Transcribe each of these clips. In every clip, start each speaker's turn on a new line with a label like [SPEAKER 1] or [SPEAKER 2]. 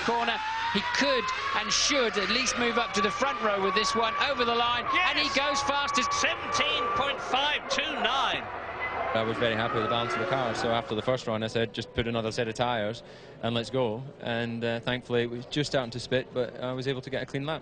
[SPEAKER 1] corner. He could and should at least move up to the front row with this one, over the line, yes! And he goes fastest.
[SPEAKER 2] 17.529.
[SPEAKER 3] I was very happy with the balance of the car, so after the first run I said just put another set of tyres and let's go, and thankfully it was just starting to spit, but I was able to get a clean lap.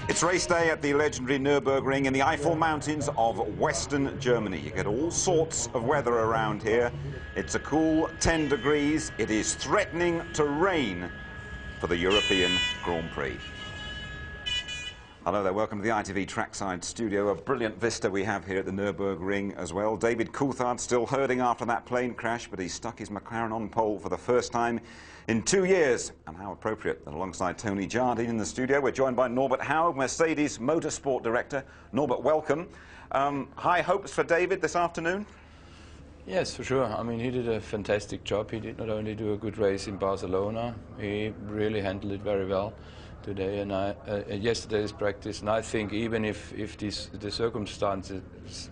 [SPEAKER 4] It's race day at the legendary Nürburgring in the Eifel Mountains of Western Germany. You get all sorts of weather around here. It's a cool 10 degrees. It is threatening to rain for the European Grand Prix. Hello there, welcome to the ITV trackside studio. A brilliant vista we have here at the Nürburgring as well. David Coulthard still hurting after that plane crash, but he's stuck his McLaren on pole for the first time in 2 years. And how appropriate that alongside Tony Jardine in the studio, we're joined by Norbert Howard, Mercedes Motorsport Director. Norbert, welcome. High hopes for David this afternoon?
[SPEAKER 5] Yes, for sure. I mean, he did a fantastic job. He did not only do a good race in Barcelona, he really handled it very well today and yesterday's practice, and I think even if the circumstances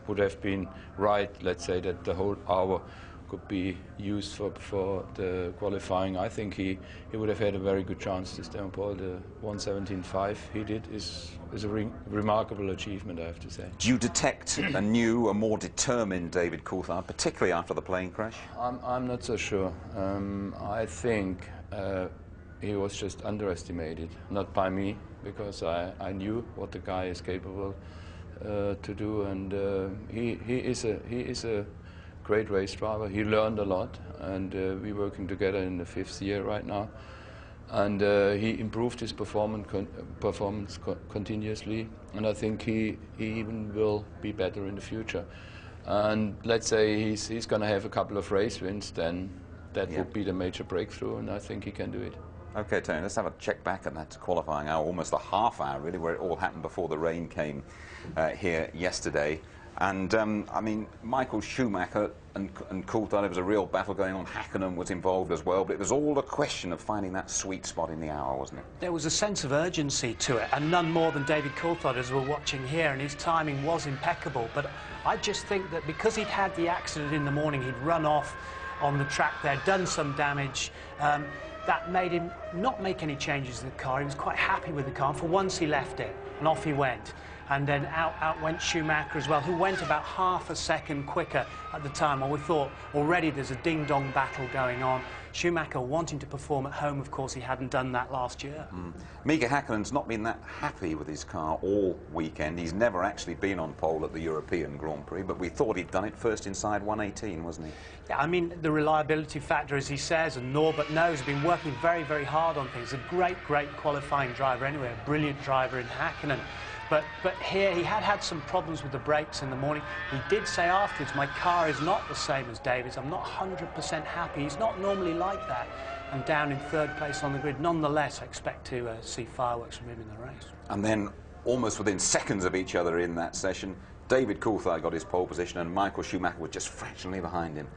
[SPEAKER 5] would have been right, let's say that the whole hour could be used for the qualifying, I think he would have had a very good chance to stay on pole. The 1:17.5 he did is a remarkable achievement, I have to say.
[SPEAKER 4] Do you detect a new, a more determined David Coulthard, particularly after the plane crash?
[SPEAKER 5] I'm not so sure. I think he was just underestimated, not by me, because I knew what the guy is capable to do, and he is a great race driver. He learned a lot, and we're working together in the 5th year right now, and he improved his performance continuously, and I think he even will be better in the future. And let's say he's going to have a couple of race wins, then that would be the major breakthrough, and I think he can do it.
[SPEAKER 4] OK, Tony, let's have a check back at that qualifying hour, almost a half hour, really, where it all happened before the rain came here yesterday. And, I mean, Michael Schumacher and Coulthard, there was a real battle going on. Hakkinen was involved as well, but it was all a question of finding that sweet spot in the hour, wasn't it?
[SPEAKER 6] There was a sense of urgency to it, and none more than David Coulthard, as we're watching here, and his timing was impeccable. But I just think that because he'd had the accident in the morning, he'd run off on the track there, done some damage, that made him not make any changes to the car. He was quite happy with the car. For once he left it, and off he went. And then out went Schumacher as well, who went about half a second quicker at the time. Well, we thought already there's a ding-dong battle going on. Schumacher wanting to perform at home, of course, he hadn't done that last year.
[SPEAKER 4] Mika Häkkinen's not been that happy with his car all weekend. He's never actually been on pole at the European Grand Prix, but we thought he'd done it first inside 1:18, wasn't he?
[SPEAKER 6] Yeah, I mean, the reliability factor, as he says, and Norbert knows, has been working very, very hard on things. A great qualifying driver anyway, a brilliant driver in Häkkinen. But here he had some problems with the brakes in the morning. He did say afterwards, my car is not the same as David's. I'm not 100% happy. He's not normally like that. And down in 3rd place on the grid. Nonetheless, I expect to see fireworks from him in the race.
[SPEAKER 4] And then, almost within seconds of each other in that session, David Coulthard got his pole position and Michael Schumacher was just fractionally behind him.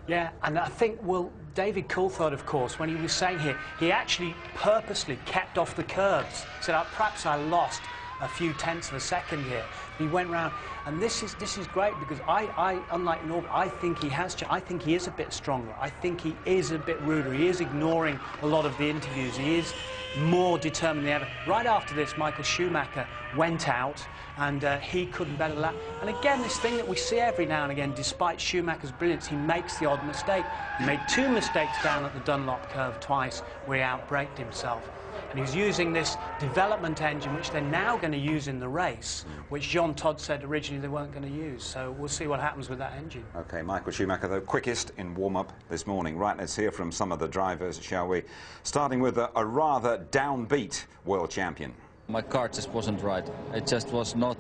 [SPEAKER 6] Yeah, and I think, well, David Coulthard, of course, when he was saying here, he actually purposely kept off the curbs. He said, perhaps I lost a few tenths of a second here. He went round, and this is great because I unlike Norbert, I think he is a bit stronger. I think he is a bit ruder. He is ignoring a lot of the interviews. He is more determined than ever. Right after this, Michael Schumacher went out, and he couldn't better lap. And again, this thing that we see every now and again, despite Schumacher's brilliance, he makes the odd mistake. He made 2 mistakes down at the Dunlop curve twice, where he outbraked himself. And he's using this development engine, which they're now going to use in the race, which Jean Todt said originally they weren't going to use. So we'll see what happens with that engine. OK, Michael Schumacher, the quickest in warm-up this morning. Right, let's hear from some of the drivers, shall we? Starting with a rather downbeat world champion.
[SPEAKER 2] My car just wasn't right. It just was not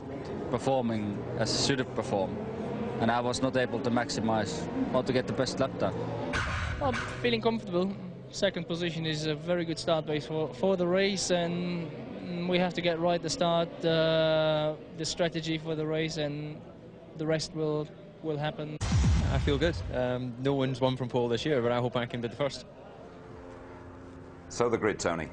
[SPEAKER 2] performing as it should have performed. And I was not able to maximize or to get the best lap time.
[SPEAKER 7] Well, feeling comfortable. Second position is a very good start base for the race, and we have to get right the start, the strategy for the race, and the rest will happen.
[SPEAKER 3] I feel good. No one's won from pole this year, but I hope I can be the first.
[SPEAKER 4] So the grid, Tony.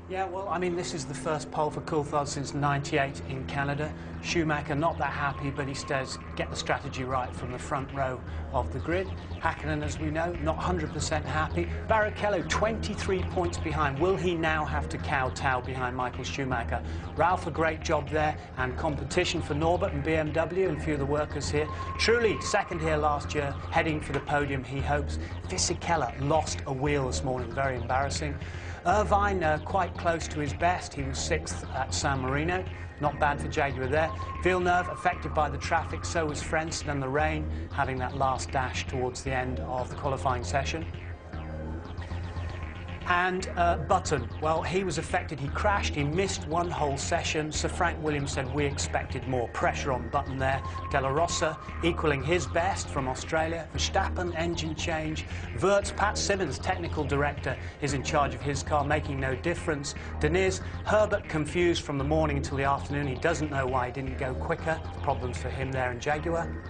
[SPEAKER 6] Yeah, well, I mean, this is the first pole for Coulthard since '98 in Canada. Schumacher not that happy, but he says get the strategy right from the front row of the grid. Hakkinen, as we know, not 100% happy. Barrichello 23 points behind. Will he now have to kowtow behind Michael Schumacher? Ralph, a great job there, and competition for Norbert and BMW and a few of the workers here. Truly, second here last year, heading for the podium, he hopes. Fisichella lost a wheel this morning, very embarrassing. Irvine quite close to his best. He was 6th at San Marino. Not bad for Jaguar there. Villeneuve affected by the traffic, so was Frentzen and the rain, having that last dash towards the end of the qualifying session. And Button, well, he was affected. He crashed. He missed one whole session. Sir Frank Williams said we expected more pressure on Button there. De La Rosa equaling his best from Australia. Verstappen, engine change. Wirtz, Pat Simmons, technical director, is in charge of his car, making no difference. Deniz, Herbert confused from the morning until the afternoon. He doesn't know why he didn't go quicker. Problems for him there in Jaguar.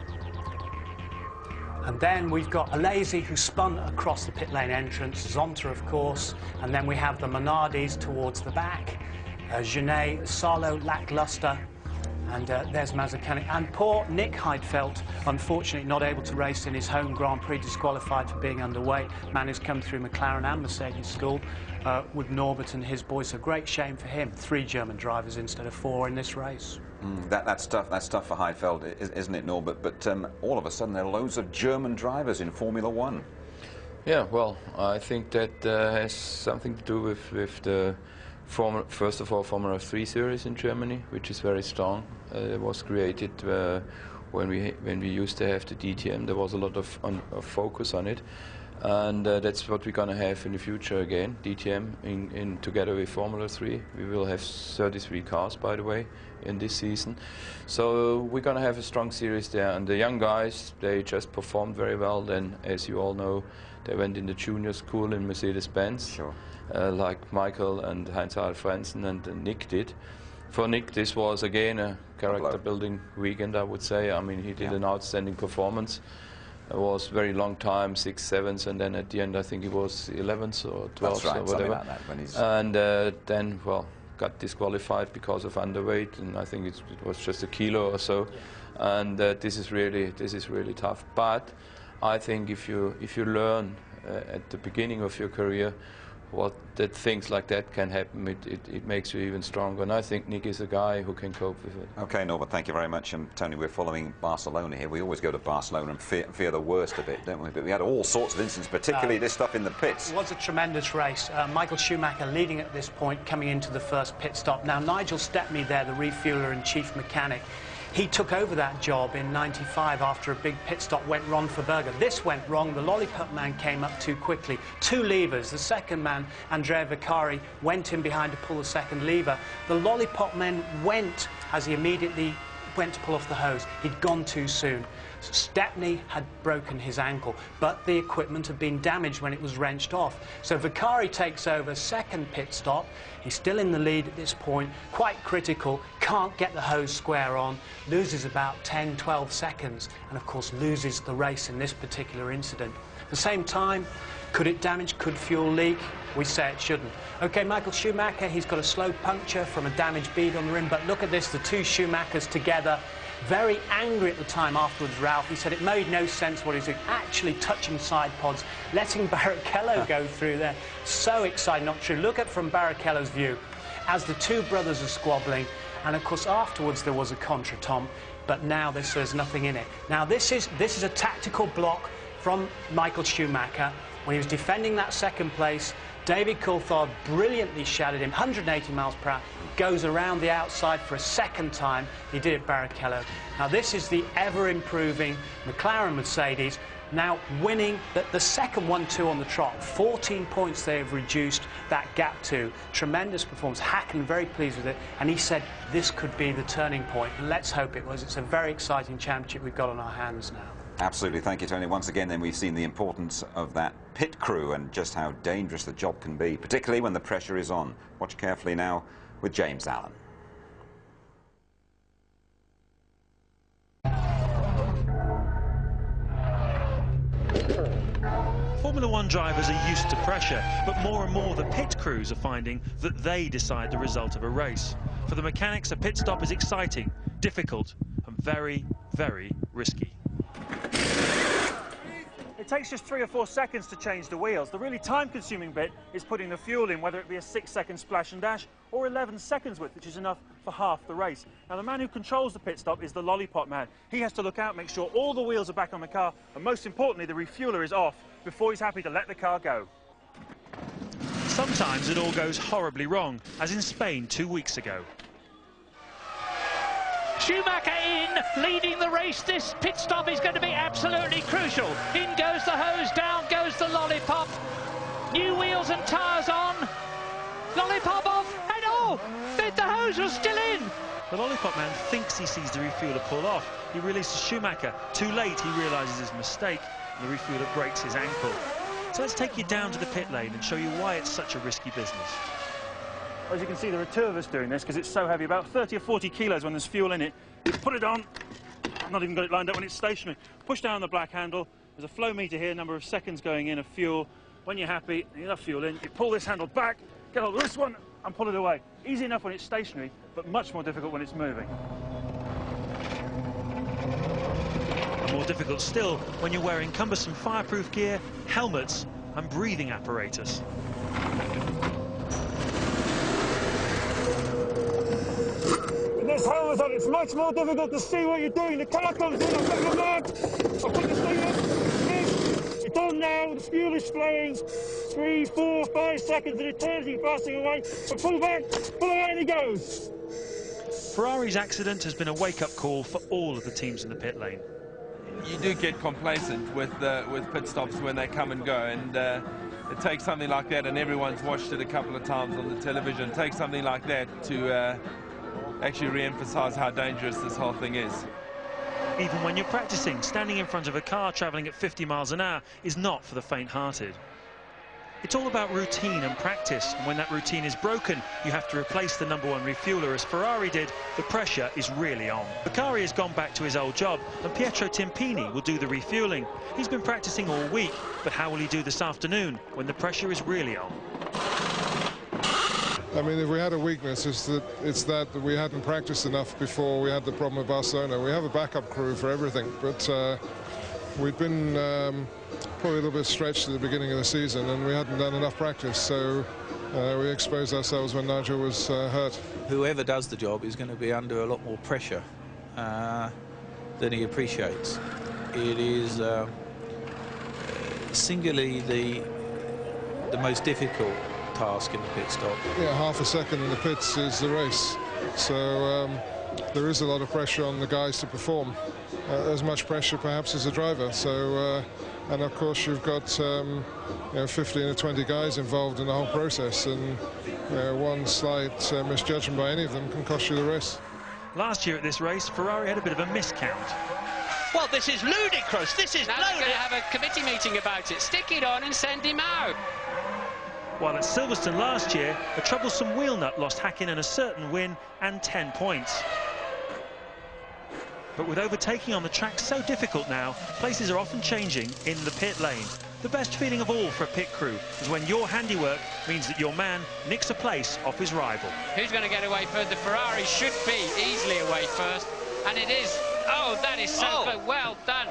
[SPEAKER 6] And then we've got Alesi, who spun across the pit lane entrance, Zonta, of course, and then we have the Minardis towards the back, Genet, Salo, lackluster, and there's Mazzacane. And poor Nick Heidfeld, unfortunately not able to race in his home Grand Prix, disqualified for being underweight. Man who's come through McLaren and Mercedes school with Norbert and his boys. A great shame for him. 3 German drivers instead of 4 in this race.
[SPEAKER 4] That's tough for Heidfeld, isn't it, Norbert? But all of a sudden there are loads of German drivers in Formula One.
[SPEAKER 5] Yeah, well, I think that has something to do with the first of all Formula 3 series in Germany, which is very strong. It was created when we used to have the DTM. There was a lot of focus on it, and that's what we're going to have in the future again. DTM in together with Formula 3. We will have 33 cars, by the way, in this season. So we're going to have a strong series there, and the young guys, they just performed very well. Then, as you all know, they went in the junior school in Mercedes-Benz.
[SPEAKER 4] Sure.
[SPEAKER 5] Like Michael and Heinz-Harald Frentzen and Nick did. For Nick, this was again a character-building weekend, I would say. I mean, he did an outstanding performance. It was very long time, 6th, 7th, and then at the end, I think he was 11th or 12th or whatever. Like that, when he's and then, well, got disqualified because of underweight, and I think it was just a kilo or so. And this is really tough. But I think if you learn at the beginning of your career that things like that can happen, it makes you even stronger. And I think Nick is a guy who can cope with it.
[SPEAKER 4] Okay, Norbert, thank you very much. And Tony, we're following Barcelona here. We always go to Barcelona and fear the worst a bit, don't we? But we had all sorts of incidents, particularly this stuff in the pits.
[SPEAKER 6] It was a tremendous race. Michael Schumacher leading at this point, coming into the first pit stop. Now, Nigel Stepney there, the refueler and chief mechanic, he took over that job in '95 after a big pit stop went wrong for Berger. This went wrong. The lollipop man came up too quickly. 2 levers. The second man, Andrea Vicari, went in behind to pull the second lever. The lollipop man went as he immediately went to pull off the hose. He'd gone too soon. Stepney had broken his ankle, but the equipment had been damaged when it was wrenched off. So Vicari takes over, second pit stop. He's still in the lead at this point, quite critical, can't get the hose square on, loses about 10, 12 seconds, and of course loses the race in this particular incident. At the same time, could it damage, could fuel leak? We say it shouldn't. Okay, Michael Schumacher, he's got a slow puncture from a damaged bead on the rim, but look at this, the 2 Schumachers together. Very angry at the time afterwards, Ralph. He said it made no sense what he's doing, actually touching side pods, letting Barrichello go through there. So excited, not true. Look at from Barrichello's view, as the 2 brothers are squabbling, and of course afterwards there was a contretemps, but now there's nothing in it. Now this is a tactical block from Michael Schumacher when he was defending that second place. David Coulthard brilliantly shadowed him, 180 miles per hour, goes around the outside for a second time. He did it Barrichello. Now this is the ever-improving McLaren Mercedes, now winning the second 1-2 on the trot. 14 points they have reduced that gap to. Tremendous performance. Hacken very pleased with it, and he said this could be the turning point, and let's hope it was. It's a very exciting championship we've got on our hands now.
[SPEAKER 4] Absolutely, thank you, Tony. Once again, then we've seen the importance of that pit crew and just how dangerous the job can be, particularly when the pressure is on. Watch carefully now with James Allen.
[SPEAKER 8] Formula One drivers are used to pressure, but more and more the pit crews are finding that they decide the result of a race. For the mechanics, a pit stop is exciting, difficult, and very, very risky.
[SPEAKER 9] It takes just 3 or 4 seconds to change the wheels. The really time-consuming bit is putting the fuel in, whether it be a 6-second splash and dash or 11 seconds width, which is enough for half the race. Now, the man who controls the pit stop is the lollipop man. He has to look out, make sure all the wheels are back on the car, and most importantly, the refueler is off before he's happy to let the car go.
[SPEAKER 8] Sometimes it all goes horribly wrong, as in Spain 2 weeks ago.
[SPEAKER 1] Schumacher in, leading the race. This pit stop is going to be absolutely crucial. In goes the hose, down goes the lollipop. New wheels and tyres on. Lollipop off, and oh, the hose was still in.
[SPEAKER 8] The lollipop man thinks he sees the refueler pull off. He releases Schumacher. Too late, he realises his mistake, and the refueler breaks his ankle. So let's take you down to the pit lane and show you why it's such a risky business.
[SPEAKER 9] As you can see, there are 2 of us doing this because it's so heavy, about 30 or 40 kilos when there's fuel in it. You put it on, I've not even got it lined up when it's stationary. Push down the black handle, there's a flow meter here, number of seconds going in of fuel. When you're happy, enough fuel in, you pull this handle back, get hold of this one and pull it away. Easy enough when it's stationary, but much more difficult when it's moving.
[SPEAKER 8] And more difficult still when you're wearing cumbersome fireproof gear, helmets and breathing apparatus.
[SPEAKER 9] This helmet on, it's much more difficult to see what you're doing. The car comes in, I've got my mark, I put this thing up, it's on now, the fuel is flowing, 3, 4, 5 seconds and it turns you passing away, but pull back, pull away and he goes.
[SPEAKER 8] Ferrari's accident has been a wake-up call for all of the teams in the pit lane.
[SPEAKER 10] You do get complacent with pit stops when they come and go, and it takes something like that, and everyone's watched it a couple of times on the television, it takes something like that to actually re-emphasize how dangerous this whole thing is.
[SPEAKER 8] Even when you're practicing, standing in front of a car travelling at 50 miles an hour is not for the faint-hearted. It's all about routine and practice, and when that routine is broken, you have to replace the #1 refueler, as Ferrari did. The pressure is really on. Beccari has gone back to his old job, and Pietro Timpini will do the refueling. He's been practicing all week, but how will he do this afternoon when the pressure is really on?
[SPEAKER 11] I mean, if we had a weakness, it's that we hadn't practiced enough before we had the problem with Barcelona. We have a backup crew for everything, but we've been probably a little bit stretched at the beginning of the season, and we hadn't done enough practice, so we exposed ourselves when Nigel was hurt.
[SPEAKER 12] Whoever does the job is going to be under a lot more pressure than he appreciates. It is singularly the most difficult task in the pit stop.
[SPEAKER 11] Yeah, half a second in the pits is the race, so there is a lot of pressure on the guys to perform, as much pressure perhaps as a driver. So and of course you've got 15 or 20 guys involved in the whole process, and one slight misjudgment by any of them can cost you the race.
[SPEAKER 8] Last year at this race, Ferrari had a bit of a miscount.
[SPEAKER 1] Well, this is ludicrous. This is now they're going to have a committee meeting about it. Stick it on and send him out.
[SPEAKER 8] While at Silverstone last year, a troublesome wheel nut lost Hakkinen a certain win and 10 points. But with overtaking on the track so difficult now, places are often changing in the pit lane. The best feeling of all for a pit crew is when your handiwork means that your man nicks a place off his rival.
[SPEAKER 1] Who's going to get away first? The Ferrari should be easily away first, and it is. Oh, that is so close. Well done.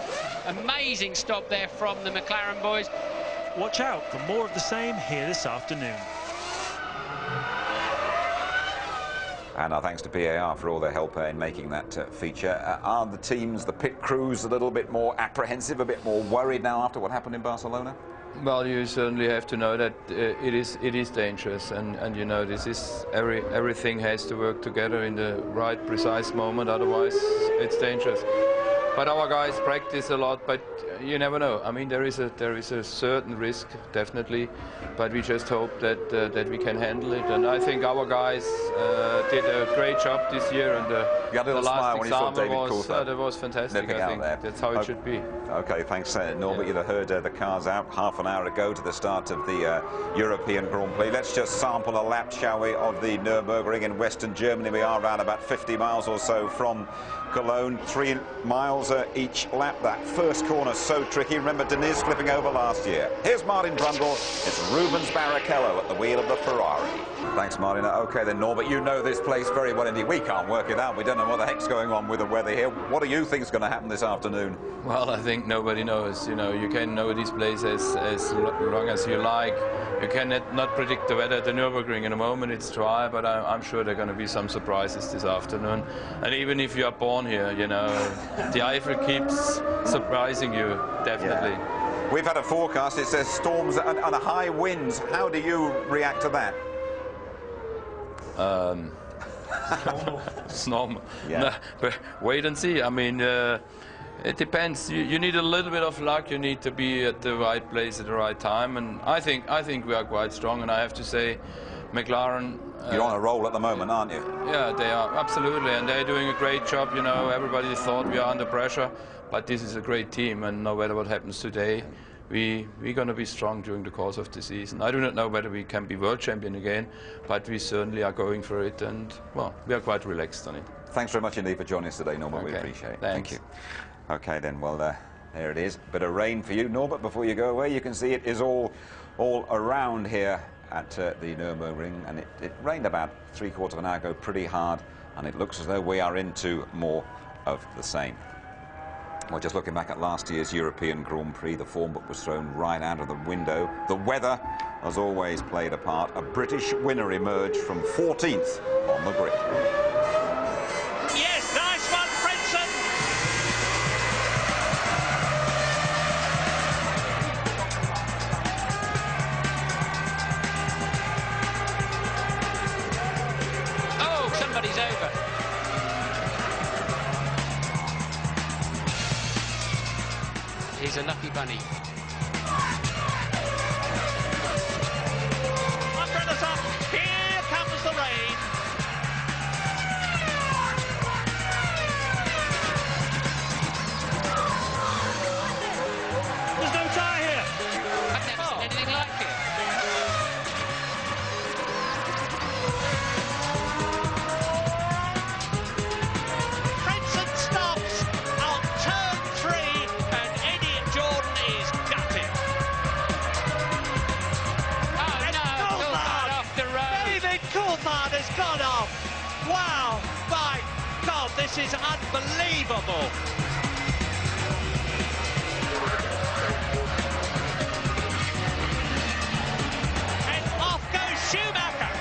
[SPEAKER 1] Amazing stop there from the McLaren boys.
[SPEAKER 8] Watch out for more of the same here this afternoon.
[SPEAKER 4] And our thanks to PAR for all their help in making that feature. Are the teams, the pit crews, a little bit more apprehensive, a bit more worried now after what happened in Barcelona?
[SPEAKER 5] Well, you certainly have to know that it is dangerous, and you know, this is everything has to work together in the right, precise moment. Otherwise, it's dangerous. But our guys practice a lot, but you never know. I mean, there is a certain risk, definitely, but we just hope that that we can handle it. And I think our guys did a great job this year. And the last example was fantastic. I think that's how it should be.
[SPEAKER 4] Okay, thanks, Norbert. You'd have heard the cars out half an hour ago to the start of the European Grand Prix. Let's just sample a lap, shall we, of the Nürburgring in Western Germany. We are around about 50 miles or so from Cologne, 3 miles each lap. That first corner so tricky. Remember Deniz flipping over last year. Here's Martin Brundle. It's Rubens Barrichello at the wheel of the Ferrari. Thanks, Martin. Okay then, Norbert, you know this place very well indeed. We can't work it out. We don't know what the heck's going on with the weather here. What do you think is going to happen this afternoon?
[SPEAKER 5] Well, I think nobody knows. You know, you can know this place as long as you like. You cannot predict the weather at the Nürburgring. In a moment it's dry, but I'm sure there are going to be some surprises this afternoon. And even if you are born here, you know, the Eiffel keeps surprising you, definitely.
[SPEAKER 4] Yeah. We've had a forecast. It says storms and high winds. How do you react to that?
[SPEAKER 5] It's normal.
[SPEAKER 4] Yeah.
[SPEAKER 5] No, but wait and see. I mean, it depends. You need a little bit of luck. You need to be at the right place at the right time. And I think we are quite strong. And I have to say, McLaren.
[SPEAKER 4] You're on a roll at the moment, aren't you?
[SPEAKER 5] Yeah, they are, absolutely. And they're doing a great job. You know, everybody thought we are under pressure, but this is a great team. And no matter what happens today, we're going to be strong during the course of the season. I do not know whether we can be world champion again, but we certainly are going for it. And, well, we are quite relaxed on it.
[SPEAKER 4] Thanks very much indeed for joining us today, Norbert.
[SPEAKER 5] Okay.
[SPEAKER 4] We appreciate it.
[SPEAKER 5] Thanks.
[SPEAKER 4] Thank you. Okay, then, well, there it is. Bit of rain for you, Norbert, before you go away. You can see it is all around here at the Nürburgring, and it rained about 3/4 of an hour ago pretty hard, and it looks as though we are into more of the same. Well, just looking back at last year's European Grand Prix, the form book was thrown right out of the window. The weather has always played a part. A British winner emerged from 14th on the grid.
[SPEAKER 1] Yes, nice one, Frenson. Oh, somebody's over. He's a lucky bunny. Umbrellas up. Here comes the rain.
[SPEAKER 9] There's no tyre here.
[SPEAKER 1] I've never seen anything like it. Frenson stops on turn 3 and Eddie Jordan is gutted. Oh no, Coulthard off the road. David Coulthard has gone off. Wow, my God, this is unbelievable. And off goes Schumacher.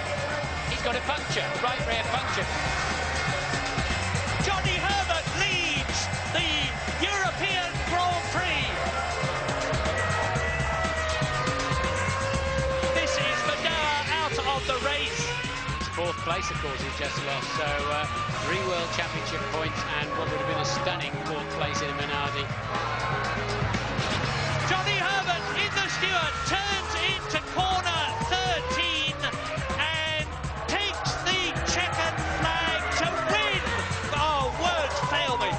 [SPEAKER 1] He's got a puncture, right rear puncture. Johnny Herbert leads the European Grand Prix. This is Manoa out of the race. It's 4th place, of course, he's just lost. So 3 World Championship points and what would have been a stunning 4th place in a Minardi. Johnny Herbert in the Stewart turns into corner 13 and takes the checkered flag to win. Oh, words fail me.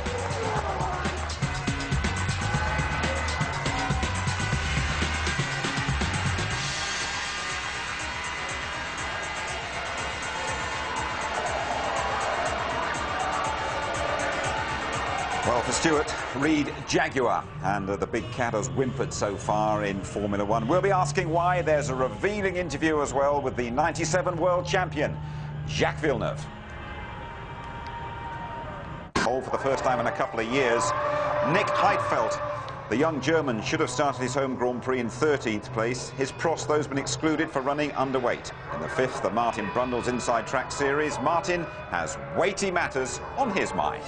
[SPEAKER 4] Well, for Stewart, Reed Jaguar, and the big cat has whimpered so far in Formula One. We'll be asking why. There's a revealing interview as well with the '97 world champion, Jacques Villeneuve. All for the first time in a couple of years, Nick Heidfeld The young German should have started his home Grand Prix in 13th place. His Prost, though, has been excluded for running underweight. In the 5th, the Martin Brundle's Inside Track Series, Martin has weighty matters on his mind.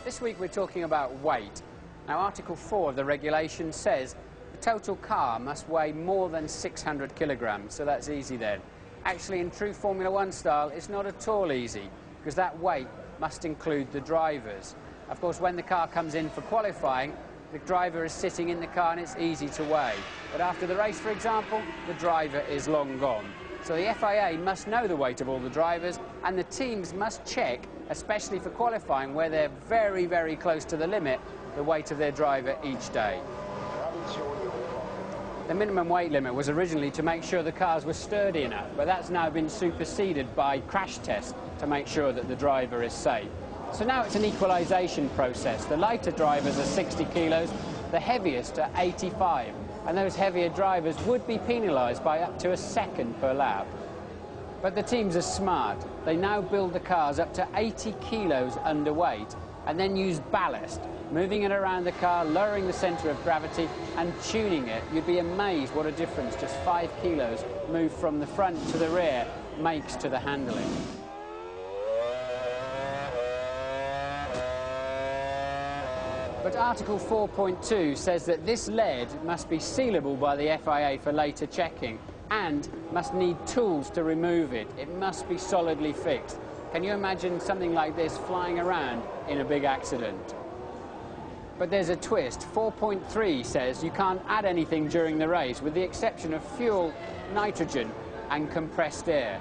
[SPEAKER 13] This week we're talking about weight. Now, Article 4 of the regulation says the total car must weigh more than 600 kilograms, so that's easy then. Actually, in true Formula One style, it's not at all easy, because that weight must include the drivers. Of course, when the car comes in for qualifying, the driver is sitting in the car and it's easy to weigh. But after the race, for example, the driver is long gone. So the FIA must know the weight of all the drivers, and the teams must check, especially for qualifying, where they're very, very close to the limit, the weight of their driver each day. The minimum weight limit was originally to make sure the cars were sturdy enough, but that's now been superseded by crash tests to make sure that the driver is safe. So now it's an equalisation process. The lighter drivers are 60 kilos, the heaviest are 85, and those heavier drivers would be penalised by up to a second per lap. But the teams are smart. They now build the cars up to 80 kilos underweight and then use ballast, moving it around the car, lowering the centre of gravity and tuning it. You'd be amazed what a difference just 5 kilos moved from the front to the rear makes to the handling. But Article 4.2 says that this lead must be sealable by the FIA for later checking and must need tools to remove it. It must be solidly fixed. Can you imagine something like this flying around in a big accident? But there's a twist. 4.3 says you can't add anything during the race with the exception of fuel, nitrogen and compressed air.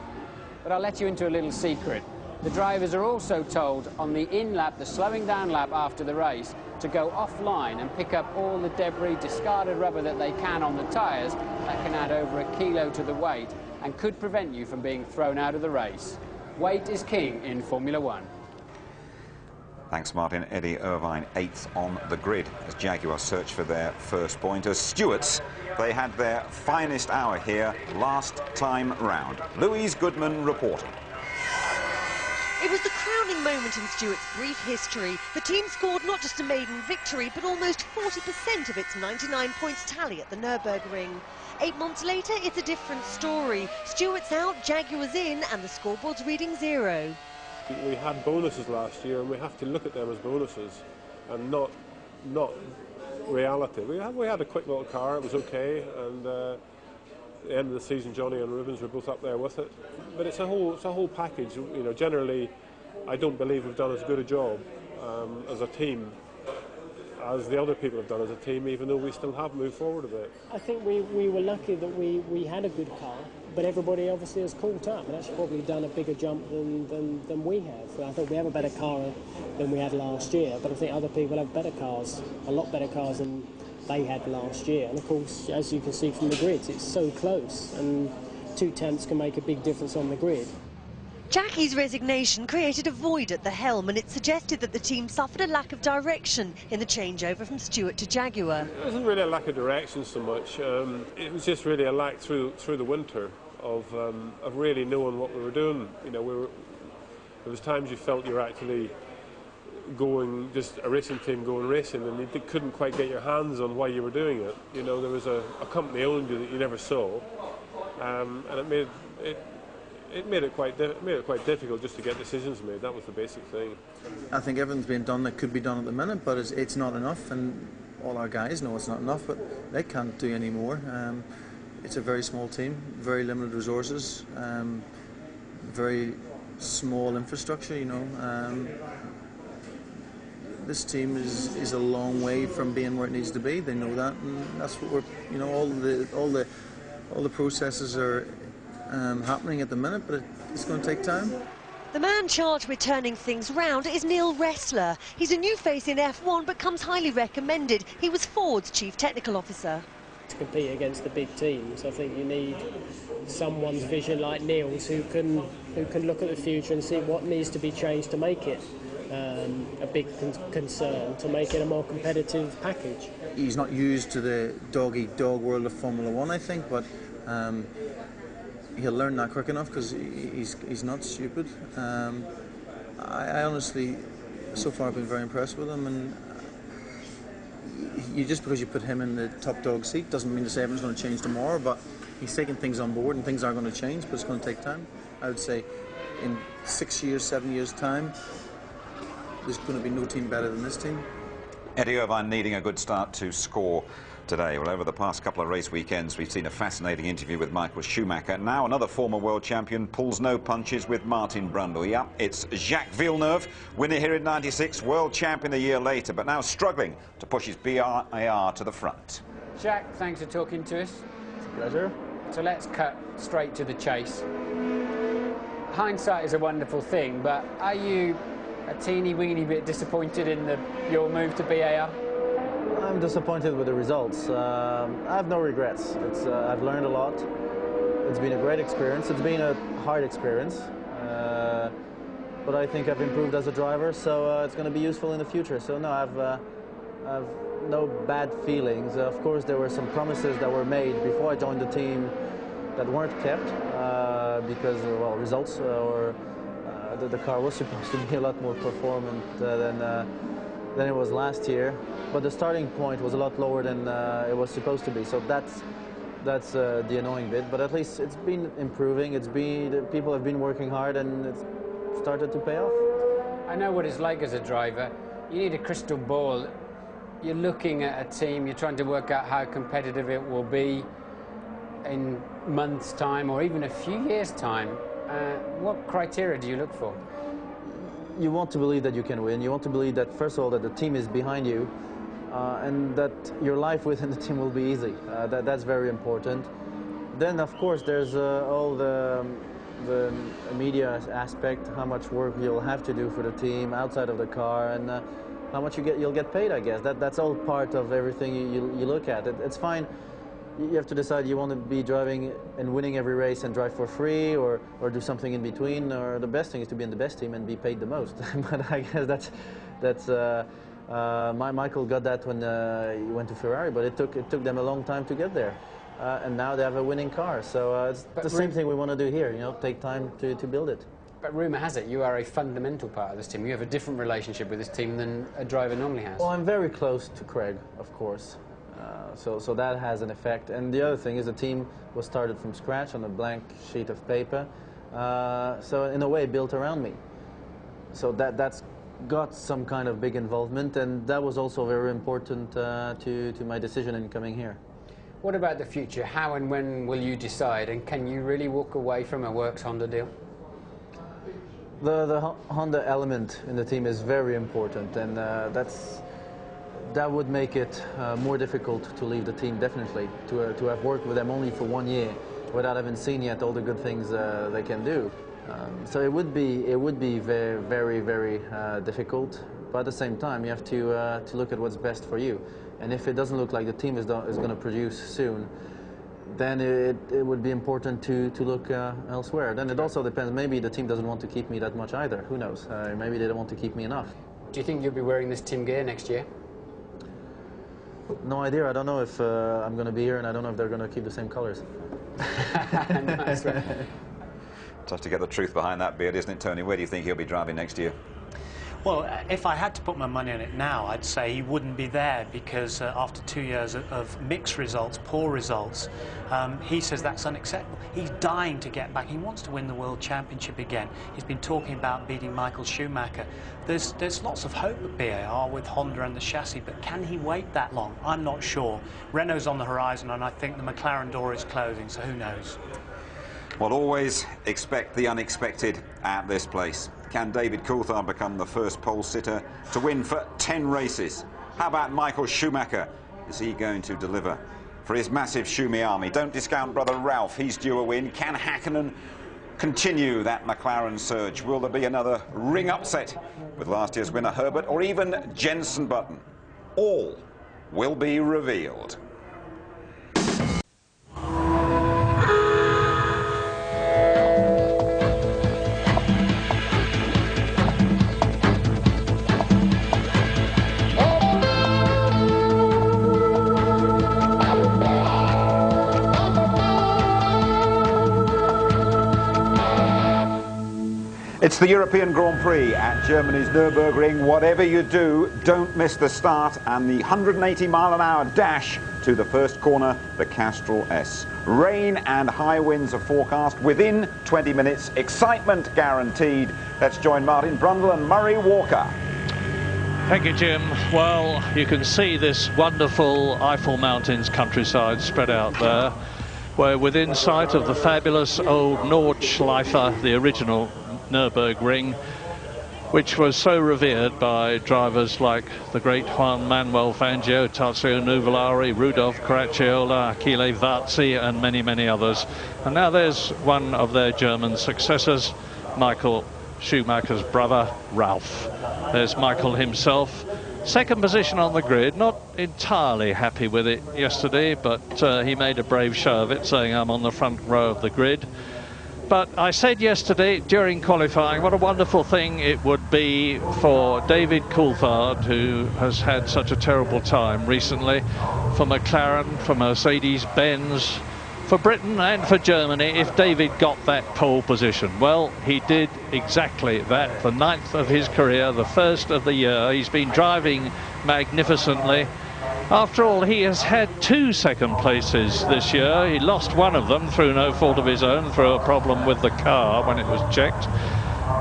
[SPEAKER 13] But I'll let you into a little secret. The drivers are also told on the in-lap, the slowing down lap after the race, to go offline and pick up all the debris, discarded rubber that they can on the tyres. That can add over a kilo to the weight and could prevent you from being thrown out of the race. Weight is king in Formula One.
[SPEAKER 4] Thanks, Martin. Eddie Irvine, 8th on the grid as Jaguar search for their first point. As Stewarts, they had their finest hour here last time round. Louise Goodman reporting.
[SPEAKER 14] It was the crowning moment in Stewart's brief history. The team scored not just a maiden victory, but almost 40% of its 99 points tally at the Nürburgring. 8 months later, it's a different story. Stewart's out, Jaguar's in, and the scoreboard's reading 0.
[SPEAKER 15] We had bonuses last year, and we have to look at them as bonuses and not reality. We had a quick little car, it was okay, and at the end of the season, Johnny and Rubens were both up there with it. But it's a whole package. You know, generally, I don't believe we've done as good a job as a team as the other people have done as a team, even though we still have moved forward a bit.
[SPEAKER 16] I think we were lucky that we had a good car, but everybody obviously has caught up and actually probably done a bigger jump than we have. I think we have a better car than we had last year, but I think other people have better cars, a lot better cars than they had last year. And of course, as you can see from the grids, it's so close, and 2 tenths can make a big difference on the grid.
[SPEAKER 14] Jackie's resignation created a void at the helm, and it suggested that the team suffered a lack of direction in the changeover from Stewart to Jaguar.
[SPEAKER 15] It wasn't really a lack of direction so much. It was just really a lack through the winter of really knowing what we were doing. You know, there was times you felt you were actually going, just a racing team going racing, and you couldn't quite get your hands on why you were doing it. You know, there was a company owned you that you never saw, and it made it quite difficult just to get decisions made. That was the basic thing.
[SPEAKER 17] I think everything's being done that could be done at the minute, but it's not enough, and all our guys know it's not enough, but they can't do any more. It's a very small team, very limited resources, very small infrastructure, you know. This team is a long way from being where it needs to be. They know that, and that's what we're, you know, all the processes are happening at the minute, but it's going to take time.
[SPEAKER 14] The man charged with turning things round is Neil Ressler. He's a new face in F1, but comes highly recommended. He was Ford's chief technical officer.
[SPEAKER 16] To compete against the big teams, I think you need someone's vision like Neil's who can look at the future and see what needs to be changed to make it a big concern, to make it a more competitive package.
[SPEAKER 17] He's not used to the dog-eat-dog world of Formula One, I think, but he'll learn that quick enough because he's not stupid. I honestly, so far, I've been very impressed with him. And just because you put him in the top dog seat doesn't mean to say everything's going to change tomorrow. But he's taking things on board, and things are going to change, but it's going to take time. I would say, in 6 years, 7 years' time, there's going to be no team better than this team.
[SPEAKER 4] Eddie Irvine needing a good start to score today. Well, over the past couple of race weekends, we've seen a fascinating interview with Michael Schumacher. Now another former world champion pulls no punches with Martin Brundle. Yeah, it's Jacques Villeneuve, winner here in '96, world champion a year later, but now struggling to push his BIR to the front.
[SPEAKER 13] Jacques, thanks for talking to us.
[SPEAKER 18] It's a pleasure.
[SPEAKER 13] So let's cut straight to the chase. Hindsight is a wonderful thing, but are you a teeny-weeny bit disappointed in your move to BAR?
[SPEAKER 18] I'm disappointed with the results. I have no regrets. I've learned a lot. It's been a great experience. It's been a hard experience, but I think I've improved as a driver, so it's going to be useful in the future. So no, I've no bad feelings. Of course, there were some promises that were made before I joined the team that weren't kept because, well, results or the car was supposed to be a lot more performant than it was last year, but the starting point was a lot lower than it was supposed to be. So that's the annoying bit. But at least it's been improving. People have been working hard, and it's started to pay off.
[SPEAKER 13] I know what it's like as a driver. You need a crystal ball. You're looking at a team. You're trying to work out how competitive it will be in months' time, or even a few years' time. What criteria do you look for?
[SPEAKER 18] You want to believe that you can win. You want to believe that, first of all, that the team is behind you, and that your life within the team will be easy. That's very important. Then, of course, there's all the media aspect, how much work you'll have to do for the team outside of the car, and how much you'll get paid, I guess. That's all part of everything you look at. It's fine. You have to decide you want to be driving and winning every race and drive for free, or do something in between, or the best thing is to be in the best team and be paid the most. But I guess Michael got that when he went to Ferrari, but it took them a long time to get there. And now they have a winning car, so it's the same thing we want to do here, you know, take time to build it.
[SPEAKER 13] But rumour has it you are a fundamental part of this team. You have a different relationship with this team than a driver normally has.
[SPEAKER 18] Well, I'm very close to Craig, of course. So that has an effect. And the other thing is the team was started from scratch on a blank sheet of paper. So in a way built around me. So that's got some kind of big involvement, and that was also very important to my decision in coming here.
[SPEAKER 13] What about the future? How and when will you decide? And can you really walk away from a Works Honda deal?
[SPEAKER 18] The Honda element in the team is very important, and that would make it more difficult to leave the team, definitely, to have worked with them only for 1 year without having seen yet all the good things they can do. So it would be very, very, very difficult, but at the same time you have to look at what's best for you. And if it doesn't look like the team is going to produce soon, then it would be important to look elsewhere. Then it also depends, maybe the team doesn't want to keep me that much either, who knows, maybe they don't want to keep me enough.
[SPEAKER 13] Do you think you'll be wearing this team gear next year?
[SPEAKER 18] No idea. I don't know if I'm going to be here, and I don't know if they're going to keep the same colors.
[SPEAKER 13] Nice.
[SPEAKER 4] Tough to get the truth behind that beard, isn't it, Tony? Where do you think he'll be driving next year?
[SPEAKER 6] Well, if I had to put my money on it now, I'd say he wouldn't be there, because after 2 years of mixed results, poor results, he says that's unacceptable. He's dying to get back. He wants to win the World Championship again. He's been talking about beating Michael Schumacher. There's lots of hope at BAR with Honda and the chassis, but can he wait that long? I'm not sure. Renault's on the horizon, and I think the McLaren door is closing, so who knows?
[SPEAKER 4] Well, always expect the unexpected at this place. Can David Coulthard become the first pole sitter to win for 10 races? How about Michael Schumacher? Is he going to deliver for his massive Schumi army? Don't discount brother Ralph, he's due a win. Can Hakkinen continue that McLaren surge? Will there be another ring upset with last year's winner Herbert, or even Jenson Button? All will be revealed. It's the European Grand Prix at Germany's Nürburgring. Whatever you do, don't miss the start and the 180-mile-an-hour dash to the first corner, the Castrol S. Rain and high winds are forecast within 20 minutes. Excitement guaranteed. Let's join Martin Brundle and Murray Walker.
[SPEAKER 1] Thank you, Jim. Well, you can see this wonderful Eiffel Mountains countryside spread out there. We're within sight of the fabulous old Nordschleife, the original Nürburgring, which was so revered by drivers like the great Juan Manuel Fangio, Tazio Nuvolari, Rudolf Caracciola, Achille Varzi, and many, many others. And now there's one of their German successors, Michael Schumacher's brother, Ralf. There's Michael himself. Second position on the grid, not entirely happy with it yesterday, but he made a brave show of it, saying I'm on the front row of the grid. But I said yesterday during qualifying what a wonderful thing it would be for David Coulthard, who has had such a terrible time recently, for McLaren, for Mercedes-Benz, for Britain and for Germany, if David got that pole position. Well, he did exactly that, the 9th of his career, the first of the year. He's been driving magnificently. After all, he has had 2 second places this year. He lost one of them through no fault of his own, through a problem with the car when it was checked.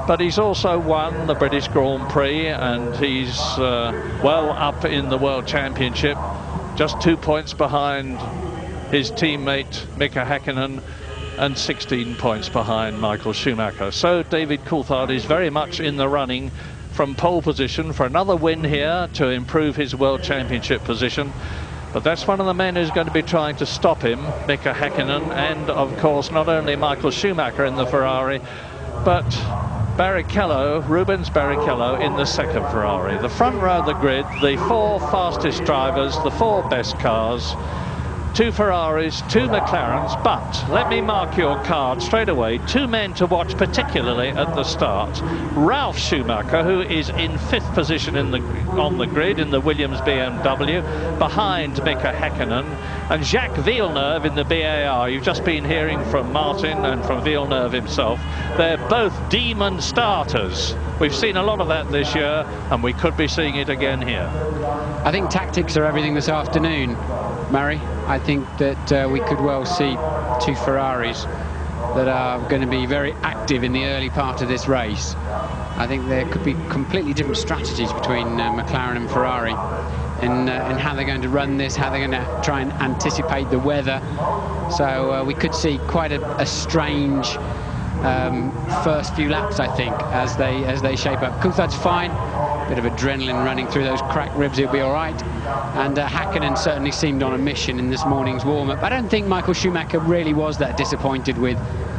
[SPEAKER 1] But he's also won the British Grand Prix, and he's well up in the World Championship, just 2 points behind his teammate Mika Häkkinen and 16 points behind Michael Schumacher. So David Coulthard is very much in the running from pole position for another win here to improve his World Championship position. But that's one of the men who's going to be trying to stop him, Mika Häkkinen, and of course not only Michael Schumacher in the Ferrari, but Barrichello, Rubens Barrichello in the second Ferrari. The front row of the grid, the 4 fastest drivers, the 4 best cars, 2 Ferraris, 2 McLarens, but let me mark your card straight away. 2 men to watch particularly at the start. Ralf Schumacher, who is in 5th position on the grid in the Williams BMW, behind Mika Häkkinen, and Jacques Villeneuve in the BAR. You've just been hearing from Martin and from Villeneuve himself. They're both demon starters. We've seen a lot of that this year, and we could be seeing it again here.
[SPEAKER 13] I think tactics are everything this afternoon, Murray. I think that we could well see 2 Ferraris that are going to be very active in the early part of this race. I think there could be completely different strategies between McLaren and Ferrari in how they're going to run this, how they're going to try and anticipate the weather. So we could see quite a strange first few laps, I think, as they shape up. Coulthard's fine, bit of adrenaline running through those cracked ribs, he'll be all right. And Häkkinen certainly seemed on a mission in this morning's warm-up. I don't think Michael Schumacher really was that disappointed with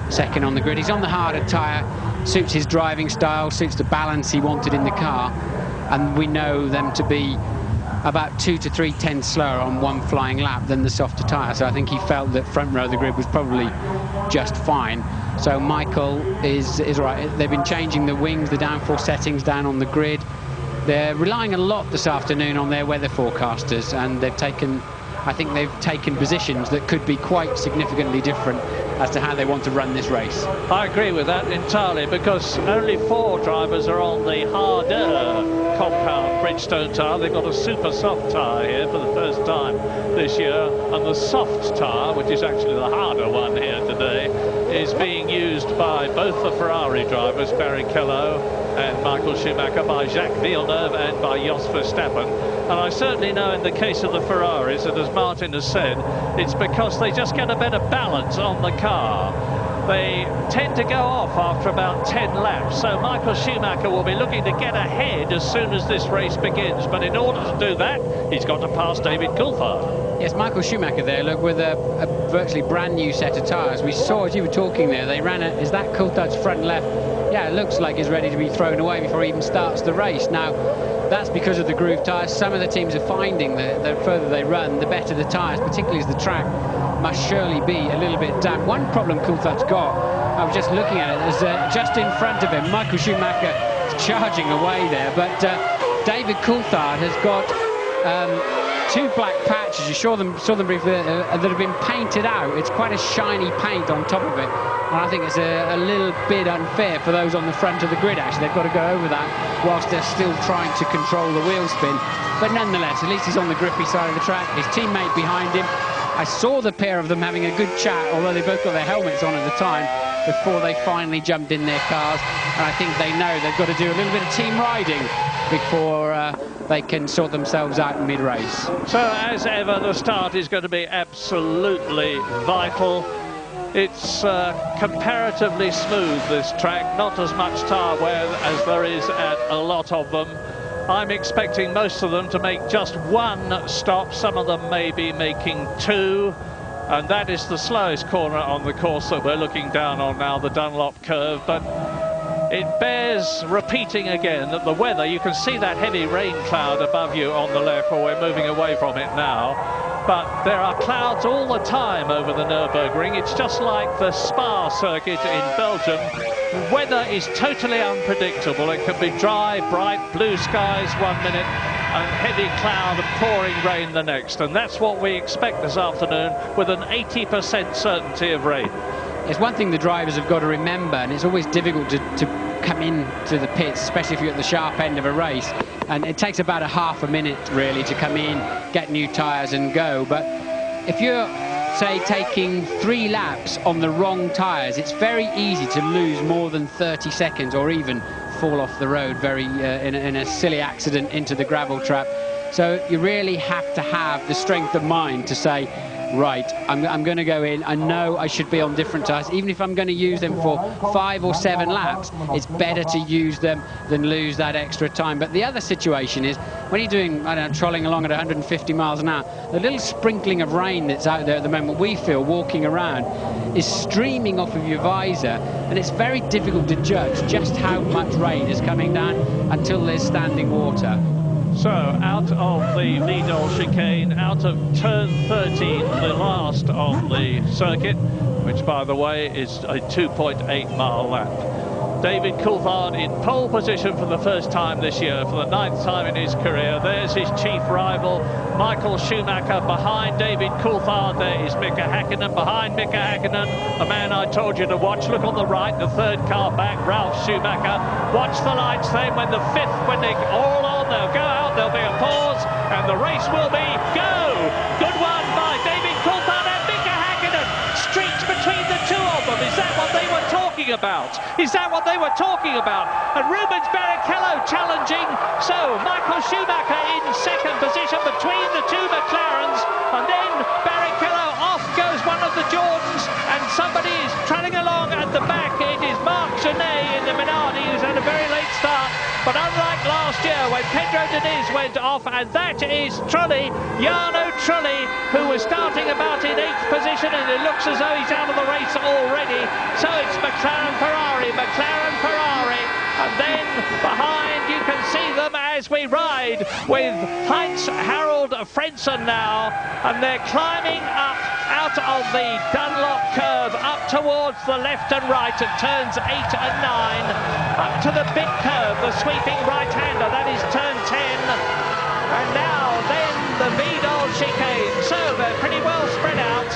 [SPEAKER 13] second on the grid. He's on the harder tyre, suits his driving style, suits the balance he wanted in the car, and we know them to be about 2 to 3 tenths slower on one flying lap than the softer tyre. So I think he felt that front row of the grid was probably just fine. So Michael is right. They've been changing the wings, the downforce settings down on the grid. They're relying a lot this afternoon on their weather forecasters, and I think they've taken positions that could be quite significantly different as to how they want to run this race.
[SPEAKER 1] I agree with that entirely, because only 4 drivers are on the harder compound Bridgestone tyre. They've got a super soft tyre here for the first time this year, and the soft tyre, which is actually the harder one here today, is being used by both the Ferrari drivers, Barrichello and Michael Schumacher, by Jacques Villeneuve and by Jos Verstappen. And I certainly know in the case of the Ferraris that, as Martin has said, it's because they just get a better balance on the car. They tend to go off after about 10 laps, so Michael Schumacher will be looking to get ahead as soon as this race begins. But in order to do that, he's got to pass David Coulthard.
[SPEAKER 13] Yes, Michael Schumacher there, look, with a virtually brand new set of tyres. We saw, as you were talking there, they ran it. Is that Coulthard's front left? Yeah, it looks like it's ready to be thrown away before he even starts the race. Now, that's because of the groove tyres. Some of the teams are finding that the further they run, the better the tyres, particularly as the track must surely be a little bit damp. One problem Coulthard's got, I was just looking at it, is just in front of him, Michael Schumacher is charging away there, but David Coulthard has got two black patches. You saw them briefly that have been painted out. It's quite a shiny paint on top of it, and I think it's a little bit unfair for those on the front of the grid. Actually, they've got to go over that whilst they're still trying to control the wheel spin. But nonetheless, at least he's on the grippy side of the track. His teammate behind him. I saw the pair of them having a good chat, although they both got their helmets on at the time, before they finally jumped in their cars. And I think they know they've got to do a little bit of team riding before they can sort themselves out mid-race.
[SPEAKER 1] So, as ever, the start is going to be absolutely vital. It's comparatively smooth, this track, not as much tyre wear as there is at a lot of them. I'm expecting most of them to make just one stop. Some of them may be making two. And that is the slowest corner on the course that we're looking down on now, the Dunlop curve. But it bears repeating again that the weather, you can see that heavy rain cloud above you on the left, or we're moving away from it now. But there are clouds all the time over the Nürburgring. It's just like the Spa circuit in Belgium. Weather is totally unpredictable. It can be dry, bright, blue skies 1 minute, and heavy cloud and pouring rain the next. And that's what we expect this afternoon, with an 80% certainty of rain.
[SPEAKER 13] It's one thing the drivers have got to remember, and it's always difficult to come into the pits, especially if you're at the sharp end of a race. And it takes about a half a minute, really, to come in, get new tyres and go. But if you're, say, taking 3 laps on the wrong tyres, it's very easy to lose more than 30 seconds or even fall off the road in a silly accident into the gravel trap. So you really have to have the strength of mind to say, right, I'm going to go in. I know I should be on different tyres. Even if I'm going to use them for 5 or 7 laps, it's better to use them than lose that extra time. But the other situation is, when you're doing, I don't know, trolling along at 150 miles an hour, the little sprinkling of rain that's out there at the moment, we feel, walking around, is streaming off of your visor, and it's very difficult to judge just how much rain is coming down until there's standing water.
[SPEAKER 1] So, out of the Vidal chicane, out of turn 13, the last on the circuit, which, by the way, is a 2.8-mile lap. David Coulthard in pole position for the first time this year, for the 9th time in his career. There's his chief rival, Michael Schumacher. Behind David Coulthard, there is Mika Häkkinen. Behind Mika Häkkinen, the man I told you to watch. Look on the right, the 3rd car back, Ralf Schumacher. Watch the lights then when the 5th, when they're all on, they'll go out, there'll be a pause, and the race will be go! Good one by David Coulthard and Mika Häkkinen. Streaks between the two of them. Is that what they were talking about? Is that what they were talking about? And Rubens Barrichello challenging. So Michael Schumacher in 2nd position between the two McLarens, and then Barrichello, off goes one of the Jordans, and somebody is trailing along at the back. It is Marc Genet in the Minardi, who's had a very late start. But unlike last year when Pedro Diniz went off, and that is Trulli, Jarno Trulli, who was starting about in 8th position, and it looks as though he's out of the race already. So it's McLaren Ferrari, and then behind you can see them as we ride with Heinz Harald Frentzen now, and they're climbing up out of the Dunlop curve up towards the left and right at turns 8 and 9, up to the big curve, the sweeping right-hander, that is turn 10, and now then the Vidal chicane. So they're pretty well spread out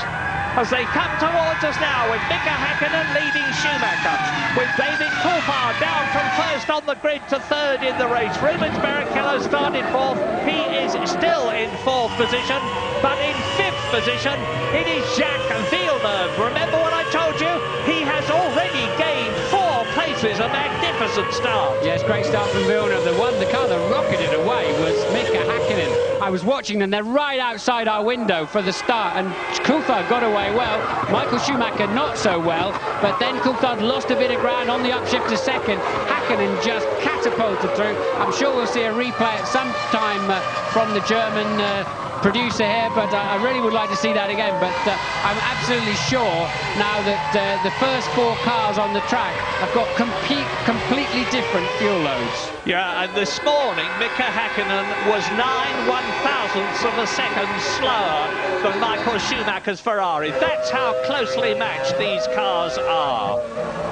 [SPEAKER 1] as they come towards us now, with Mika Häkkinen leading Schumacher, with David Coulthard down from 1st on the grid to 3rd in the race. Rubens Barrichello started 4th. He is still in 4th position, but in 5th position it is Jacques Villeneuve. Remember what I told you? He has already gained 4 places, a magnificent start.
[SPEAKER 13] Yes, great start from Villeneuve. The car that rocketed away was Mika Häkkinen. I was watching them, they're right outside our window for the start, and Coulthard got away well. Michael Schumacher not so well, but then Coulthard lost a bit of ground on the upshift to 2nd. Häkkinen just catapulted through. I'm sure we'll see a replay at some time from the German producer here, but I really would like to see that again. But I'm absolutely sure now that the first 4 cars on the track have got completely different fuel loads.
[SPEAKER 1] Yeah, and this morning Mika Häkkinen was 9/1000ths of a second slower than Michael Schumacher's Ferrari. That's how closely matched these cars are.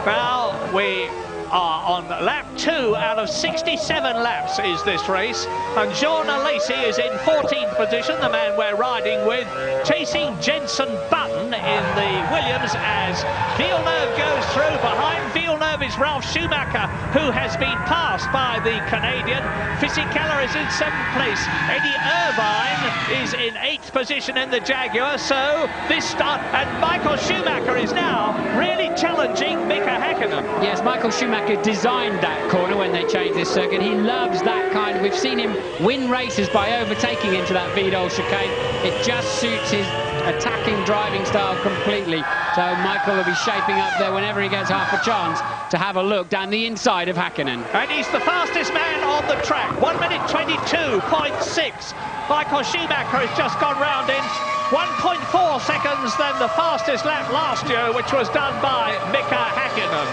[SPEAKER 1] Now we are on lap 2 out of 67 laps is this race, and Jean Lacey is in 14th position, the man we're riding with, chasing Jenson Button in the Williams as Villeneuve goes through. Behind Villeneuve is Ralph Schumacher, who has been passed by the Canadian. Fisichella is in 7th place. Eddie Irvine is in 8th position in the Jaguar. So this start, and Michael Schumacher is now really challenging Mika Häkkinen.
[SPEAKER 13] Yes, Michael Schumacher designed that corner when they changed this circuit. He loves that kind. We've seen him win races by overtaking into that Vidal chicane. It just suits his attacking driving style completely. So Michael will be shaping up there whenever he gets half a chance to have a look down the inside of Häkkinen.
[SPEAKER 1] And he's the fastest man on the track. 1 minute 22.6. Michael Schumacher has just gone round in 1.4 seconds than the fastest lap last year, which was done by Mika Häkkinen.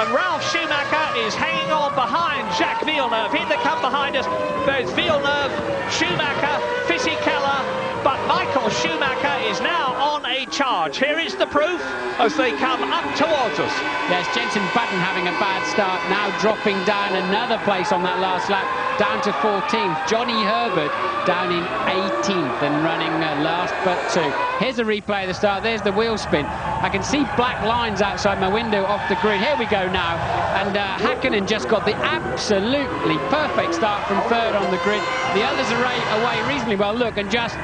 [SPEAKER 1] And Ralph Schumacher is hanging on behind Jacques Villeneuve. Here they come behind us. There's Villeneuve, Schumacher, Fisichella, but Michael Schumacher is now on a charge. Here is the proof as they come up towards us.
[SPEAKER 13] Yes, Jenson Button having a bad start, now dropping down another place on that last lap, down to 14th. Johnny Herbert down in 18th and running last but 2. Here's a replay of the start. There's the wheel spin. I can see black lines outside my window off the grid. Here we go now. And Häkkinen just got the absolutely perfect start from 3rd on the grid. The others are away reasonably well. Look, and just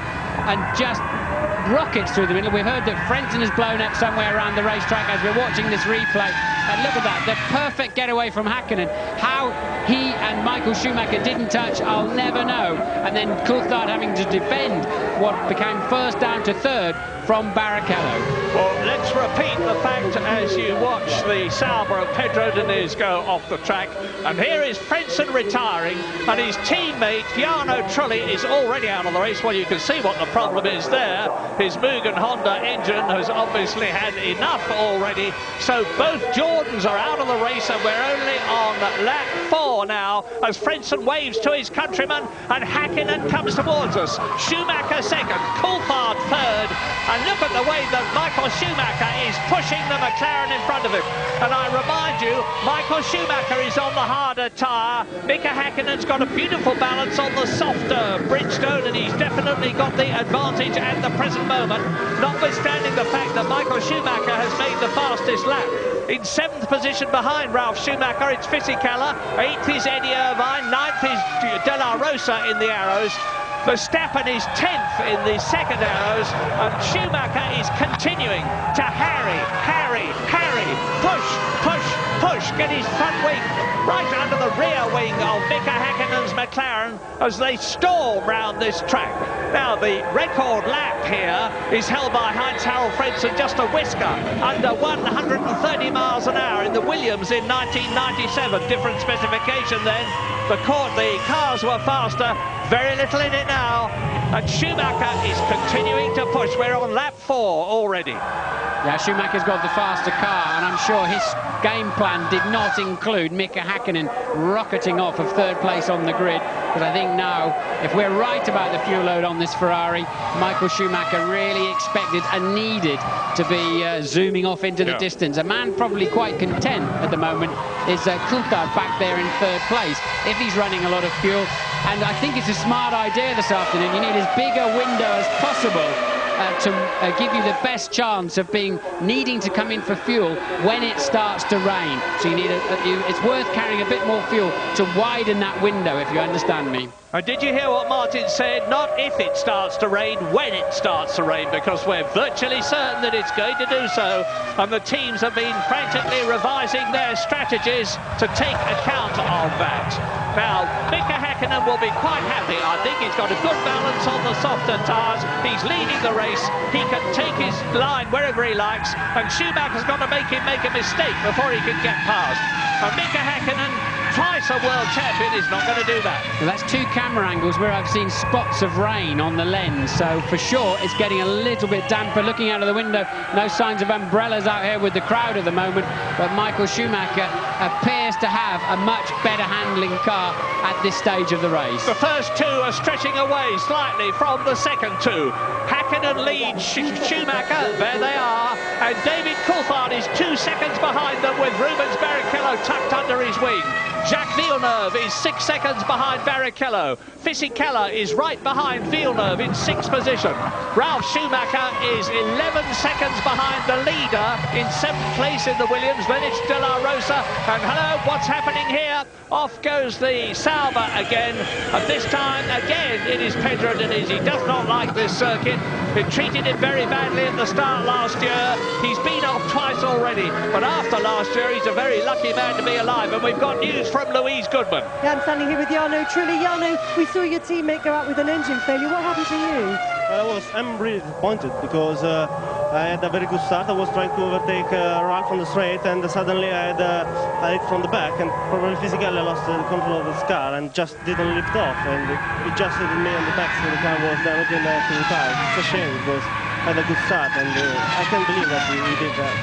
[SPEAKER 13] rockets through the middle. We've heard that Frenton has blown up somewhere around the racetrack as we're watching this replay. And look at that, the perfect getaway from Häkkinen. How he and Michael Schumacher didn't touch, I'll never know. And then Coulthard having to defend what became 1st down to 3rd from Barrichello.
[SPEAKER 1] Well, let's repeat the fact as you watch the Sauber of Pedro Diniz go off the track. And here is Frenton retiring, and his teammate Jarno Trulli is already out of the race. Well, you can see what the problem is there. His Mugen Honda engine has obviously had enough already. So both Jordans are out of the race, and we're only on lap 4 now as Frenton waves to his countryman, and Häkkinen comes towards us. Schumacher 2nd, Coulthard 3rd, and look at the way that Michael Schumacher is pushing the McLaren in front of him. And I remind you, Michael Schumacher is on the harder tyre. Mika Häkkinen's got a beautiful balance on the softer Bridgestone, and he's definitely got the advantage at the present moment, notwithstanding the fact that Michael Schumacher has made the fastest lap. In 7th position behind Ralph Schumacher, it's Fisichella. 8th is Eddie Irvine. 9th is De La Rosa in the Arrows. Verstappen is 10th in the second Arrows, and Schumacher is continuing to harry, push, get his front wing right under the rear wing of Mika Häkkinen's McLaren as they storm round this track. Now, the record lap here is held by Heinz-Harald Frentzen, just a whisker under 130 miles an hour in the Williams in 1997. Different specification then. The cars were faster, very little in it now, and Schumacher is continuing to push. We're on lap 4 already.
[SPEAKER 13] Yeah, Schumacher's got the faster car, and I'm sure his game plan did not include Mika Häkkinen rocketing off of 3rd place on the grid, because I think now, if we're right about the fuel load on this Ferrari, Michael Schumacher really expected and needed to be zooming off into the distance. A man probably quite content at the moment is Coulthard back there in 3rd place, if he's running a lot of fuel. And I think it's a smart idea this afternoon. You need as big a window as possible to give you the best chance of needing to come in for fuel when it starts to rain. So you need it's worth carrying a bit more fuel to widen that window, if you understand me.
[SPEAKER 1] And did you hear what Martin said? Not if it starts to rain, when it starts to rain, because we're virtually certain that it's going to do so. And the teams have been frantically revising their strategies to take account of that. Now, Mika Häkkinen will be quite happy. I think he's got a good balance on the softer tyres. He's leading the race. He can take his line wherever he likes. And Schumacher's got to make him make a mistake before he can get past. And Mika Häkkinen twice a world champion is not going to do that.
[SPEAKER 13] Well, that's two camera angles where I've seen spots of rain on the lens, so for sure it's getting a little bit damper. Looking out of the window, no signs of umbrellas out here with the crowd at the moment, but Michael Schumacher appears to have a much better handling car at this stage of the race.
[SPEAKER 1] The first two are stretching away slightly from the second two. Hakkinen leads Schumacher, there they are, and David Coulthard is 2 seconds behind them with Rubens Barrichello tucked under his wing. Jacques Villeneuve is 6 seconds behind Barrichello. Fisichella is right behind Villeneuve in 6th position. Ralf Schumacher is 11 seconds behind the leader in 7th place in the Williams. Then it's De La Rosa. And hello, what's happening here? Off goes the Sauber again. And this time, again, it is Pedro Diniz. He does not like this circuit. It treated him very badly at the start last year. He's been off twice already. But after last year, he's a very lucky man to be alive. And we've got news from Louise Goodman.
[SPEAKER 14] Yeah, I'm standing here with Jarno Trulli. Jarno, we saw your teammate go out with an engine failure. What happened to you?
[SPEAKER 19] I'm really disappointed because I had a very good start. I was trying to overtake Ralph on the straight, and suddenly I had a hit from the back, and probably physically I lost the control of the car and just didn't lift off, and it just hit me on the back, so the car was damaged and I had to retire. It's a shame because I had a good start, and I can't believe that we did that.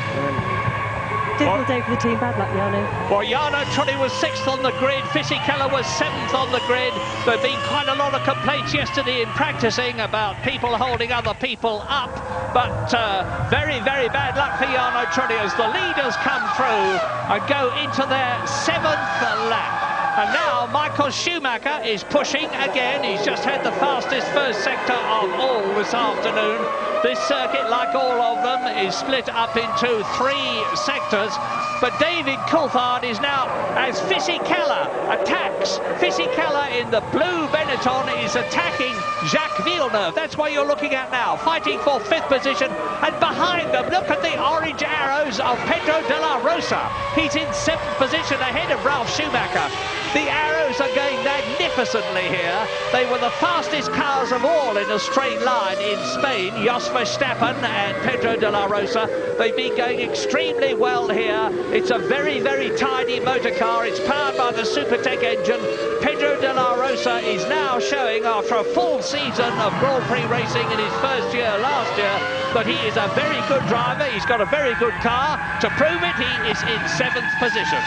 [SPEAKER 14] Difficult day for the team, bad luck, Jarno.
[SPEAKER 1] Well, Jarno Trulli was 6th on the grid, Fisichella was 7th on the grid. There have been quite a lot of complaints yesterday in practicing about people holding other people up, but very, very bad luck for Jarno Trulli as the leaders come through and go into their 7th lap. And now Michael Schumacher is pushing again. He's just had the fastest first sector of all this afternoon. This circuit, like all of them, is split up into 3 sectors. But David Coulthard is now, as Fisichella attacks, Fisichella in the blue Benetton is attacking Jacques Villeneuve. That's what you're looking at now, fighting for 5th position. And behind them, look at the orange arrows of Pedro de la Rosa. He's in 7th position ahead of Ralf Schumacher. The arrows are going magnificently here. They were the fastest cars of all in a straight line in Spain. Jos Verstappen and Pedro de la Rosa. They've been going extremely well here. It's a very, very tidy motor car. It's powered by the Supertech engine. Pedro de la Rosa is now showing, after a full season of Grand Prix racing in his first year last year, that he is a very good driver. He's got a very good car. To prove it, he is in 7th position.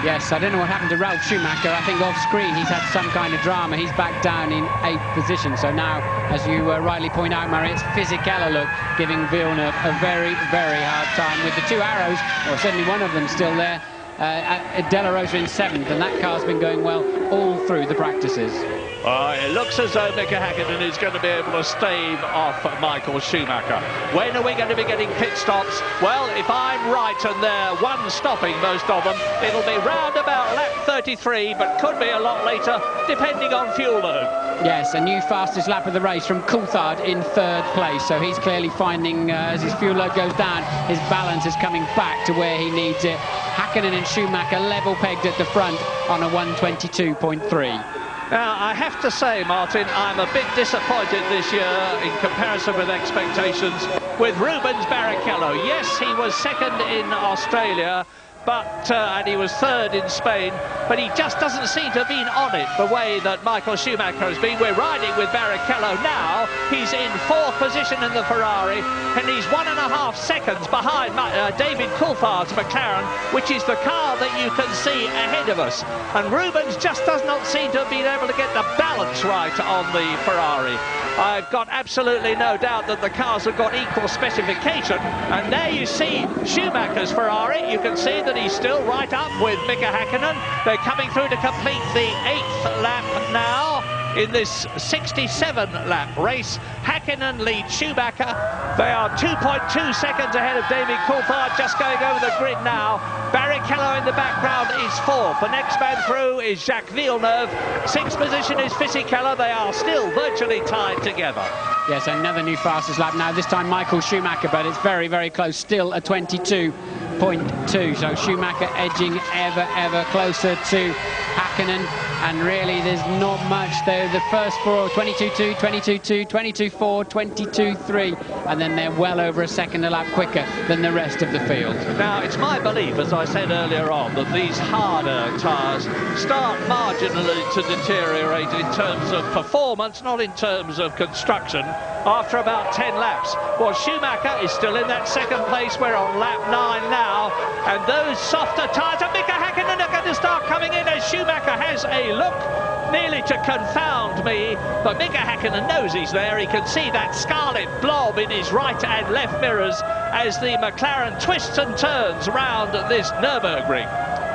[SPEAKER 13] Yes, I don't know what happened to Ralf Schumacher. I think off screen he's had some kind of drama. He's back down in 8th position. So now, as you rightly point out, Murray, it's Fisichella, look, giving Villeneuve a very, very hard time with the 2 arrows, or certainly one of them still there. De La Rosa in 7th, and that car's been going well all through the practices.
[SPEAKER 1] It looks as though Mika Hakkinen is going to be able to stave off Michael Schumacher. When are we going to be getting pit stops? Well, if I'm right and they're one stopping, most of them, it'll be round about lap 33, but could be a lot later, depending on fuel load.
[SPEAKER 13] Yes, a new fastest lap of the race from Coulthard in 3rd place. So he's clearly finding, as his fuel load goes down, his balance is coming back to where he needs it. Hakkinen and Schumacher level pegged at the front on a 122.3.
[SPEAKER 1] Now, I have to say, Martin, I'm a bit disappointed this year in comparison with expectations with Rubens Barrichello. Yes, he was 2nd in Australia, but and he was 3rd in Spain, but he just doesn't seem to have been on it the way that Michael Schumacher has been. We're riding with Barrichello now. He's in 4th position in the Ferrari, and he's 1.5 seconds behind David Coulthard's McLaren, which is the car that you can see ahead of us. And Rubens just does not seem to have been able to get the balance right on the Ferrari. I've got absolutely no doubt that the cars have got equal specification. And there you see Schumacher's Ferrari. You can see that he's still right up with Mika Hakkinen. They're coming through to complete the 8th lap now in this 67-lap race. Hakkinen leads Schumacher. They are 2.2 seconds ahead of David Coulthard, just going over the grid now. Barrichello in the background is 4th. The next man through is Jacques Villeneuve. 6th position is Fisichella. They are still virtually tied together.
[SPEAKER 13] Yes, another new fastest lap now, this time Michael Schumacher, but it's very, very close, still a 22.2. So Schumacher edging ever, ever closer to Hakkinen. and really there's not much though. The first four, 22.2, 22.2, 22.4, 22.3, and then they're well over a second a lap quicker than the rest of the field.
[SPEAKER 20] Now, it's my belief, as I said earlier on, that these harder tyres start marginally to deteriorate in terms of performance, not in terms of construction, after about 10 laps. Well, Schumacher is still in that second place. We're on lap 9 now, and those softer tyres, and Mika Häkkinen are going to start coming in as Schumacher has a look nearly to confound me, but Mika Häkkinen knows he's there. He can see that scarlet blob in his right and left mirrors as the McLaren twists and turns round this Nürburgring.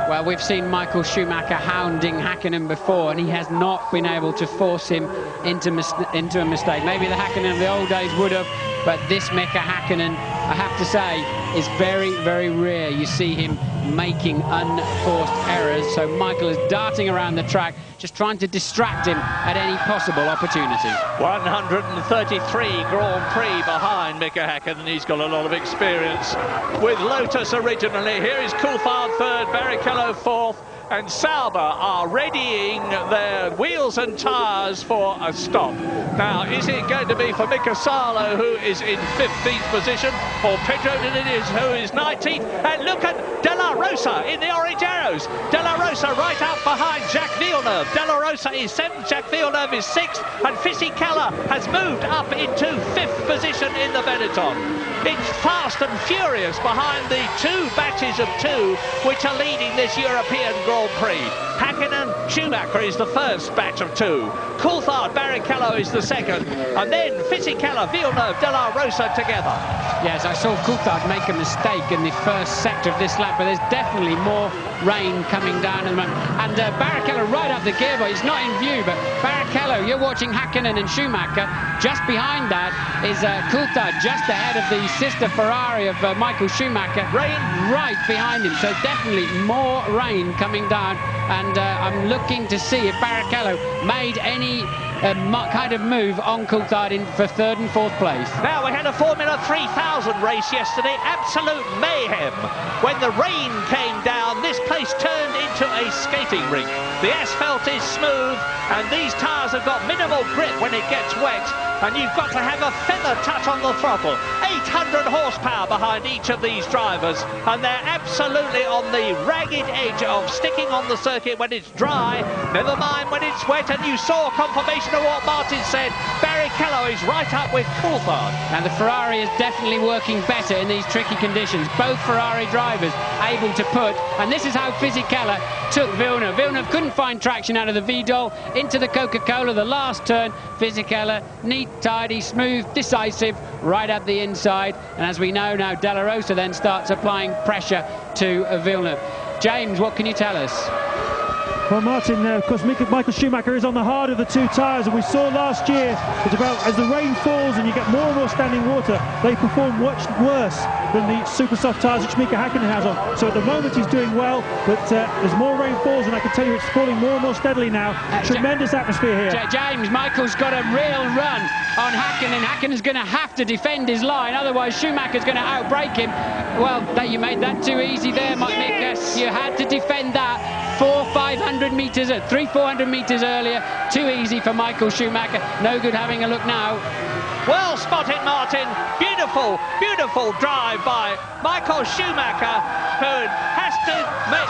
[SPEAKER 13] Well, we've seen Michael Schumacher hounding Häkkinen before, and he has not been able to force him into a mistake. Maybe the Häkkinen of the old days would have, but this Mika Häkkinen, I have to say, is very, very rare. You see him making unforced errors, so Michael is darting around the track, just trying to distract him at any possible opportunity.
[SPEAKER 20] 133 Grand Prix behind Mika Häkkinen. He's got a lot of experience with Lotus originally. Here is Coulthard third, Barrichello fourth, and Sauber are readying their wheels and tyres for a stop. Now, is it going to be for Mika Salo, who is in 15th position, or Pedro Diniz, who is 19th? And look at De La Rosa in the orange arrows. De La Rosa right up behind Jacques Villeneuve. De La Rosa is 7th, Jacques Villeneuve is 6th, and Fisichella has moved up into 5th position in the Benetton. It's fast and furious behind the two batches of two which are leading this European Grand Prix. Häkkinen, Schumacher is the first batch of two. Coulthard, Barrichello is the second, and then Fisichella, Villeneuve, De La Rosa together.
[SPEAKER 13] Yes, I saw Coulthard make a mistake in the first sector of this lap, but there's definitely more rain coming down at the moment. And Barrichello right up the gearbox. He's not in view, but Barrichello, you're watching Häkkinen and Schumacher. Just behind that is Coulthard, just ahead of the sister Ferrari of Michael Schumacher. Rain right behind him, so definitely more rain coming down. And I'm looking to see if Barrichello made any kind of move on Coulthard for third and fourth place.
[SPEAKER 20] Now, we had a Formula 3000 race yesterday, absolute mayhem. When the rain came down, this place turned into a skating rink. The asphalt is smooth, and these tyres have got minimal grip when it gets wet, and you've got to have a feather touch on the throttle. 800 horsepower behind each of these drivers, and they're absolutely on the ragged edge of sticking on the circuit when it's dry, never mind when it's wet. And you saw confirmation of what Martin said. Barrichello is right up with Coulthard.
[SPEAKER 13] And the Ferrari is definitely working better in these tricky conditions. Both Ferrari drivers able to put, and this is how Fisichella took Villeneuve. Villeneuve couldn't find traction out of the Vidal into the Coca-Cola, the last turn. Fisichella, neat, tidy, smooth, decisive, right up the inside. And as we know now, De La Rosa then starts applying pressure to Villeneuve. James, what can you tell us?
[SPEAKER 9] Well, Martin, of course, Michael Schumacher is on the hard of the two tyres, and we saw last year that as the rain falls and you get more and more standing water, they perform much worse than the super soft tyres which Mika Häkkinen has on. So at the moment he's doing well, but as more rain falls, and I can tell you it's falling more and more steadily now. Tremendous atmosphere here.
[SPEAKER 13] James, Michael's got a real run on Häkkinen. Häkkinen's going to have to defend his line, otherwise Schumacher's going to outbrake him. Well, you made that too easy there, Mika. You had to defend that. 400 metres, 400 metres earlier. Too easy for Michael Schumacher. No good having a look now.
[SPEAKER 20] Well spotted, Martin. Beautiful, beautiful drive by Michael Schumacher, who has to make...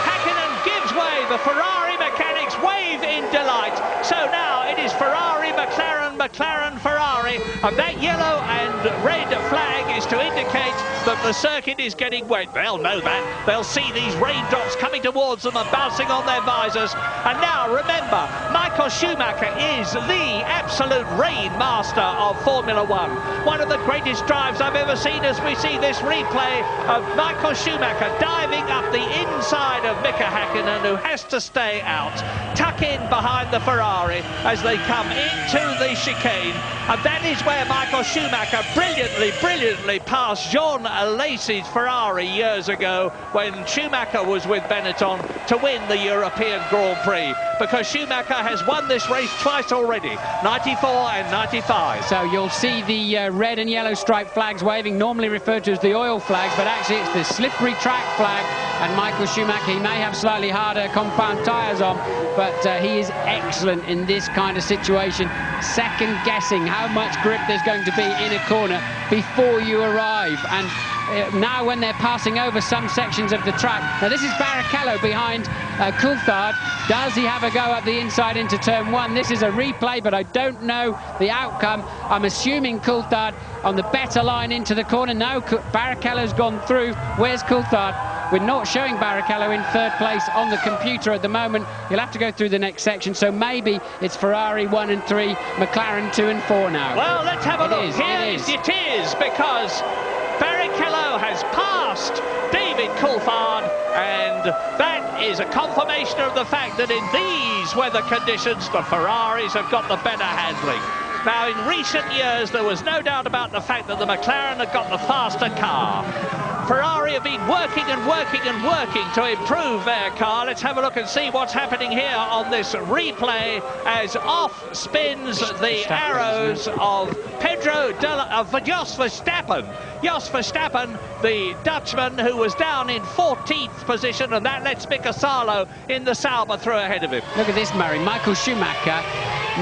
[SPEAKER 20] Häkkinen gives way. The Ferrari mechanics wave in delight. So now it is Ferrari, McLaren, McLaren, Ferrari, and that yellow and red flag is to indicate that the circuit is getting wet. They'll know that. They'll see these raindrops coming towards them and bouncing on their visors. And now, remember, Michael Schumacher is the absolute rain master of Formula One. One of the greatest drives I've ever seen as we see this replay of Michael Schumacher diving up the inside of Mika Häkkinen, who has to stay out. Tuck in behind the Ferrari as they come into the chicane. And that is where Michael Schumacher brilliantly passed Jean Alesi's Ferrari years ago when Schumacher was with Benetton to win the European Grand Prix, because Schumacher has won this race twice already, 94 and 95.
[SPEAKER 13] So you'll see the red and yellow striped flags waving, normally referred to as the oil flags, but actually it's the slippery track flag. And Michael Schumacher, he may have slightly harder compound tyres on, but he is excellent in this kind of situation, second guessing how much grip there's going to be in a corner before you arrive. And now when they're passing over some sections of the track, now this is Barrichello behind Coulthard. Does he have a go up the inside into turn one? This is a replay, but I don't know the outcome. I'm assuming Coulthard on the better line into the corner. No, Barrichello's gone through. Where's Coulthard? We're not showing Barrichello in third place on the computer at the moment. He'll have to go through the next section, so maybe it's Ferrari 1 and 3, McLaren 2 and 4 now.
[SPEAKER 20] Well, let's have a look. It is, because Barrichello has passed David Coulthard, and that is a confirmation of the fact that in these weather conditions, the Ferraris have got the better handling. Now, in recent years, there was no doubt about the fact that the McLaren had got the faster car. Ferrari have been working and working and working to improve their car. Let's have a look and see what's happening here on this replay as off spins the arrows of Jos Verstappen. Jos Verstappen, the Dutchman, who was down in 14th position, and that lets Mika Salo in the Sauber through ahead of him.
[SPEAKER 13] Look at this, Murray. Michael Schumacher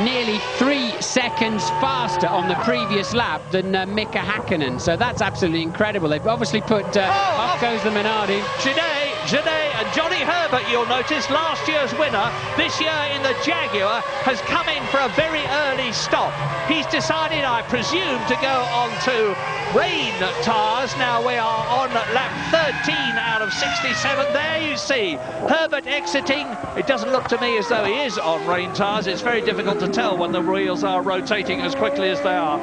[SPEAKER 13] nearly 3 seconds faster on the previous lap than Mika Hakkinen, so that's absolutely incredible. They've obviously put off goes the Minardi.
[SPEAKER 20] Genet and Johnny Herbert, you'll notice, last year's winner, this year in the Jaguar, has come in for a very early stop. He's decided, I presume, to go on to rain tyres. Now we are on lap 13 out of 67. There you see Herbert exiting. It doesn't look to me as though he is on rain tyres. It's very difficult to tell when the wheels are rotating as quickly as they are.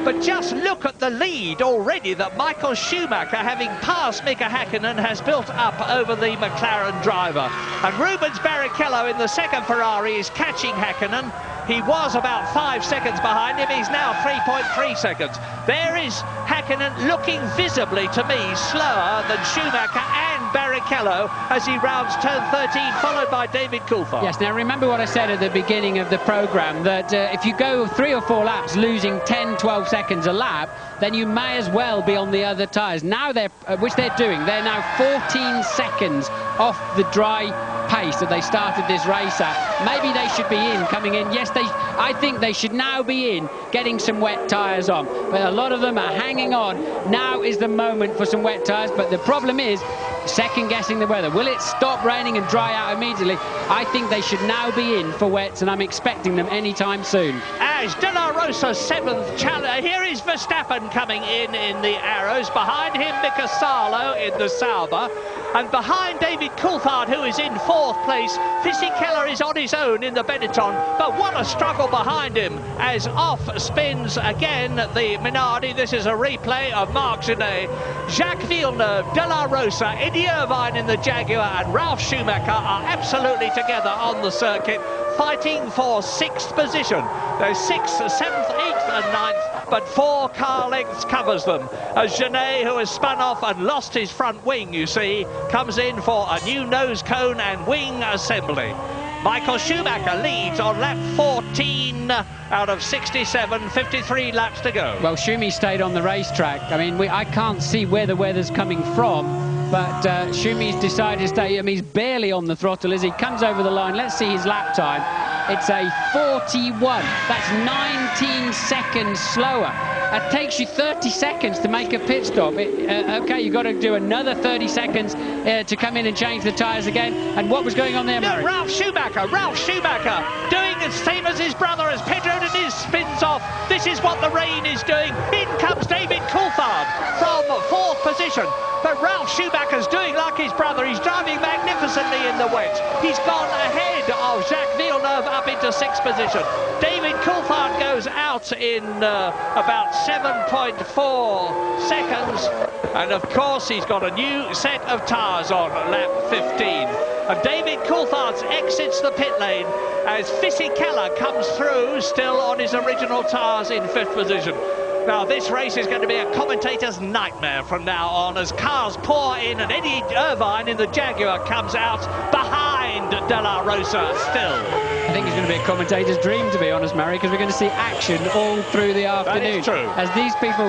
[SPEAKER 20] But just look at the lead already that Michael Schumacher, having passed Mika Hakkinen, has built up over the McLaren driver. And Rubens Barrichello in the second Ferrari is catching Hakkinen. He was about 5 seconds behind him. He's now 3.3 seconds. There is Hakkinen looking visibly, to me, slower than Schumacher and Barrichello as he rounds turn 13, followed by David Coulthard.
[SPEAKER 13] Yes, now remember what I said at the beginning of the programme, that if you go 3 or 4 laps losing 10, 12 seconds a lap, then you may as well be on the other tyres. Now which they're doing, they're now 14 seconds off the dry pace that they started this race at. Maybe they should be in, coming in. Yes, I think they should now be in, getting some wet tyres on. But a lot of them are hanging on. Now is the moment for some wet tyres. But the problem is second-guessing the weather. Will it stop raining and dry out immediately? I think they should now be in for wets, and I'm expecting them anytime soon.
[SPEAKER 20] As De La Rosa's 7th challenger, here is Verstappen coming in the arrows. Behind him, Mika Salo in the Sauber. And behind David Coulthard, who is in 4th place, Fisichella is on his own in the Benetton, but what a struggle behind him as off spins again the Minardi. This is a replay of Marc Genet, Jacques Villeneuve, De La Rosa, Eddie Irvine in the Jaguar, and Ralf Schumacher are absolutely together on the circuit, fighting for 6th position. There's 6th, 7th, 8th and 9th, but 4 car lengths covers them. As Genet, who has spun off and lost his front wing, you see, comes in for a new nose cone and wing assembly. Michael Schumacher leads on lap 14 out of 67, 53 laps to go.
[SPEAKER 13] Well, Schumi stayed on the racetrack. I mean, I can't see where the weather's coming from, but Schumi's decided to stay. I mean, he's barely on the throttle as he comes over the line. Let's see his lap time. It's a 41. That's 19 seconds slower. It takes you 30 seconds to make a pit stop. Okay, you've got to do another 30 seconds to come in and change the tyres again. And what was going on there, Murray?
[SPEAKER 20] No, Ralf Schumacher doing the same as his brother as Pedro Diniz spins off. This is what the rain is doing. In comes David Coulthard from 4th position. But Ralf Schumacher's doing like his brother. He's driving magnificently in the wet. He's gone ahead of Jacques Villeneuve up into 6th position. David Coulthard goes out in about 7.4 seconds. And of course, he's got a new set of tyres on lap 15. And David Coulthard exits the pit lane as Fisichella comes through, still on his original tyres in 5th position. Now, this race is going to be a commentator's nightmare from now on as cars pour in, and Eddie Irvine in the Jaguar comes out behind De La Rosa still.
[SPEAKER 13] I think it's going to be a commentator's dream, to be honest, Murray, because we're going to see action all through the afternoon.
[SPEAKER 20] That is true.
[SPEAKER 13] As these people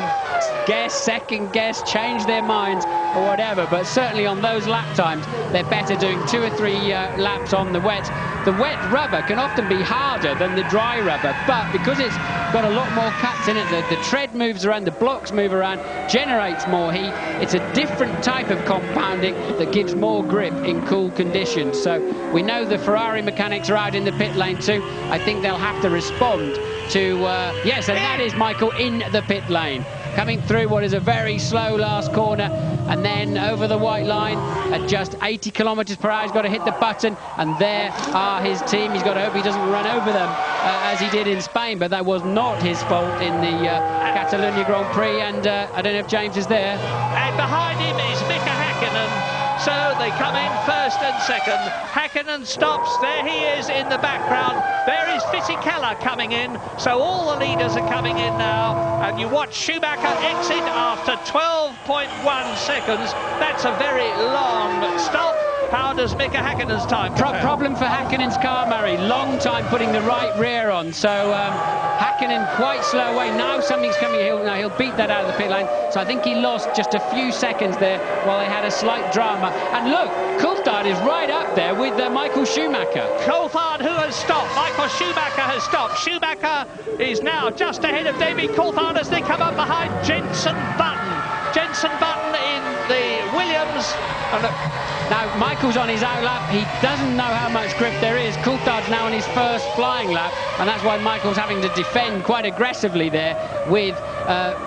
[SPEAKER 13] guess, second guess, change their minds or whatever, but certainly on those lap times, they're better doing 2 or 3 laps on the wet. The wet rubber can often be harder than the dry rubber, but because it's got a lot more cuts in it, the tread moves around, the blocks move around, generates more heat. It's a different type of compounding that gives more grip in cool conditions. So we know the Ferrari mechanics are out in the pit lane too. I think they'll have to respond to, yes, and that is Michael in the pit lane. Coming through what is a very slow last corner, and then over the white line at just 80 kilometers per hour. He's got to hit the button, and there are his team. He's got to hope he doesn't run over them as he did in Spain, but that was not his fault in the Catalonia Grand Prix, and I don't know if James is there.
[SPEAKER 20] And behind him is Mika Häkkinen. So they come in first and second. Häkkinen stops. There he is in the background. There is Fisichella coming in. So all the leaders are coming in now. And you watch Schumacher exit after 12.1 seconds. That's a very long stop. How does Mika Häkkinen's time compare?
[SPEAKER 13] Problem for Häkkinen's car, Murray. Long time putting the right rear on. So Häkkinen quite slow away. Now something's coming. He'll beat that out of the pit lane. So I think he lost just a few seconds there while they had a slight drama. And look, Coulthard is right up there with Michael Schumacher.
[SPEAKER 20] Coulthard, who has stopped. Michael Schumacher has stopped. Schumacher is now just ahead of David Coulthard as they come up behind Jenson Button. Jenson Button in the Williams. And
[SPEAKER 13] now Michael's on his out lap. He doesn't know how much grip there is. Coulthard's now on his first flying lap, and that's why Michael's having to defend quite aggressively there with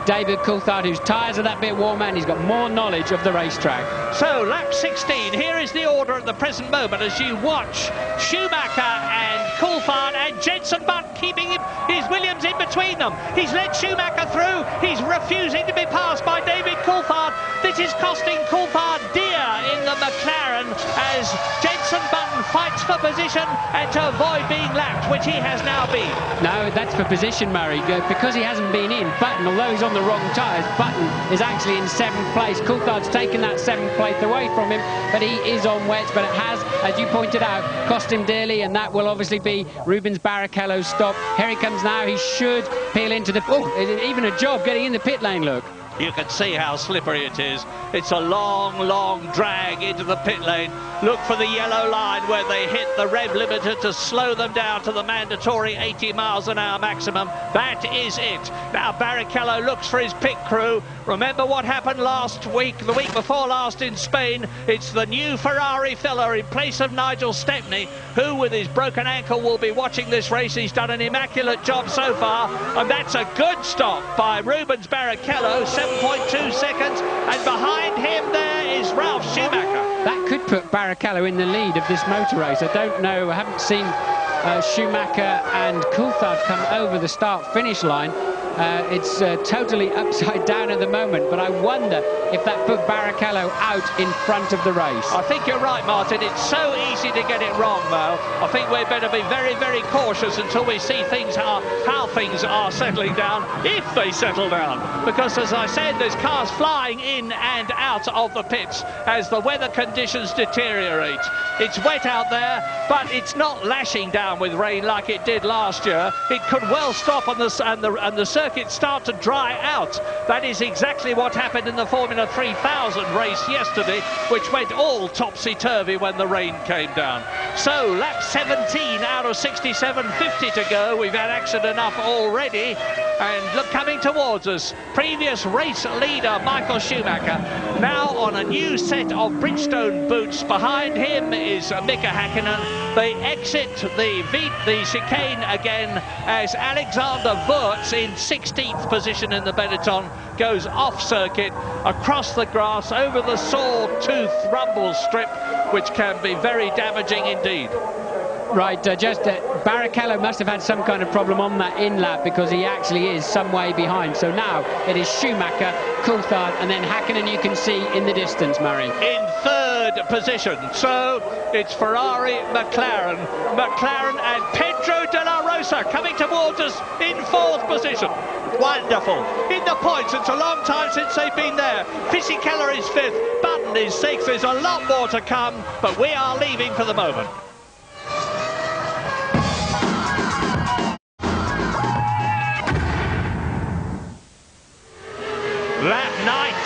[SPEAKER 13] David Coulthard, whose tyres are that bit warmer and he's got more knowledge of the racetrack.
[SPEAKER 20] So lap 16, here is the order at the present moment as you watch Schumacher and Coulthard and Jenson Button keeping his Williams in between them. He's led Schumacher through. He's refusing to be passed by David Coulthard. This is costing Coulthard dear in the McLaren as Jenson Button fights for position and to avoid being lapped, which he has now been.
[SPEAKER 13] No, that's for position, Murray, because he hasn't been in. Button, although he's on the wrong tyres, Button is actually in 7th place. Coulthard's taken that 7th place away from him, but he is on wets, but it has, as you pointed out, cost him dearly, and that will obviously be Rubens Barrichello's stop. Here he comes now. He should peel into the... Oh, even a job getting in the pit lane, look.
[SPEAKER 20] You can see how slippery it is. It's a long, long drag into the pit lane. Look for the yellow line where they hit the rev limiter to slow them down to the mandatory 80 miles an hour maximum. That is it. Now Barrichello looks for his pit crew. Remember what happened last week, the week before last in Spain? It's the new Ferrari filler in place of Nigel Stepney, who with his broken ankle will be watching this race. He's done an immaculate job so far, and that's a good stop by Rubens Barrichello, 7.2 seconds, and behind him there is Ralf Schumacher.
[SPEAKER 13] That could put Barrichello in the lead of this motor race. I don't know, I haven't seen Schumacher and Coulthard come over the start-finish line. It's totally upside down at the moment, but I wonder if that put Barrichello out in front of the race.
[SPEAKER 20] I think you're right, Martin. It's so easy to get it wrong, though. I think we'd better be very, very cautious until we see things how things are settling down, if they settle down. Because, as I said, there's cars flying in and out of the pits as the weather conditions deteriorate. It's wet out there, but it's not lashing down with rain like it did last year. It could well stop and the circuit start to dry out. That is exactly what happened in the Formula 3000 race yesterday, which went all topsy-turvy when the rain came down. So lap 17 out of 67, 50 to go. We've had action enough already, and look, coming towards us, previous race leader Michael Schumacher, now on a new set of Bridgestone boots. Behind him is Mika Häkkinen. They exit the chicane again as Alexander Wurz in 16th position in the peloton goes off circuit across the grass over the sawtooth rumble strip, which can be very damaging indeed.
[SPEAKER 13] Right, Barrichello must have had some kind of problem on that in lap because he actually is some way behind. So now it is Schumacher, Coulthard, and then Häkkinen you can see in the distance, Murray.
[SPEAKER 20] In third third position. So it's Ferrari, McLaren, and Pedro de la Rosa coming towards us in fourth position. Wonderful. In the points, it's a long time since they've been there. Fisichella is fifth, Button is sixth. There's a lot more to come, but we are leaving for the moment. Lap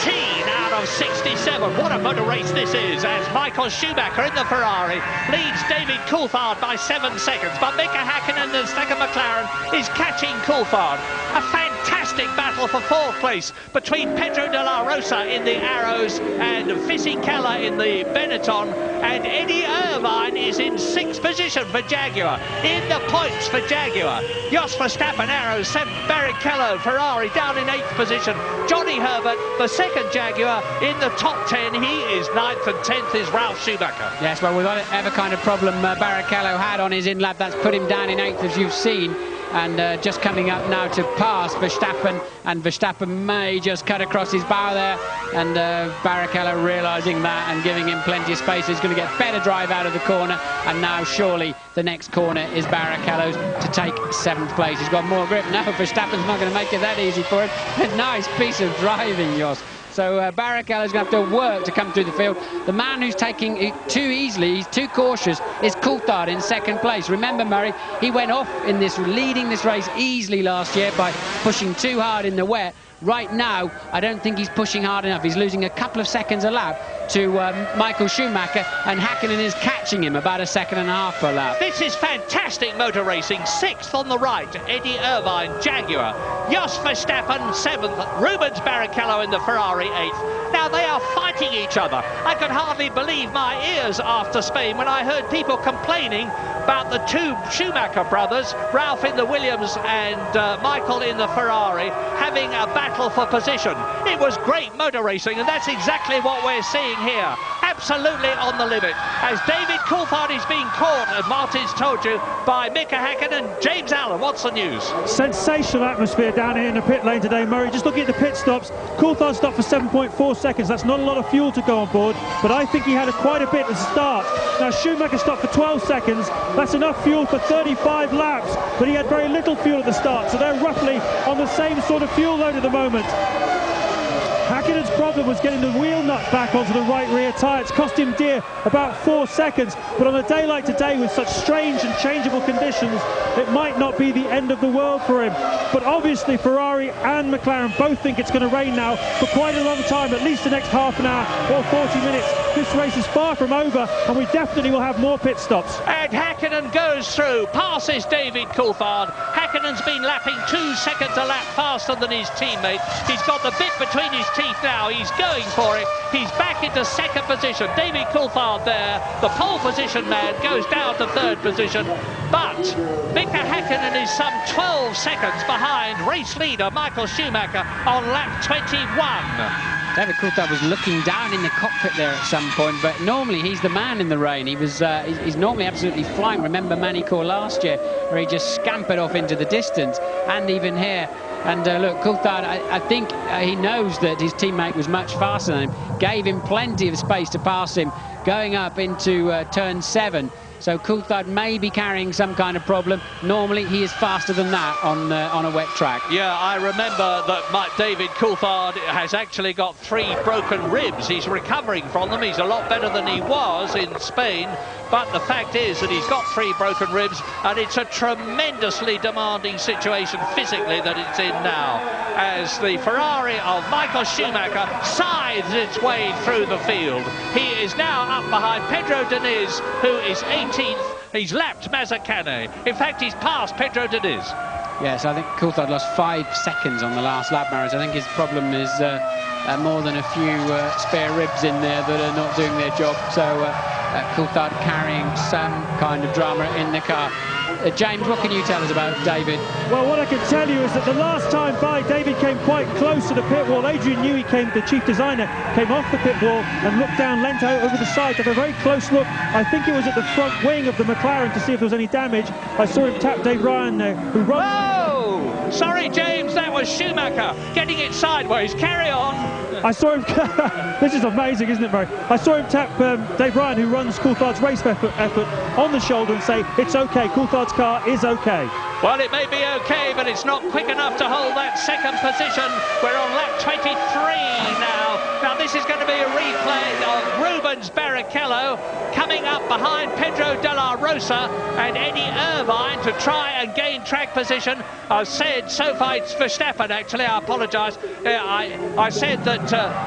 [SPEAKER 20] 19 out of 67. What a motor race this is, as Michael Schumacher in the Ferrari leads David Coulthard by 7 seconds. But Mika Häkkinen, the second McLaren, is catching Coulthard. A fantastic battle for fourth place between Pedro de la Rosa in the Arrows and Fisichella in the Benetton. And Eddie Irvine is in sixth position for Jaguar. In the points for Jaguar, Jos Verstappen, Arrows, seventh. Barrichello, Ferrari, down in eighth position. Johnny Herbert, the second Jaguar, in the top 10. He is ninth, and 10th is Ralf Schumacher.
[SPEAKER 13] Yes, well, whatever kind of problem Barrichello had on his in-lap, that's put him down in eighth, as you've seen. And just coming up now to pass Verstappen, and Verstappen may just cut across his bow there, and Barrichello realising that and giving him plenty of space. He's going to get better drive out of the corner, and now surely the next corner is Barrichello's to take seventh place. He's got more grip. No, Verstappen's not going to make it that easy for him. A nice piece of driving, Jos. So Barrichello's going to have to work to come through the field. The man who's taking it too easily, he's too cautious, is Coulthard in second place. Remember, Murray, he went off in this, leading this race easily last year by pushing too hard in the wet. Right now, I don't think he's pushing hard enough. He's losing a couple of seconds a lap to Michael Schumacher, and Häkkinen is catching him about a second and a half per lap.
[SPEAKER 20] This is fantastic motor racing. Sixth on the right, Eddie Irvine, Jaguar. Jos Verstappen, seventh. Rubens Barrichello in the Ferrari, eighth. Now they are fighting each other. I could hardly believe my ears after Spain when I heard people complaining about the two Schumacher brothers, Ralph in the Williams and Michael in the Ferrari, having a battle for position. It was great motor racing, and that's exactly what we're seeing here. Absolutely on the limit. As David Coulthard is being caught, as Martin's told you, by Mika Häkkinen. James Allen, what's the news?
[SPEAKER 9] Sensational atmosphere down here in the pit lane today, Murray. Just looking at the pit stops, Coulthard stopped for 7.4 seconds. That's not a lot of fuel to go on board, but I think he had quite a bit at the start. Now Schumacher stopped for 12 seconds. That's enough fuel for 35 laps, but he had very little fuel at the start, so they're roughly on the same sort of fuel load at the moment. Häkkinen's problem was getting the wheel nut back onto the right rear tyre. It's cost him dear, about 4 seconds. But on a day like today, with such strange and changeable conditions, it might not be the end of the world for him. But obviously, Ferrari and McLaren both think it's going to rain now for quite a long time, at least the next half an hour or 40 minutes. This race is far from over, and we definitely will have more pit stops.
[SPEAKER 20] And Häkkinen goes through, passes David Coulthard. Häkkinen's been lapping 2 seconds a lap faster than his teammate. He's got the bit between his teeth now. He's going for it. He's back into second position. David Coulthard there, the pole position man, goes down to third position. But Mika Häkkinen is some 12 seconds behind race leader Michael Schumacher on lap 21.
[SPEAKER 13] David Coulthard was looking down in the cockpit there at some point, but normally he's the man in the rain. He was he's normally absolutely flying. Remember Manicourt last year, where he just scampered off into the distance, and even here. And look, Coulthard, I think he knows that his teammate was much faster than him, gave him plenty of space to pass him going up into turn 7. So Coulthard may be carrying some kind of problem. Normally he is faster than that on a wet track.
[SPEAKER 20] Yeah, I remember that David Coulthard has actually got 3 broken ribs. He's recovering from them. He's a lot better than he was in Spain. But the fact is that he's got 3 broken ribs, and it's a tremendously demanding situation physically that it's in now, as the Ferrari of Michael Schumacher scythes its way through the field. He is now up behind Pedro Diniz, who is 18th. He's lapped Mazzacane. In fact, he's passed Pedro Diniz.
[SPEAKER 13] Yes, I think Coulthard lost 5 seconds on the last lap, Maris. I think his problem is more than a few spare ribs in there that are not doing their job. So Coulthard carrying some kind of drama in the car. James, what can you tell us about David?
[SPEAKER 9] Well, what I can tell you is that the last time by, David came quite close to the pit wall. Adrian Newey the chief designer, came off the pit wall and looked down, leant out over the side, took a very close look. I think it was at the front wing of the McLaren to see if there was any damage. I saw him tap Dave Ryan, who runs...
[SPEAKER 20] Oh! sorry, James, that was Schumacher getting it sideways. Carry on.
[SPEAKER 9] I saw him, this is amazing, isn't it, Murray? I saw him tap Dave Ryan, who runs Coulthard's race effort, on the shoulder and say, it's okay, Coulthard's car is okay.
[SPEAKER 20] Well, it may be okay, but it's not quick enough to hold that second position. We're on lap 23 now. Now, this is going to be a replay of Rubens Barrichello coming up behind Pedro de la Rosa and Eddie Irvine to try and gain track position. I've said so far, it's Verstappen, actually, I apologise. I said that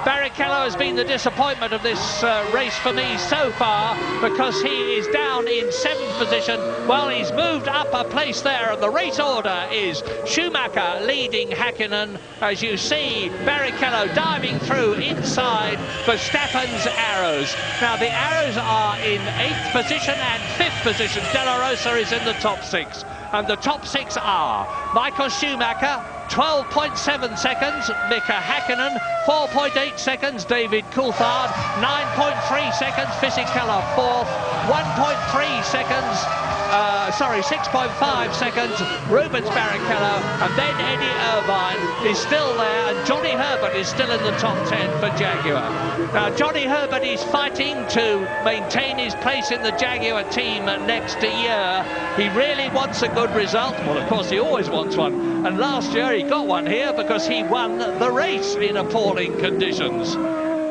[SPEAKER 20] Barrichello has been the disappointment of this race for me so far because he is down in 7th position. Well, he's moved up a place there, and the race order is Schumacher leading Häkkinen. As you see, Barrichello diving through inside Verstappen's arrows. Now, the arrows are in 8th position and 5th position. De La Rosa is in the top 6. And the top 6 are Michael Schumacher, 12.7 seconds, Mika Häkkinen, 4.8 seconds, David Coulthard, 9.3 seconds, Fisichella 4th, 1.3 seconds, 6.5 seconds, Rubens Barrichello, and then Eddie Irvine is still there, and Johnny Herbert is still in the top 10 for Jaguar. Now, Johnny Herbert is fighting to maintain his place in the Jaguar team next year. He really wants a good result. Well, of course, he always wants one. And last year, he got one here because he won the race in appalling conditions.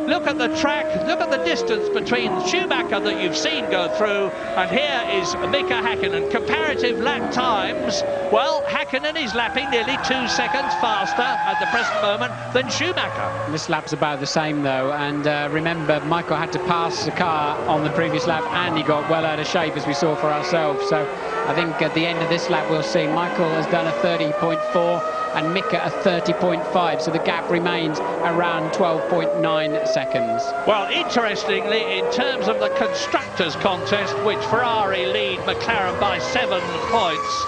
[SPEAKER 20] Look at the track, look at the distance between Schumacher that you've seen go through, and here is Mika Häkkinen. Comparative lap times, well, Häkkinen is lapping nearly 2 seconds faster at the present moment than Schumacher.
[SPEAKER 13] This lap's about the same, though, and remember, Michael had to pass the car on the previous lap, and he got well out of shape, as we saw for ourselves. So I think at the end of this lap, we'll see Michael has done a 30.4, and Mika a 30.5, so the gap remains around 12.9 seconds.
[SPEAKER 20] Well, interestingly, in terms of the Constructors' contest, which Ferrari lead McLaren by 7 points,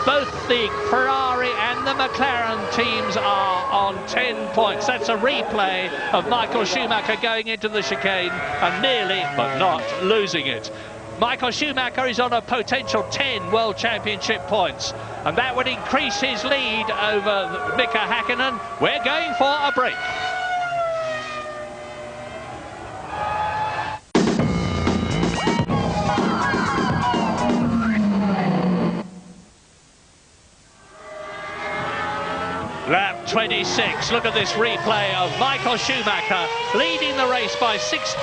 [SPEAKER 20] both the Ferrari and the McLaren teams are on 10 points. That's a replay of Michael Schumacher going into the chicane and nearly, but not, losing it. Michael Schumacher is on a potential 10 World Championship points, and that would increase his lead over Mika Häkkinen. We're going for a break. Lap 26, look at this replay of Michael Schumacher leading the race by 16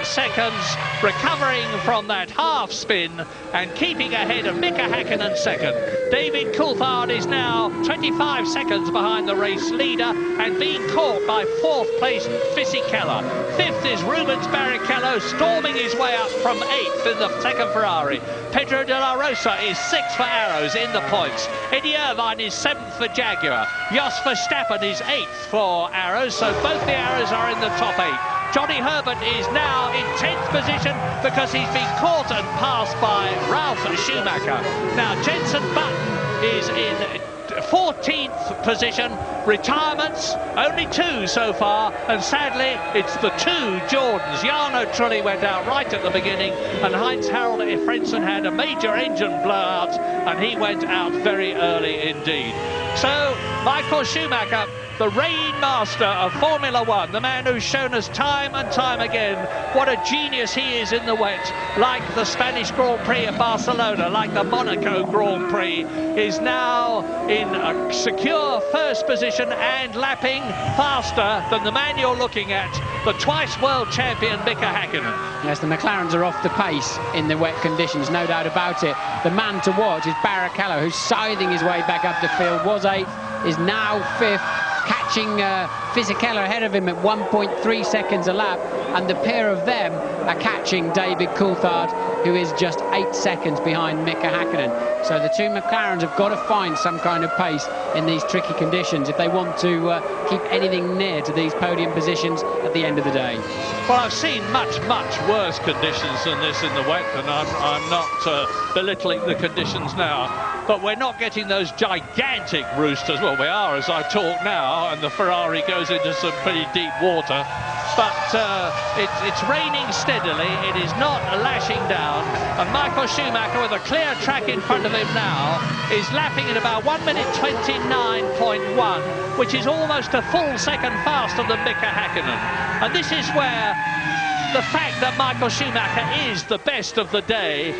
[SPEAKER 20] seconds, recovering from that half spin and keeping ahead of Mika Häkkinen second. David Coulthard is now 25 seconds behind the race leader and being caught by 4th place Fisichella. 5th is Rubens Barrichello, storming his way up from 8th in the second Ferrari. Pedro de la Rosa is 6th for Arrows in the points. Eddie Irvine is 7th for Jaguar. Jos Verstappen is 8th for Arrows, so both the Arrows are in the top 8. Johnny Herbert is now in 10th position because he's been caught and passed by Ralph Schumacher. Now, Jenson Button is in 14th position. Retirements, only 2 so far, and sadly it's the 2 Jordans. Jarno Trulli went out right at the beginning, and Heinz-Harald Frentzen had a major engine blowout, and he went out very early indeed. So Michael Schumacher, the reign master of Formula One, the man who's shown us time and time again what a genius he is in the wet, like the Spanish Grand Prix at Barcelona, like the Monaco Grand Prix, is now in a secure first position and lapping faster than the man you're looking at, the twice world champion Mika Häkkinen.
[SPEAKER 13] Yes, the McLarens are off the pace in the wet conditions, no doubt about it. The man to watch is Barrichello, who's scything his way back up the field, was 8th, is now 5th, catching Fisichella ahead of him at 1.3 seconds a lap, and the pair of them are catching David Coulthard, who is just 8 seconds behind Mika Häkkinen. So the 2 McLarens have got to find some kind of pace in these tricky conditions if they want to keep anything near to these podium positions at the end of the day.
[SPEAKER 20] Well, I've seen much, much worse conditions than this in the wet, and I'm not belittling the conditions now. But we're not getting those gigantic roosters. Well, we are as I talk now, and the Ferrari goes into some pretty deep water. But it's raining steadily. It is not lashing down. And Michael Schumacher, with a clear track in front of him now, is lapping at about 1 minute 29.1, which is almost a full second faster than Mika Häkkinen. And this is where the fact that Michael Schumacher is the best of the day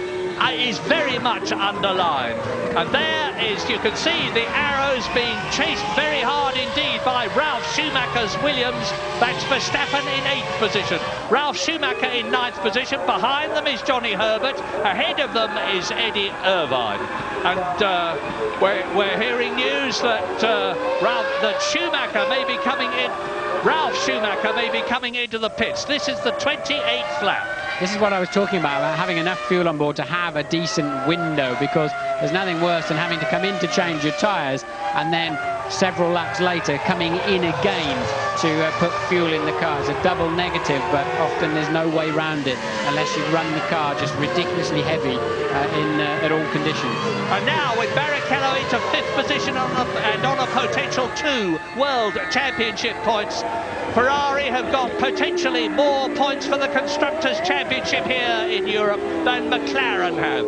[SPEAKER 20] is very much underlined. And there is, you can see the arrows being chased very hard indeed by Ralf Schumacher's Williams. That's Verstappen in 8th position. Ralf Schumacher in 9th position. Behind them is Johnny Herbert. Ahead of them is Eddie Irvine. And we're hearing news that Schumacher may be coming in. Ralf Schumacher may be coming into the pits. This is the 28th lap.
[SPEAKER 13] This is what I was talking about having enough fuel on board to have a decent window, because there's nothing worse than having to come in to change your tyres and then several laps later coming in again to put fuel in the car. It's a double negative, but often there's no way around it unless you run the car just ridiculously heavy at all conditions.
[SPEAKER 20] And now with Barrichello into 5th position and on a potential 2 World Championship points, Ferrari have got potentially more points for the Constructors' Championship here in Europe than McLaren have.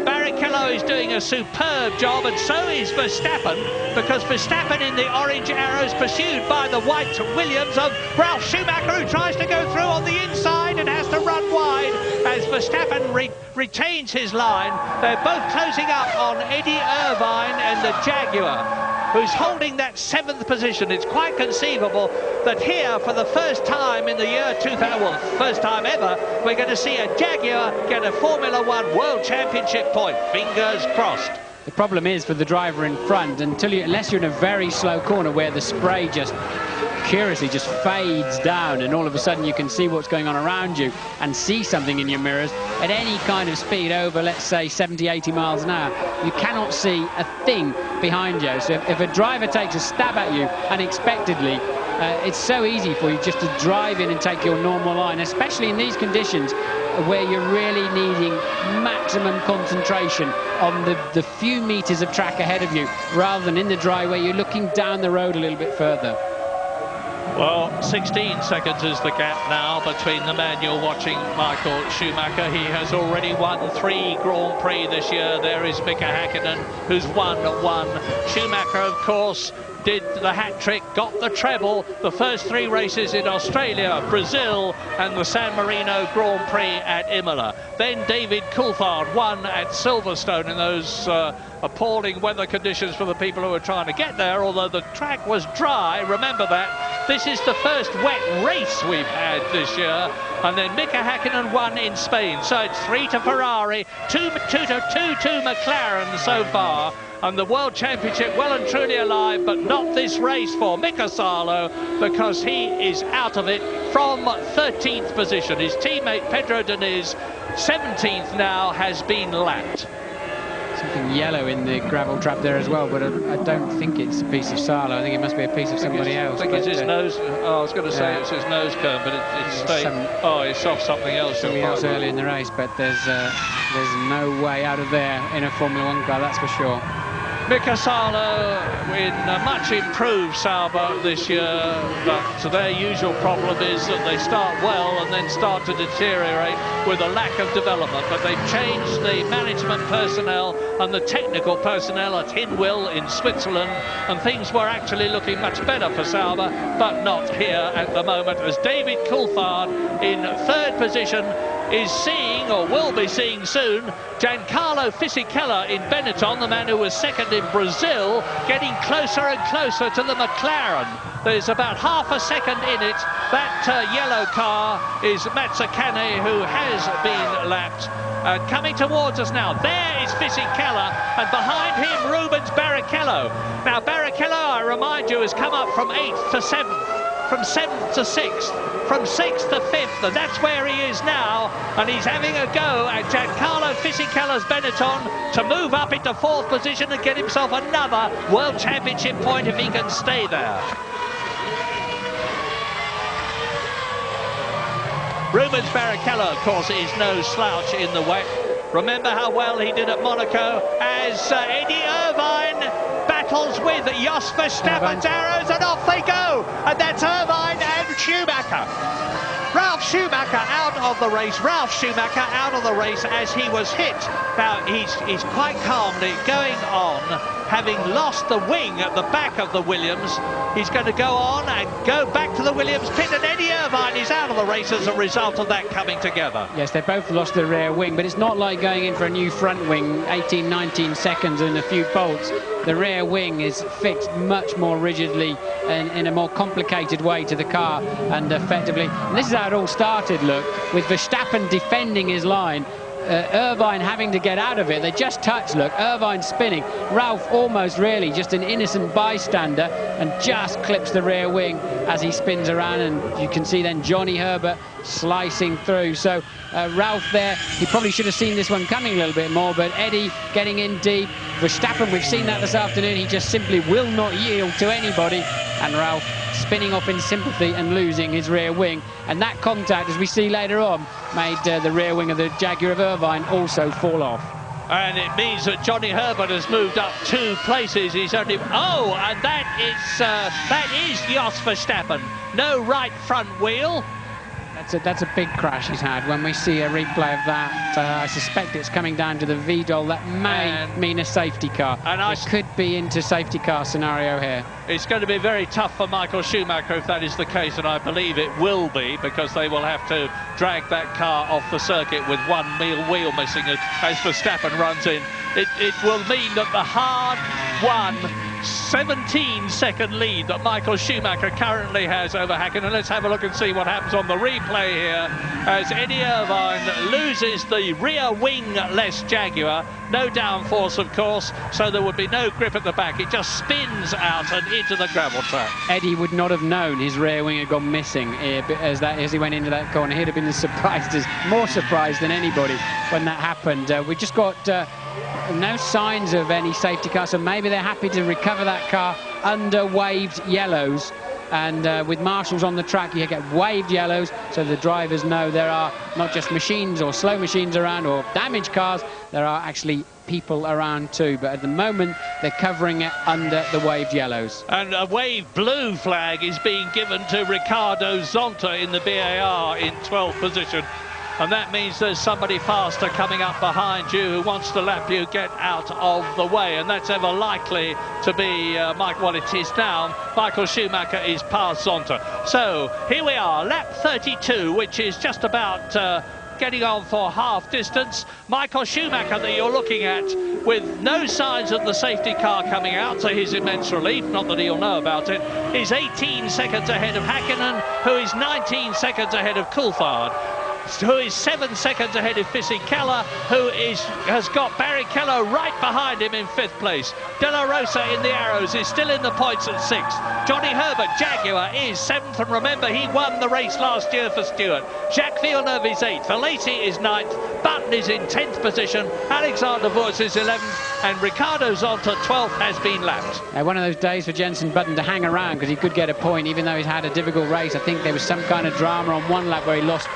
[SPEAKER 20] Barrichello is doing a superb job, and so is Verstappen, because Verstappen in the orange arrows pursued by the white Williams of Ralf Schumacher, who tries to go through on the inside and has to run wide as Verstappen retains his line. They're both closing up on Eddie Irvine and the Jaguar, who's holding that 7th position. It's quite conceivable that here, for the first time in the year 2000, well, first time ever, we're going to see a Jaguar get a Formula 1 World Championship point. Fingers crossed.
[SPEAKER 13] The problem is for the driver in front, unless you're in a very slow corner where the spray just curiously just fades down and all of a sudden you can see what's going on around you and see something in your mirrors at any kind of speed over, let's say, 70, 80 miles an hour, you cannot see a thing behind you. So if a driver takes a stab at you unexpectedly, it's so easy for you just to drive in and take your normal line, especially in these conditions where you're really needing maximum concentration on the few meters of track ahead of you, rather than in the dry where you're looking down the road a little bit further.
[SPEAKER 20] Well, 16 seconds is the gap now between the man you're watching, Michael Schumacher. He has already won 3 Grand Prix this year. There is Mika Häkkinen, who's won 1. Schumacher, of course, did the hat-trick, got the treble, the first 3 races in Australia, Brazil, and the San Marino Grand Prix at Imola. Then David Coulthard won at Silverstone in those appalling weather conditions for the people who were trying to get there, although the track was dry. Remember that. This is the first wet race we've had this year. And then Mika Häkkinen won in Spain. So it's 3 to Ferrari, 2 to McLaren so far. And the World Championship well and truly alive, but not this race for Mika Salo, because he is out of it from 13th position. His teammate Pedro Diniz, 17th now, has been lapped.
[SPEAKER 13] Something yellow in the gravel trap there as well, but I don't think it's a piece of Salo. I think it must be a piece of somebody else.
[SPEAKER 20] I think it's his nose. Oh, I was going to say it's his nose cone, but it's off something else.
[SPEAKER 13] Something else early in the race, but there's no way out of there in a Formula 1 car, that's for sure.
[SPEAKER 20] Mika Salo in a much improved Sauber this year, but their usual problem is that they start well and then start to deteriorate with a lack of development. But they've changed the management personnel and the technical personnel at Hinwil in Switzerland, and things were actually looking much better for Sauber, but not here at the moment, as David Coulthard in 3rd position is seeing, or will be seeing soon, Giancarlo Fisichella in Benetton, the man who was 2nd in Brazil, getting closer and closer to the McLaren. There's about half a second in it. That yellow car is Mazzacane, who has been lapped. Coming towards us now, there is Fisichella, and behind him Rubens Barrichello. Now Barrichello, I remind you, has come up from 8th to 7th, from 7th to 6th, from 6th to 5th, and that's where he is now, and he's having a go at Giancarlo Fisichella's Benetton to move up into 4th position and get himself another World Championship point if he can stay there. Rubens Barrichello, of course, is no slouch in the wet. Remember how well he did at Monaco as Eddie Irvine battles battles with Jos Verstappen's arrows, and off they go. And that's Irvine and Schumacher. Ralf Schumacher out of the race. Ralf Schumacher out of the race as he was hit. Now, he's quite calmly going on, having lost the wing at the back of the Williams. He's going to go on and go back to the Williams pit, and Eddie Irvine is out of the race as a result of that coming together.
[SPEAKER 13] Yes, they both lost the rear wing, but it's not like going in for a new front wing, 18, 19 seconds and a few bolts. The rear wing is fixed much more rigidly and in a more complicated way to the car, and effectively, and this is how it all started, look, with Verstappen defending his line, Irvine having to get out of it. They just touched, look, Irvine spinning, Ralf almost really just an innocent bystander and just clips the rear wing as he spins around, and you can see then Johnny Herbert slicing through. So Ralf there, he probably should have seen this one coming a little bit more, but Eddie getting in deep. Verstappen, we've seen that this afternoon, he just simply will not yield to anybody, and Ralf spinning off in sympathy and losing his rear wing. And that contact, as we see later on, made the rear wing of the Jaguar of Irvine also fall off.
[SPEAKER 20] And it means that Johnny Herbert has moved up 2 places. He's only... Oh, and that is Jos Verstappen. No right front wheel.
[SPEAKER 13] That's a big crash he's had. When we see a replay of that, I suspect it's coming down to the VDOL. That may mean a safety car. And it could be into safety car scenario here.
[SPEAKER 20] It's going to be very tough for Michael Schumacher if that is the case, and I believe it will be, because they will have to drag that car off the circuit with one wheel missing as Verstappen runs in. It will mean that the hard-won 17-second lead that Michael Schumacher currently has over Hakkinen. Let's have a look and see what happens on the replay here as Eddie Irvine loses the rear wing-less Jaguar. No downforce, of course, so there would be no grip at the back. It just spins out and into the gravel track.
[SPEAKER 13] Eddie would not have known his rear wing had gone missing as he went into that corner. He'd have been more surprised than anybody when that happened. We just got no signs of any safety car, so maybe they're happy to recover that car under waved yellows. And with marshals on the track, you get waved yellows, so the drivers know there are not just machines or slow machines around or damaged cars, there are actually people around too. But at the moment, they're covering it under the waved yellows.
[SPEAKER 20] And a waved blue flag is being given to Ricardo Zonta in the BAR in 12th position. And that means there's somebody faster coming up behind you who wants to lap you. Get out of the way. And that's ever likely to be well, it is now. Michael Schumacher is past Zonta. So here we are, lap 32, which is just about getting on for half distance. Michael Schumacher that you're looking at with no signs of the safety car coming out, to his immense relief, not that he'll know about it, is 18 seconds ahead of Hakkinen, who is 19 seconds ahead of Coulthard, who is 7 seconds ahead of Fisichella, who has got Barrichello right behind him in 5th place. De La Rosa in the arrows is still in the points at 6th. Johnny Herbert, Jaguar, is 7th, and remember, he won the race last year for Stewart. Jacques Villeneuve is 8th, Valesi is 9th, Button is in 10th position, Alexander Wurz is 11th, and Ricardo Zonta, 12th, has been lapped.
[SPEAKER 13] One of those days for Jenson Button to hang around, because he could get a point, even though he's had a difficult race. I think there was some kind of drama on one lap where he lost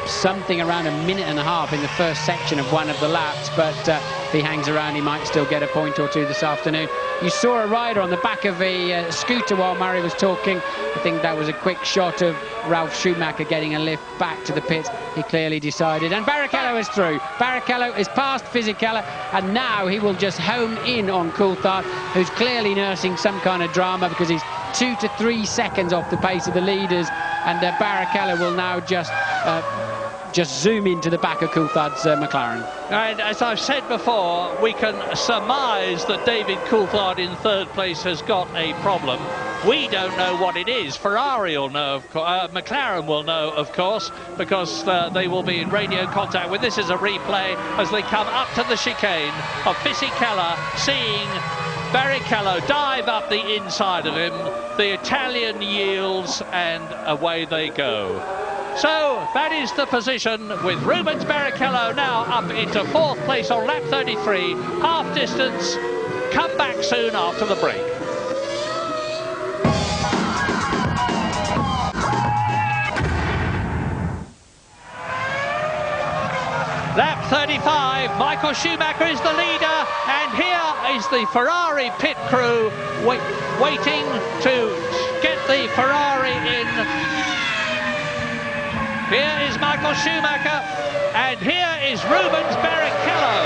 [SPEAKER 13] something around 1.5 minutes in the first section of one of the laps, but if he hangs around, he might still get a point or two this afternoon. You saw a rider on the back of a scooter while Murray was talking. I think that was a quick shot of Ralf Schumacher getting a lift back to the pit. He clearly decided, and Barrichello is through. Barrichello is past Fisichella, and now he will just home in on Coulthard, who's clearly nursing some kind of drama because he's 2 to 3 seconds off the pace of the leaders, and Barrichello will now just zoom into the back of Coulthard's McLaren.
[SPEAKER 20] And as I've said before, we can surmise that David Coulthard in 3rd place has got a problem. We don't know what it is. Ferrari will know, McLaren will know, of course, because they will be in radio contact with. This is a replay as they come up to the chicane of Fisichella, seeing Barrichello dive up the inside of him. The Italian yields, and away they go. So that is the position, with Rubens Barrichello now up into 4th place on lap 33, half distance. Come back soon after the break. Lap 35, Michael Schumacher is the leader, and here is the Ferrari pit crew waiting to get the Ferrari in. Here is Michael Schumacher, and here is Rubens Barrichello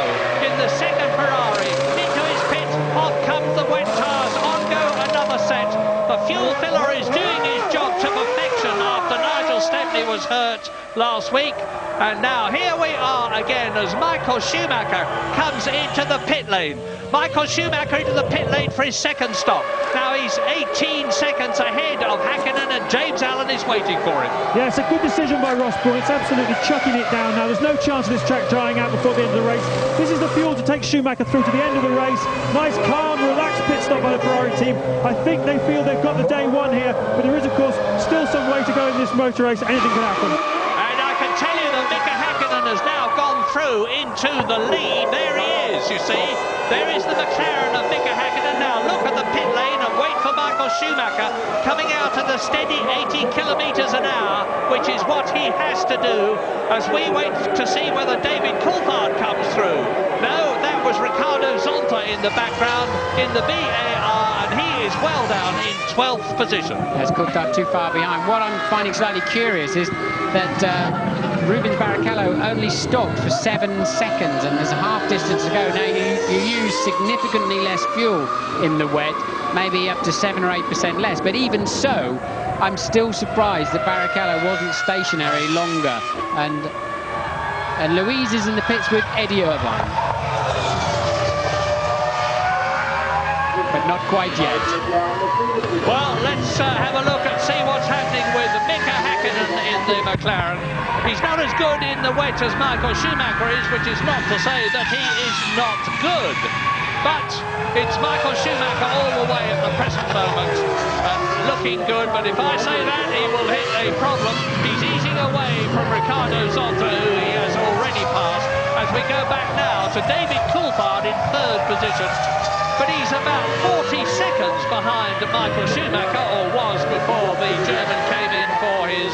[SPEAKER 20] in the second Ferrari. Into his pit, off comes the wet tyres, on go another set. The fuel filler is doing his job to perfection after Nigel Stepney was hurt last week. And now here we are again as Michael Schumacher comes into the pit lane. Michael Schumacher into the pit lane for his second stop. Now he's 18 seconds ahead of Hakkinen, and James Allen is waiting for him.
[SPEAKER 21] Yeah, it's a good decision by Ross Brawn. It's absolutely chucking it down now. There's no chance of this track drying out before the end of the race. This is the fuel to take Schumacher through to the end of the race. Nice, calm, relaxed pit stop by the Ferrari team. I think they feel they've got the day one here, but there is, of course, still some way to go in this motor race. Anything can happen.
[SPEAKER 20] And I can tell you that Mika Hakkinen has now gone through into the lead. There he is, you see. There is the McLaren of Mika Hakkinen. Now look at the pit lane and wait for Michael Schumacher coming out at a steady 80 kilometres an hour, which is what he has to do as we wait to see whether David Coulthard comes through. No, that was Ricardo Zonta in the background in the VAR, and he is well down in 12th position.
[SPEAKER 13] Has Coulthard too far behind. What I'm finding slightly curious is that Rubens Barrichello only stopped for 7 seconds, and there's a half distance to go. Now you use significantly less fuel in the wet, maybe up to 7 or 8% less, but even so, I'm still surprised that Barrichello wasn't stationary longer. And Louise is in the pits with Eddie Irvine, but not quite yet.
[SPEAKER 20] Well, let's have a look and see what's happening with Mika Hakkinen in the McLaren. He's not as good in the wet as Michael Schumacher is, which is not to say that he is not good. But it's Michael Schumacher all the way at the present moment, looking good. But if I say that, he will hit a problem. He's easing away from Ricardo Zonta, who he has already passed, as we go back now to David Coulthard in third position. But he's about 40 seconds behind Michael Schumacher, or was before the German came in for his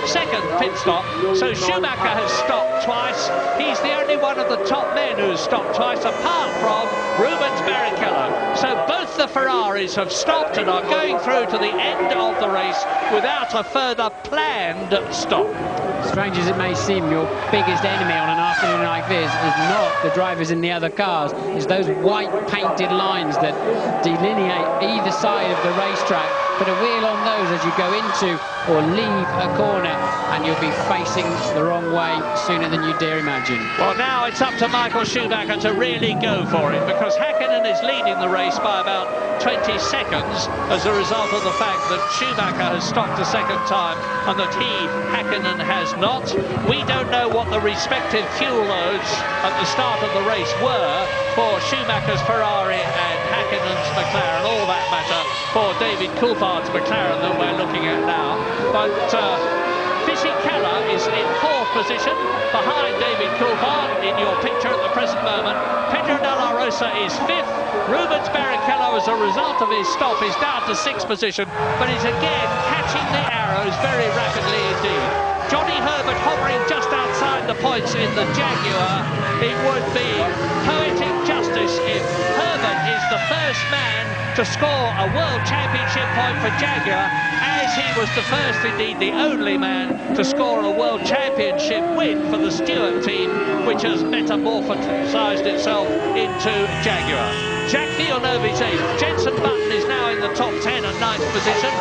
[SPEAKER 20] second pit stop. So Schumacher has stopped twice. He's the only one of the top men who's stopped twice, apart from Rubens Barrichello. So both the Ferraris have stopped and are going through to the end of the race without a further planned stop.
[SPEAKER 13] Strange as it may seem, your biggest enemy on an afternoon like this is not the drivers in the other cars. It's those white painted lines that delineate either side of the racetrack. Put a wheel on those as you go into or leave a corner, and you'll be facing the wrong way sooner than you dare imagine.
[SPEAKER 20] Well, now it's up to Michael Schumacher to really go for it, because Hakkinen is leading the race by about 20 seconds as a result of the fact that Schumacher has stopped a second time and that Hakkinen, has not. We don't know what the respective fuel loads at the start of the race were for Schumacher's Ferrari and Hakkinen's McLaren. All that matter for David Coulthard's McLaren that we're looking at now. But Fisichella is in fourth position behind David Coulthard in your picture at the present moment. Pedro Della Rosa is fifth. Rubens Barrichello, as a result of his stop, is down to sixth position, but is again catching the arrows very rapidly indeed. Johnny Herbert hovering just outside the points in the Jaguar. It would be poetic justice if Herbert is the first man to score a World Championship point for Jaguar, as he was the first, indeed the only man, to score a World Championship win for the Stewart team, which has metamorphosised itself into Jaguar. Jacques Villeneuve is 8th. Jenson Button is now in the top 10 and 9th position.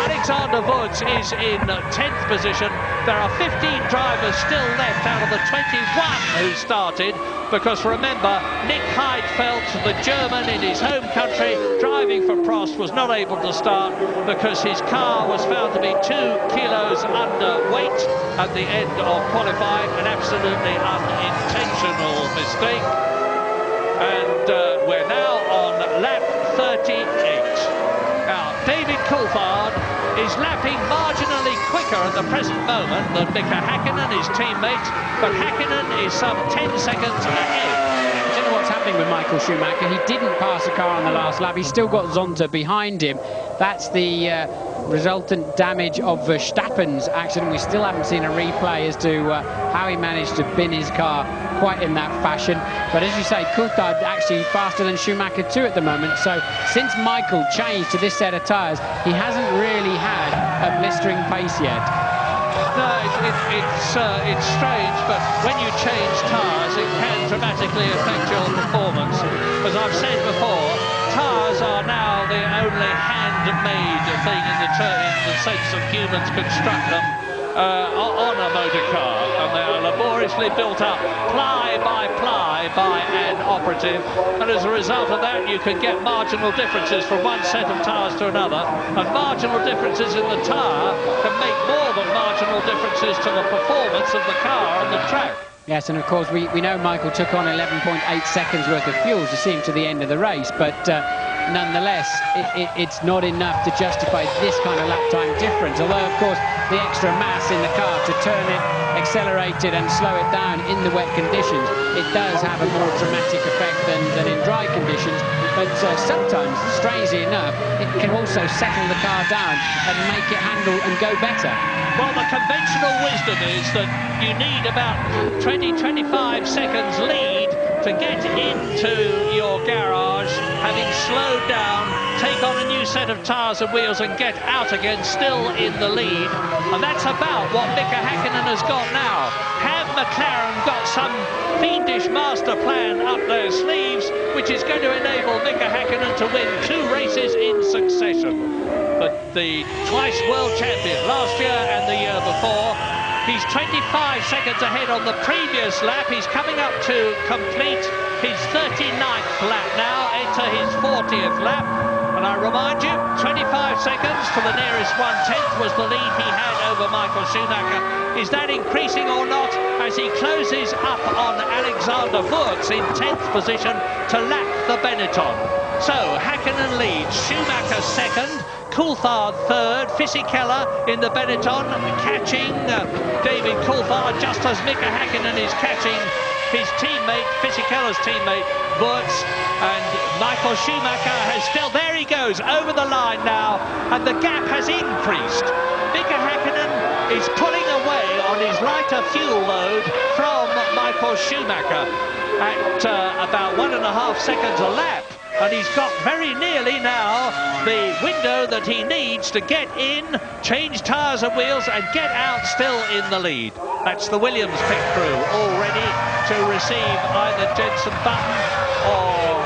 [SPEAKER 20] Alexander Woods is in 10th position. There are 15 drivers still left out of the 21 who started, because remember, Nick Heidfeld, the German in his home country, driving for Prost, was not able to start because his car was found to be 2 kilos underweight at the end of qualifying, an absolutely unintentional mistake. And we're now on lap 38. Now, David Coulthard is lapping marginally quicker at the present moment than Mika Hakkinen, his teammate, but Hakkinen is some 10 seconds ahead.
[SPEAKER 13] I don't know what's happening with Michael Schumacher. He didn't pass the car on the last lap. He's still got Zonta behind him. That's the resultant damage of Verstappen Verstappen's accident, we still haven't seen a replay as to how he managed to bin his car quite in that fashion. But as you say, Coulthard actually faster than Schumacher too at the moment. So since Michael changed to this set of tyres, he hasn't really had a blistering pace yet.
[SPEAKER 20] No, it's strange, but when you change tyres, it can dramatically affect your performance. As I've said before, tyres are now the only handmade thing in the sense of humans construct them on a motor car, and they are laboriously built up ply by an operative, and as a result of that you can get marginal differences from one set of tyres to another, and marginal differences in the tyre can make more than marginal differences to the performance of the car on the track.
[SPEAKER 13] Yes, and of course we know Michael took on 11.8 seconds worth of fuel to see him to the end of the race, but nonetheless it's not enough to justify this kind of lap time difference, although of course the extra mass in the car to turn it, accelerate it and slow it down in the wet conditions, it does have a more dramatic effect than in dry conditions. But sometimes, strangely enough, it can also settle the car down and make it handle and go better.
[SPEAKER 20] Well, the conventional wisdom is that you need about 20-25 seconds lead to get into your garage, having slowed down, take on a new set of tyres and wheels and get out again, still in the lead. And that's about what Mika Häkkinen has got now. Have McLaren got some fiendish master plan up their sleeves, which is going to enable Mika Häkkinen to win 2 races in succession? But the twice world champion last year and the year before, he's 25 seconds ahead on the previous lap. He's coming up to complete his 39th lap now, enter his 40th lap. And I remind you, 25 seconds to the nearest 1/10 was the lead he had over Michael Schumacher. Is that increasing or not as he closes up on Alexander Wurz in 10th position to lap the Benetton? So Häkkinen leads, Schumacher second, Coulthard third, Fisichella in the Benetton catching David Coulthard just as Mika Häkkinen is catching his teammate, Fisichella's teammate, Wurz, and Michael Schumacher has still, there he goes, over the line now, and the gap has increased. Mika Häkkinen is pulling away on his lighter fuel load from Michael Schumacher at about 1.5 seconds a lap. And he's got very nearly now the window that he needs to get in, change tyres and wheels and get out still in the lead. That's the Williams pit crew all ready to receive either Jenson Button or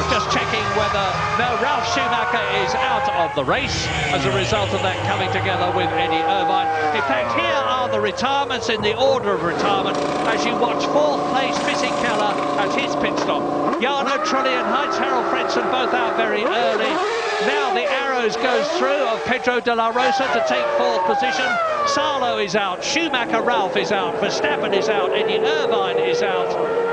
[SPEAKER 20] just checking whether, no, Ralf Schumacher is out of the race as a result of that coming together with Eddie Irvine. In fact, here are the retirements in the order of retirement as you watch 4th place Fisichella at his pit stop. Jarno Trulli and Heinz-Harald Frentzen both out very early. Now the arrows goes through of Pedro de la Rosa to take 4th position. Salo is out, Schumacher Ralf is out, Verstappen is out, Eddie Irvine is out.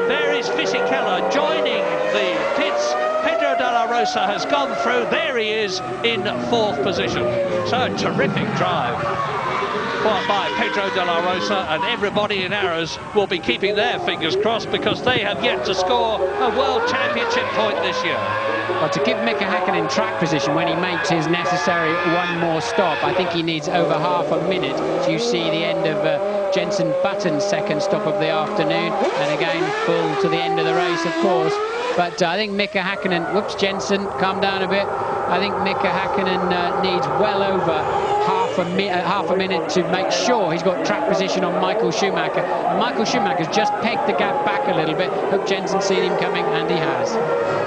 [SPEAKER 20] There is Fisichella joining the pits. Pedro de la Rosa has gone through. There he is in 4th position. So a terrific drive by Pedro de la Rosa, and everybody in Arrows will be keeping their fingers crossed because they have yet to score a World Championship point this year.
[SPEAKER 13] Well, to give Mika Häkkinen track position when he makes his necessary one more stop, I think he needs over half a minute. You see the end of Jenson Button's second stop of the afternoon, and again full to the end of the race, of course. But I think Mika Häkkinen, whoops, Jenson, calm down a bit. I think Mika Häkkinen needs well over half a minute to make sure he's got track position on Michael Schumacher. And Michael Schumacher's just pegged the gap back a little bit. Hope Jenson's seen him coming, and he has.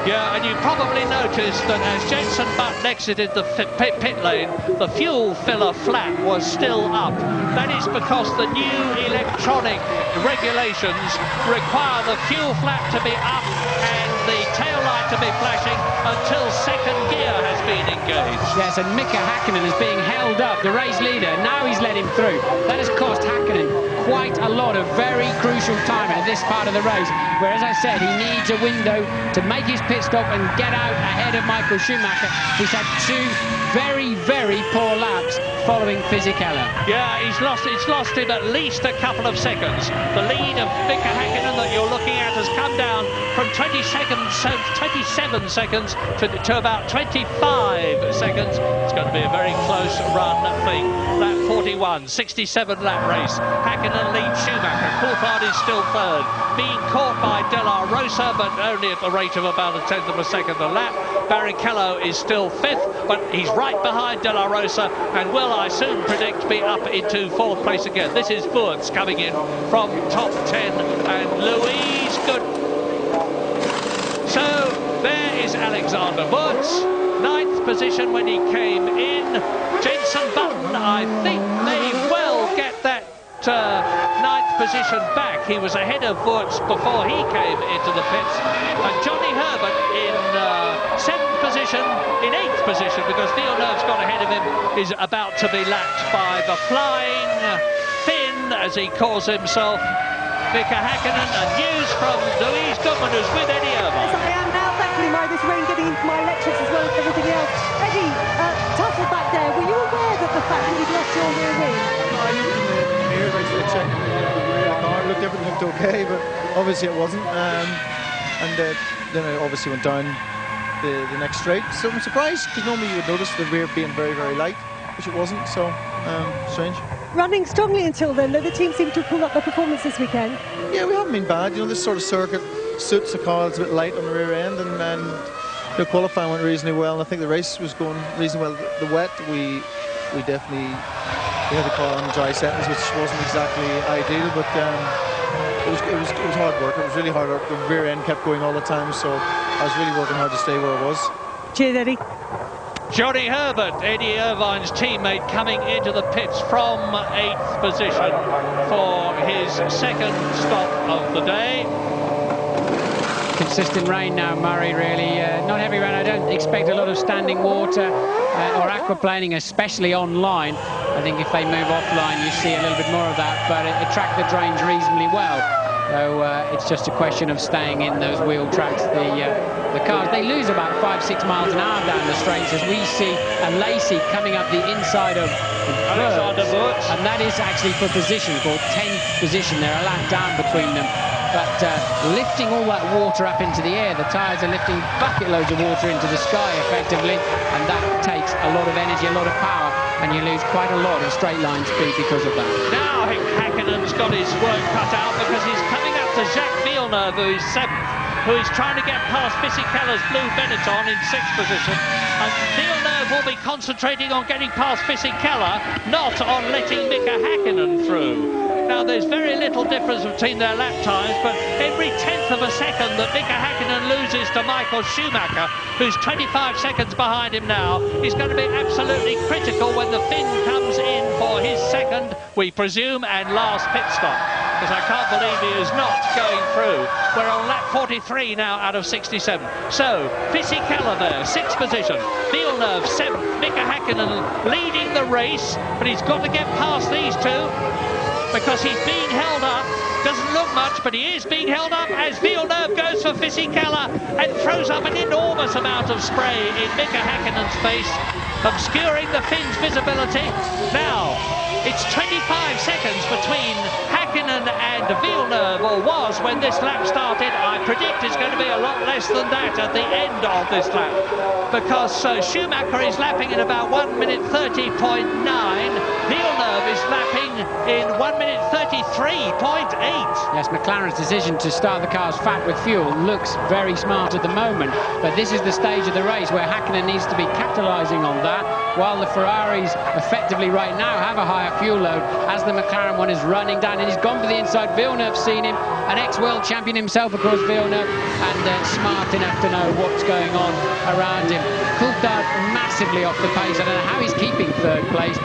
[SPEAKER 20] Yeah, and you probably noticed that as Jenson Button exited the pit lane, the fuel filler flap was still up. That is because the new electronic regulations require the fuel flap to be up and the tail light to be flashing until second gear has been engaged.
[SPEAKER 13] Yes, and Mika Häkkinen is being held up, the race leader. Now he's let him through. That has cost Häkkinen quite a lot of very crucial time at this part of the race, where, as I said, he needs a window to make his pit stop and get out ahead of Michael Schumacher. He's had 2 very, very poor laps following Fisichella.
[SPEAKER 20] Yeah, it's lost him at least a couple of seconds. The lead of Mika Häkkinen that you're looking at has come down from 27 seconds to about 25 seconds. It's going to be a very close run for lap 41, 67 lap race. Häkkinen leads Schumacher. Coulthard is still third, being caught by De La Rosa, but only at the rate of about a tenth of a second a lap. Barrichello is still fifth, but he's right behind De La Rosa and will, I soon predict, be up into fourth place again. This is Wurz coming in from top 10 and Louise Good. So there is Alexander Wurz, 9th position when he came in. Jenson Button, I think, may well get that 9th position back. He was ahead of Wurz before he came into the pits. And Johnny Herbert in 7th position, in 8th position, because Villeneuve's got ahead of him, is about to be lapped by the Flying Finn, as he calls himself, Mika Häkkinen. And news from Louise Goodman, who's with Eddie Irvine.
[SPEAKER 14] Yes, I am now. Thankfully, this rain getting into my electrics as well as everything else. Eddie, Tuttle back there, were you aware that the fact that you'd lost your rear wing?
[SPEAKER 2] I looked in the mirror, I checked the rear car, everything looked okay, but obviously it wasn't. And then I obviously went down the next straight. So I'm surprised, because normally you would notice the rear being very, very light, which it wasn't, so strange.
[SPEAKER 14] Running strongly until then, the team seemed to pull up their performance this weekend.
[SPEAKER 2] Yeah, we haven't been bad. You know, this sort of circuit suits the car. It's a bit light on the rear end, and the qualifying went reasonably well, and I think the race was going reasonably well. The wet, we definitely had the car on dry settings, which wasn't exactly ideal, but it was hard work. It was really hard work. The rear end kept going all the time, so I was really working hard to stay where I was.
[SPEAKER 14] Cheers, Eddie.
[SPEAKER 20] Johnny Herbert, Eddie Irvine's teammate, coming into the pits from 8th position for his second stop of the day.
[SPEAKER 13] Consistent rain now, Murray, really. Not heavy rain. I don't expect a lot of standing water or aquaplaning, especially online. I think if they move offline, you see a little bit more of that, but it tracked the drains reasonably well. So it's just a question of staying in those wheel tracks. The cars, they lose about 5-6 miles an hour down the straights, as we see a Lacey coming up the inside of Wurz, and that is actually for position, called 10th position. They're a lap down between them. But lifting all that water up into the air, the tyres are lifting bucket loads of water into the sky effectively, and that takes a lot of energy, a lot of power, and you lose quite a lot of straight line speed because of that.
[SPEAKER 20] Now Häkkinen's got his work cut out, because he's coming up to Jacques Villeneuve, who is 7th, who is trying to get past Fisichella's blue Benetton in 6th position. And Villeneuve will be concentrating on getting past Fisichella, not on letting Mika Häkkinen through. Now, there's very little difference between their lap times, but every tenth of a second that Mika Häkkinen loses to Michael Schumacher, who's 25 seconds behind him now, is going to be absolutely critical when the Finn comes in for his second, we presume, and last pit stop. Because I can't believe he is not going through. We're on lap 43 now out of 67. So, Fisichella there, 6th position. Villeneuve, 7th. Mika Häkkinen leading the race, but he's got to get past these two, because he's being held up. Doesn't look much, but he is being held up as Villeneuve goes for Fisichella and throws up an enormous amount of spray in Mika Häkkinen's face, obscuring the Finn's visibility. Now, it's 25 seconds between Häkkinen and Villeneuve, or was when this lap started. I predict it's going to be a lot less than that at the end of this lap, because Schumacher is lapping in about 1 minute 30.9. Villeneuve is lapping in 1 minute 33.8.
[SPEAKER 13] Yes, McLaren's decision to start the cars fat with fuel looks very smart at the moment, but this is the stage of the race where Häkkinen needs to be capitalising on that, while the Ferraris effectively right now have a higher fuel load, as the McLaren one is running down, and he's gone for the inside. Villeneuve's seen him, an ex-world champion himself, of course, Villeneuve, and smart enough to know what's going on around him. Coulthard massively off the pace. I don't know how he's keeping 3rd place.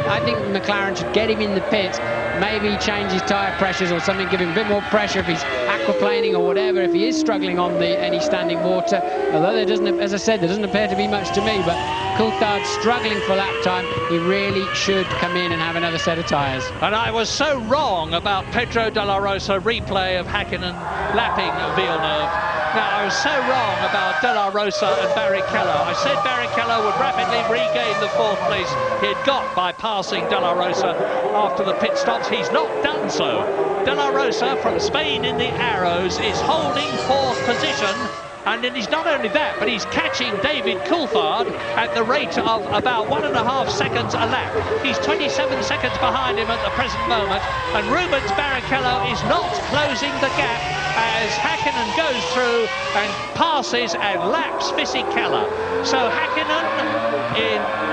[SPEAKER 13] I think McLaren should get him in the pits, maybe change his tyre pressures or something, give him a bit more pressure if he's aquaplaning or whatever, if he is struggling on any standing water. Although there doesn't, as I said, there doesn't appear to be much to me, but Coulthard struggling for lap time. He really should come in and have another set of tyres.
[SPEAKER 20] And I was so wrong about Pedro de la Rosa replay of Häkkinen lapping Villeneuve. Now, I was so wrong about De La Rosa and Barrichello. I said Barrichello would rapidly regain the 4th place he had got by passing De La Rosa after the pit stops. He's not done so. De La Rosa from Spain in the Arrows is holding 4th position. And then he's not only that, but he's catching David Coulthard at the rate of about 1.5 seconds a lap. He's 27 seconds behind him at the present moment, and Rubens Barrichello is not closing the gap as Häkkinen goes through and passes and laps Fisichella. So Häkkinen,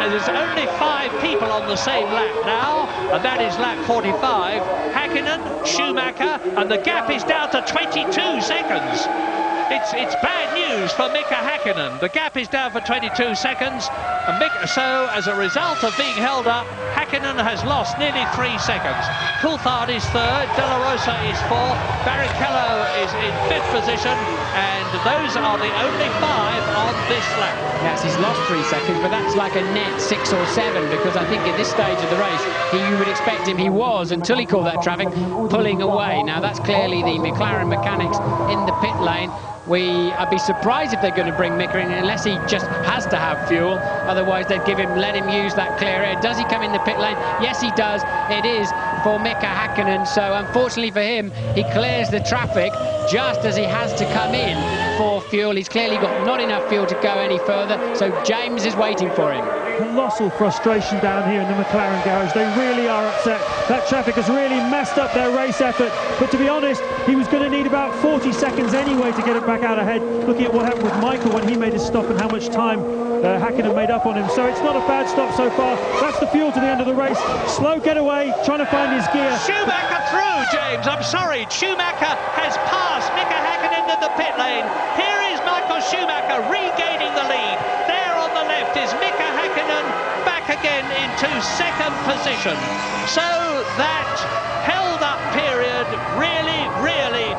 [SPEAKER 20] there's only 5 people on the same lap now, and that is lap 45. Häkkinen, Schumacher, and the gap is down to 22 seconds. It's bad news for Mika Häkkinen. The gap is down for 22 seconds, and so as a result of being held up, Häkkinen has lost nearly 3 seconds. Coulthard is 3rd, De La Rosa is 4th, Barrichello is in 5th position, and those are the only 5 on this lap.
[SPEAKER 13] Yes, he's lost 3 seconds, but that's like a net 6 or 7, because I think at this stage of the race, you would expect him, he was, until he called that traffic, pulling away. Now that's clearly the McLaren mechanics in the pit lane. I'd be surprised if they're going to bring Mika in unless he just has to have fuel. Otherwise, they'd let him use that clear air. Does he come in the pit lane? Yes, he does. It is for Mika Häkkinen. So unfortunately for him, he clears the traffic just as he has to come in for fuel. He's clearly got not enough fuel to go any further. So James is waiting for him.
[SPEAKER 21] Colossal frustration down here in the McLaren garage. They really are upset. That traffic has really messed up their race effort. But to be honest, he was going to need about 40 seconds anyway to get it back out ahead. Looking at what happened with Michael when he made his stop and how much time Häkkinen made up on him. So it's not a bad stop so far. That's the fuel to the end of the race. Slow getaway, trying to find his gear.
[SPEAKER 20] Schumacher through, James. I'm sorry. Schumacher has passed Mika Häkkinen in the pit lane. Here is Michael Schumacher regaining the lead. There on the left is Mika Häkkinen back again into 2nd position. So that held-up period really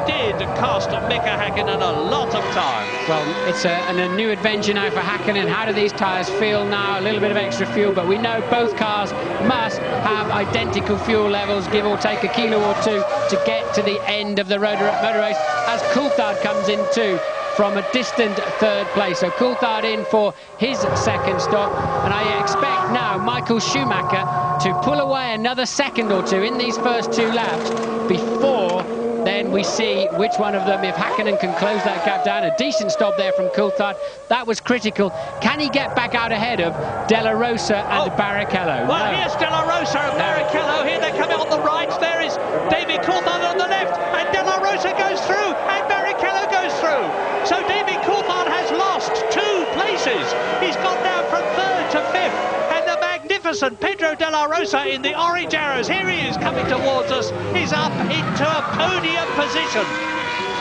[SPEAKER 20] did cost Mika Häkkinen a lot of time.
[SPEAKER 13] Well, it's a new adventure now for Häkkinen. How do these tyres feel now? A little bit of extra fuel, but we know both cars must have identical fuel levels, give or take a kilo or 2, to get to the end of the motor race, as Coulthard comes in too from a distant 3rd place. So Coulthard in for his 2nd stop, and I expect now Michael Schumacher to pull away another second or 2 in these first 2 laps before then we see which one of them, if Häkkinen can close that gap down. A decent stop there from Coulthard. That was critical. Can he get back out ahead of De La Rosa and Barrichello?
[SPEAKER 20] Well, here's De La Rosa and Barrichello. Here they come out on the right. There is David Coulthard on the left, and De La Rosa goes through, and Barrichello goes through. So David Coulthard has lost 2 places. He's gone down from 3rd to 5th. Magnificent Pedro De La Rosa in the orange arrows. Here he is coming towards us. He's up into a podium position.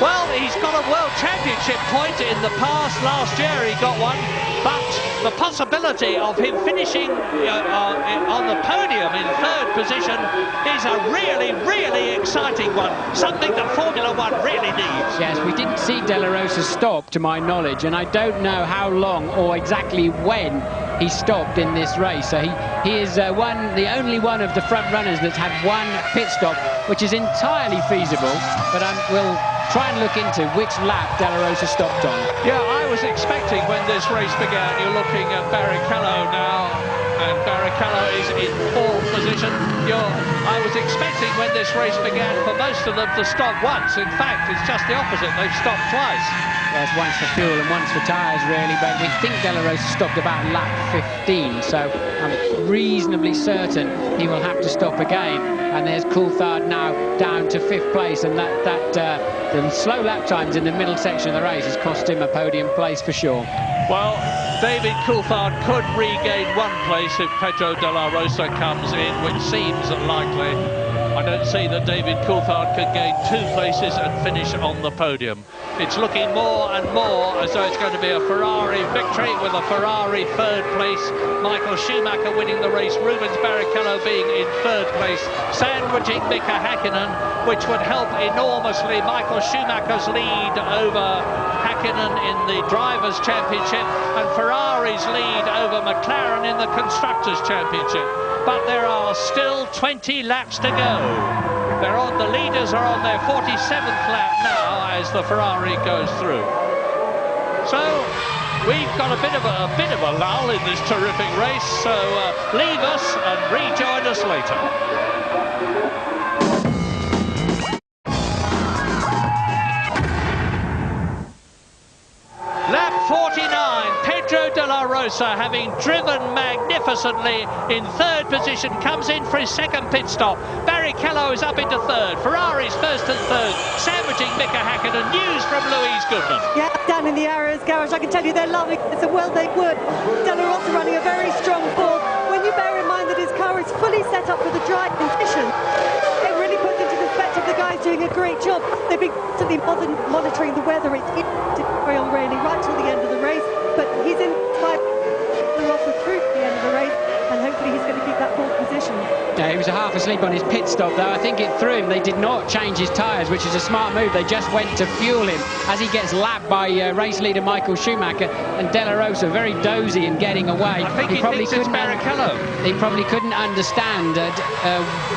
[SPEAKER 20] Well, he's got a World Championship point in the past. Last year he got one, but the possibility of him finishing on the podium in 3rd position is a really exciting one. Something that Formula One really needs.
[SPEAKER 13] Yes, we didn't see De La Rosa stop, to my knowledge, and I don't know how long or exactly when he stopped in this race. So he is the only one of the front runners that's had 1 pit stop, which is entirely feasible, but we'll try and look into which lap De La Rosa stopped on.
[SPEAKER 20] Yeah, I was expecting when this race began, you're looking at Barrichello now, and Barrichello is in 4th position. I was expecting when this race began for most of them to stop once. In fact, it's just the opposite. They've stopped twice.
[SPEAKER 13] Yes, once for fuel and once for tyres, really, but we think De La Rosa stopped about lap 15, so I'm reasonably certain he will have to stop again. And there's Coulthard now down to 5th place, and the slow lap times in the middle section of the race has cost him a podium place for sure.
[SPEAKER 20] Well, David Coulthard could regain 1 place if Pedro De La Rosa comes in, which seems likely. I don't see that David Coulthard could gain 2 places and finish on the podium. It's looking more and more as though it's going to be a Ferrari victory with a Ferrari 3rd place. Michael Schumacher winning the race, Rubens Barrichello being in 3rd place, sandwiching Mika Häkkinen, which would help enormously Michael Schumacher's lead over Häkkinen in the Drivers' Championship and Ferrari's lead over McLaren in the Constructors' Championship. But there are still 20 laps to go. The leaders are on their 47th lap now as the Ferrari goes through. So we've got a bit of a lull in this terrific race, so leave us and rejoin us later. Lap 49, Pedro de la Rosa, having driven magnificently in third position, comes in for his second pit stop. Barrichello is up into third. Ferrari's first and third, sandwiching Mika Häkkinen. News from Louise Goodman.
[SPEAKER 14] Yeah, down in the Arrows garage, I can tell you they're loving it. So well they would. De la Rosa running a very strong fourth. When you bear in mind that his car is fully set up for the dry conditions, it really puts into perspective the guys doing a great job. They've been constantly monitoring the weather. It's to carry on raining right till the end of the race, but he's in 5 Rosa through to the end of the race, and hopefully he's going to keep that fourth position.
[SPEAKER 13] Yeah, he was half asleep on his pit stop though. I think it threw him. They did not change his tyres, which is a smart move. They just went to fuel him as he gets lapped by race leader Michael Schumacher, and De La Rosa very dozy in getting away.
[SPEAKER 20] I think he thinks it's Barrichello.
[SPEAKER 13] He probably couldn't understand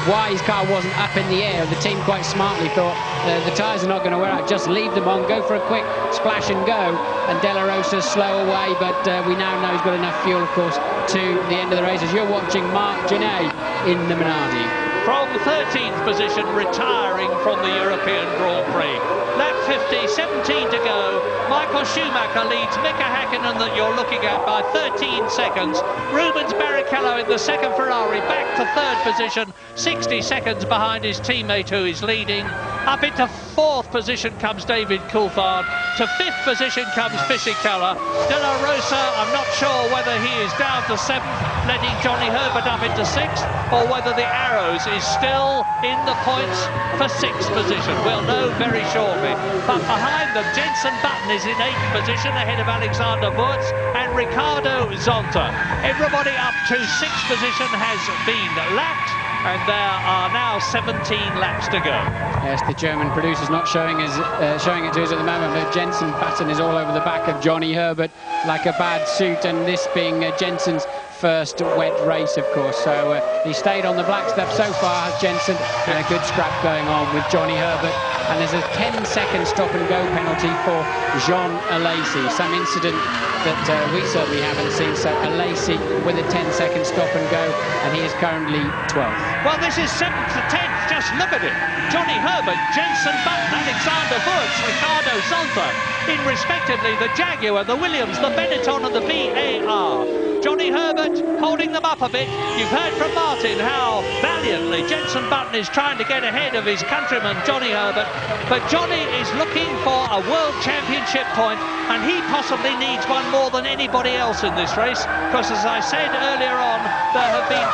[SPEAKER 13] why his car wasn't up in the air. The team quite smartly thought the tyres are not going to wear out, just leave them on, go for a quick splash and go, and De La Rosa's slow away, but we now know he's got enough fuel, of course, to the end of the race as you're watching Marc Genet in the Minardi.
[SPEAKER 20] From 13th position, retiring from the European Grand Prix. Lap 50, 17 to go. Michael Schumacher leads Mika Häkkinen that you're looking at by 13 seconds. Rubens Barrichello in the second Ferrari back to third position, 60 seconds behind his teammate who is leading. Up into fourth position comes David Coulthard. To fifth position comes Fisichella. De La Rosa, I'm not sure whether he is down to seventh, letting Johnny Herbert up into sixth, or whether the Arrows is still in the points for sixth position. We'll know very shortly. But behind them, Jenson Button is in eighth position, ahead of Alexander Wurz and Ricardo Zonta. Everybody up to sixth position has been lapped, and there are now 17 laps to go.
[SPEAKER 13] Yes, the German producer's not showing it to us at the moment, but Jenson Button is all over the back of Johnny Herbert like a bad suit, and this being Jenson's first wet race, of course. So he stayed on the black stuff so far, has Jenson, and a good scrap going on with Johnny Herbert. And there's a 10-second stop-and-go penalty for Jean Alesi, some incident that we certainly haven't seen. So Alesi with a 10-second stop-and-go, and he is currently 12th.
[SPEAKER 20] Well, this is 7th to 10th. Just look at it. Johnny Herbert, Jenson Button, Alexander Wurz, Ricardo Zonta, in respectively the Jaguar, the Williams, the Benetton and the BAR. Johnny Herbert holding them up a bit. You've heard from Martin how valiantly Jenson Button is trying to get ahead of his countryman Johnny Herbert, but Johnny is looking for a World Championship point, and he possibly needs one more than anybody else in this race, because as I said earlier on, there has been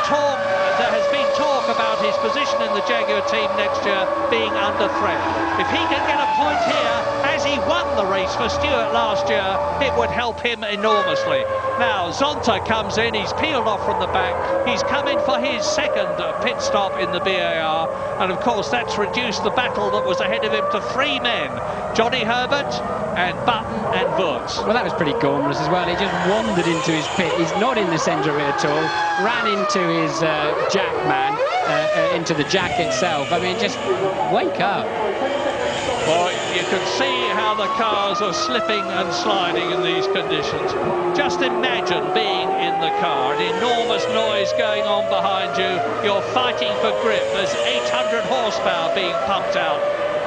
[SPEAKER 20] talk about his position in the Jaguar team next year being under threat. If he can get a point here, as he won the race for Stewart last year, it would help him enormously. Now Zonta comes in, he's peeled off from the back, he's come in for his second pit stop in the BAR, and of course that's reduced the battle that was ahead of him to 3 men, Johnny Herbert and Button and Wurz.
[SPEAKER 13] Well, that was pretty gormless as well. He just wandered into his pit. He's not in the centre of it at all, ran into his jack man, into the jack itself. I mean, just wake up.
[SPEAKER 20] Well, you can see how the cars are slipping and sliding in these conditions. Just imagine being in the car, an enormous noise going on behind you, you're fighting for grip, there's 800 horsepower being pumped out.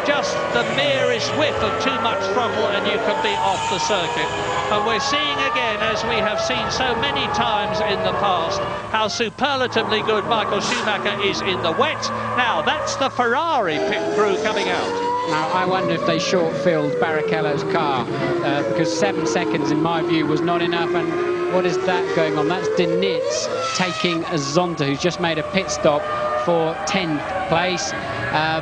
[SPEAKER 20] Just the merest whiff of too much throttle and you can be off the circuit. And we're seeing again, as we have seen so many times in the past, how superlatively good Michael Schumacher is in the wet. Now, that's the Ferrari pit crew coming out.
[SPEAKER 13] Now, I wonder if they short-filled Barrichello's car, because 7 seconds, in my view, was not enough. And what is that going on? That's De Nitz taking Zonta, who's just made a pit stop for 10th place.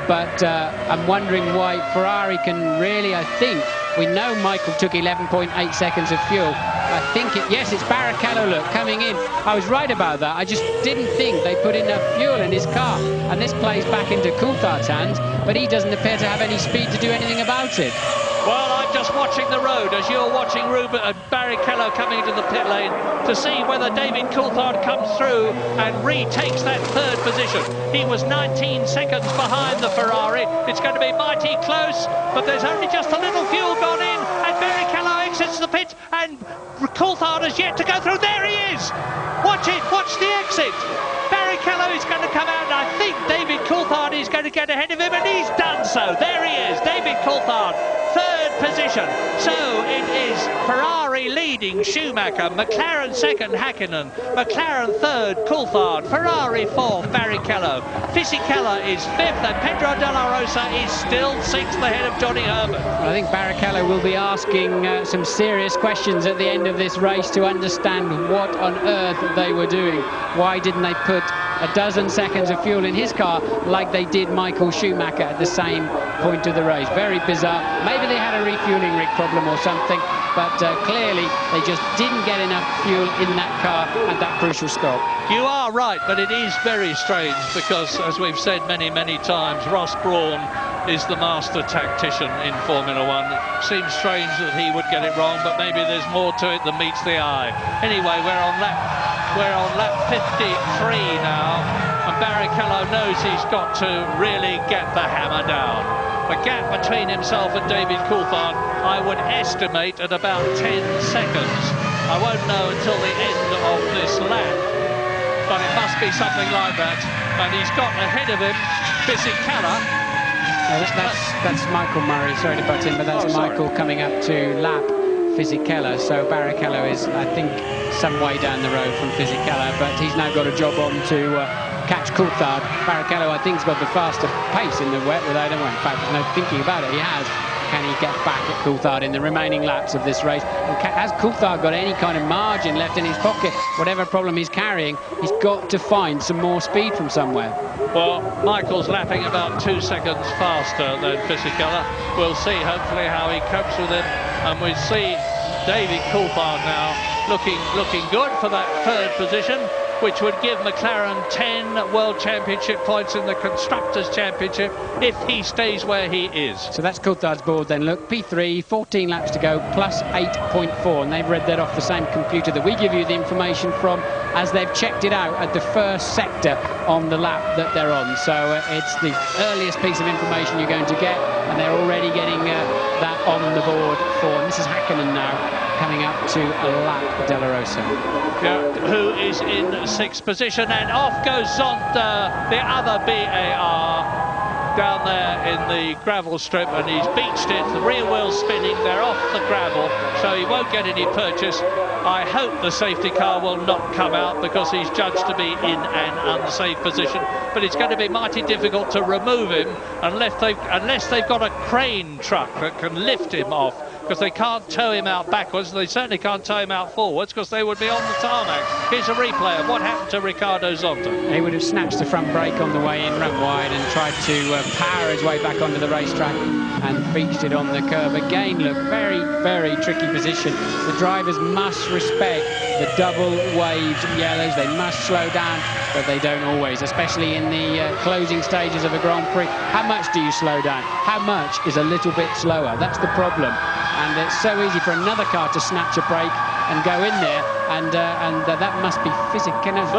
[SPEAKER 13] But I'm wondering why Ferrari can really, I think, we know Michael took 11.8 seconds of fuel. I think yes, it's Barrichello, look, coming in. I was right about that. I just didn't think they put enough fuel in his car. And this plays back into Coulthard's hands, but he doesn't appear to have any speed to do anything about it.
[SPEAKER 20] Well, I'm just watching the road as you're watching Barrichello coming into the pit lane to see whether David Coulthard comes through and retakes that third position. He was 19 seconds behind the Ferrari. It's going to be mighty close, but there's only just a little fuel gone in, and Barrichello
[SPEAKER 1] exits the pit, and Coulthard has yet to go through. There he is! Watch it, watch the exit. Barrichello is going to come out, and I think David Coulthard is going to get ahead of him, and he's done so. There he is, David Coulthard, third position. So it is Ferrari leading Schumacher, McLaren second Häkkinen, McLaren third Coulthard, Ferrari fourth Barrichello, Fisichella is fifth, and Pedro de la Rosa is still sixth ahead of Johnny Herbert.
[SPEAKER 13] I think Barrichello will be asking some serious questions at the end of this race to understand what on earth they were doing. Why didn't they put a dozen seconds of fuel in his car like they did Michael Schumacher at the same point of the race? Very bizarre. Maybe they had a refueling rig problem or something, but clearly they just didn't get enough fuel in that car at that crucial stop.
[SPEAKER 20] You are right, but it is very strange because, as we've said many, many times, Ross Brawn is the master tactician in Formula One. It seems strange that he would get it wrong, but maybe there's more to it than meets the eye. Anyway, we're on lap 53 now, and Barrichello knows he's got to really get the hammer down. The gap between himself and David Coulthard, I would estimate at about 10 seconds. I won't know until the end of this lap, but it must be something like that. And he's got ahead of him Fisichella.
[SPEAKER 13] That's Michael Murray, sorry to butt in, but that's Michael coming up to lap Fisichella. So Barrichello is, I think, some way down the road from Fisichella, but he's now got a job on to catch Coulthard. Barrichello, I think, has got the faster pace in the wet without anyone. In fact, no thinking about it, he has. Can he get back at Coulthard in the remaining laps of this race? And has Coulthard got any kind of margin left in his pocket? Whatever problem he's carrying, he's got to find some more speed from somewhere.
[SPEAKER 20] Well, Michael's lapping about 2 seconds faster than Fisichella. We'll see, hopefully, how he copes with him. And we see David Coulthard now looking good for that third position, which would give McLaren 10 World Championship points in the Constructors' Championship if he stays where he is.
[SPEAKER 13] So that's Coulthard's board then. Look, P3, 14 laps to go, plus 8.4, and they've read that off the same computer that we give you the information from as they've checked it out at the first sector on the lap that they're on. So it's the earliest piece of information you're going to get, and they're already getting that on the board for, and this is Häkkinen now, coming up to a lap de la Rosa.
[SPEAKER 20] Yeah, who is in 6th position, and off goes Zonta, the other BAR, down there in the gravel strip, and he's beached it, the rear wheel's spinning, they're off the gravel, so he won't get any purchase. I hope the safety car will not come out because he's judged to be in an unsafe position, but it's going to be mighty difficult to remove him unless they've got a crane truck that can lift him off, because they can't tow him out backwards, and they certainly can't tow him out forwards because they would be on the tarmac. Here's a replay of what happened to Ricardo Zonta.
[SPEAKER 13] He would have snatched the front brake on the way in, run wide, and tried to power his way back onto the racetrack and beached it on the curb. Again, look, very, very tricky position. The drivers must respect the double-waved yellows. They must slow down, but they don't always, especially in the closing stages of a Grand Prix. How much do you slow down? How much is a little bit slower? That's the problem. And it's so easy for another car to snatch a brake and go in there, and that must be Fisichella's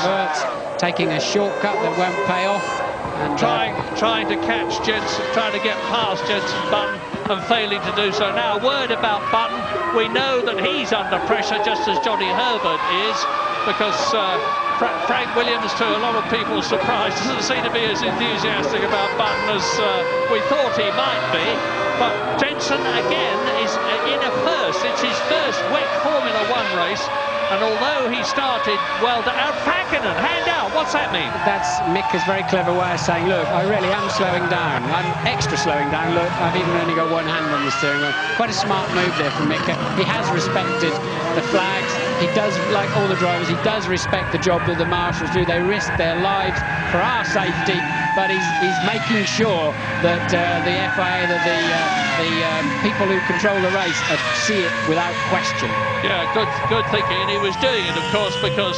[SPEAKER 13] Wirtz taking a shortcut that won't pay off. And
[SPEAKER 20] trying to catch Jensen, trying to get past Jensen Button and failing to do so. Now, a word about Button. We know that he's under pressure, just as Johnny Herbert is, because Frank Williams, to a lot of people's surprise, doesn't seem to be as enthusiastic about Button as we thought he might be. But Jensen, again, is in a first. It's his first wet Formula One race. And although he started well down, Häkkinen, hand out, what's that mean?
[SPEAKER 13] That's Mika's very clever way of saying, look, I really am slowing down. I'm extra slowing down. Look, I've even only got one hand on the steering wheel. Quite a smart move there from Mika. He has respected the flags. He does, like all the drivers, he does respect the job that the marshals do. They risk their lives for our safety, but he's making sure that the FIA, that the people who control the race see it without question.
[SPEAKER 20] Yeah, good thinking, and he was doing it, of course, because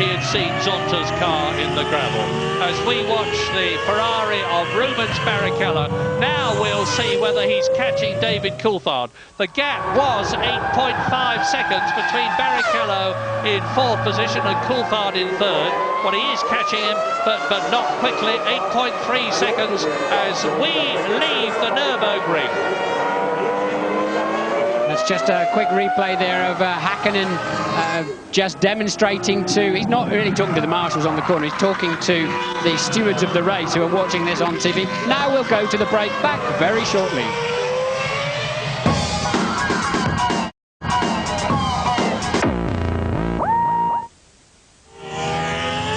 [SPEAKER 20] he had seen Zonta's car in the gravel. As we watch the Ferrari of Rubens Barrichello, now we'll see whether he's catching David Coulthard. The gap was 8.5 seconds between Barrichello in 4th position and Coulthard in 3rd. Well, he is catching him, but not quickly. 8.3 seconds as we leave the Nürburgring.
[SPEAKER 13] That's just a quick replay there of Häkkinen just demonstrating to... He's not really talking to the marshals on the corner, he's talking to the stewards of the race who are watching this on TV. Now we'll go to the break, back very shortly.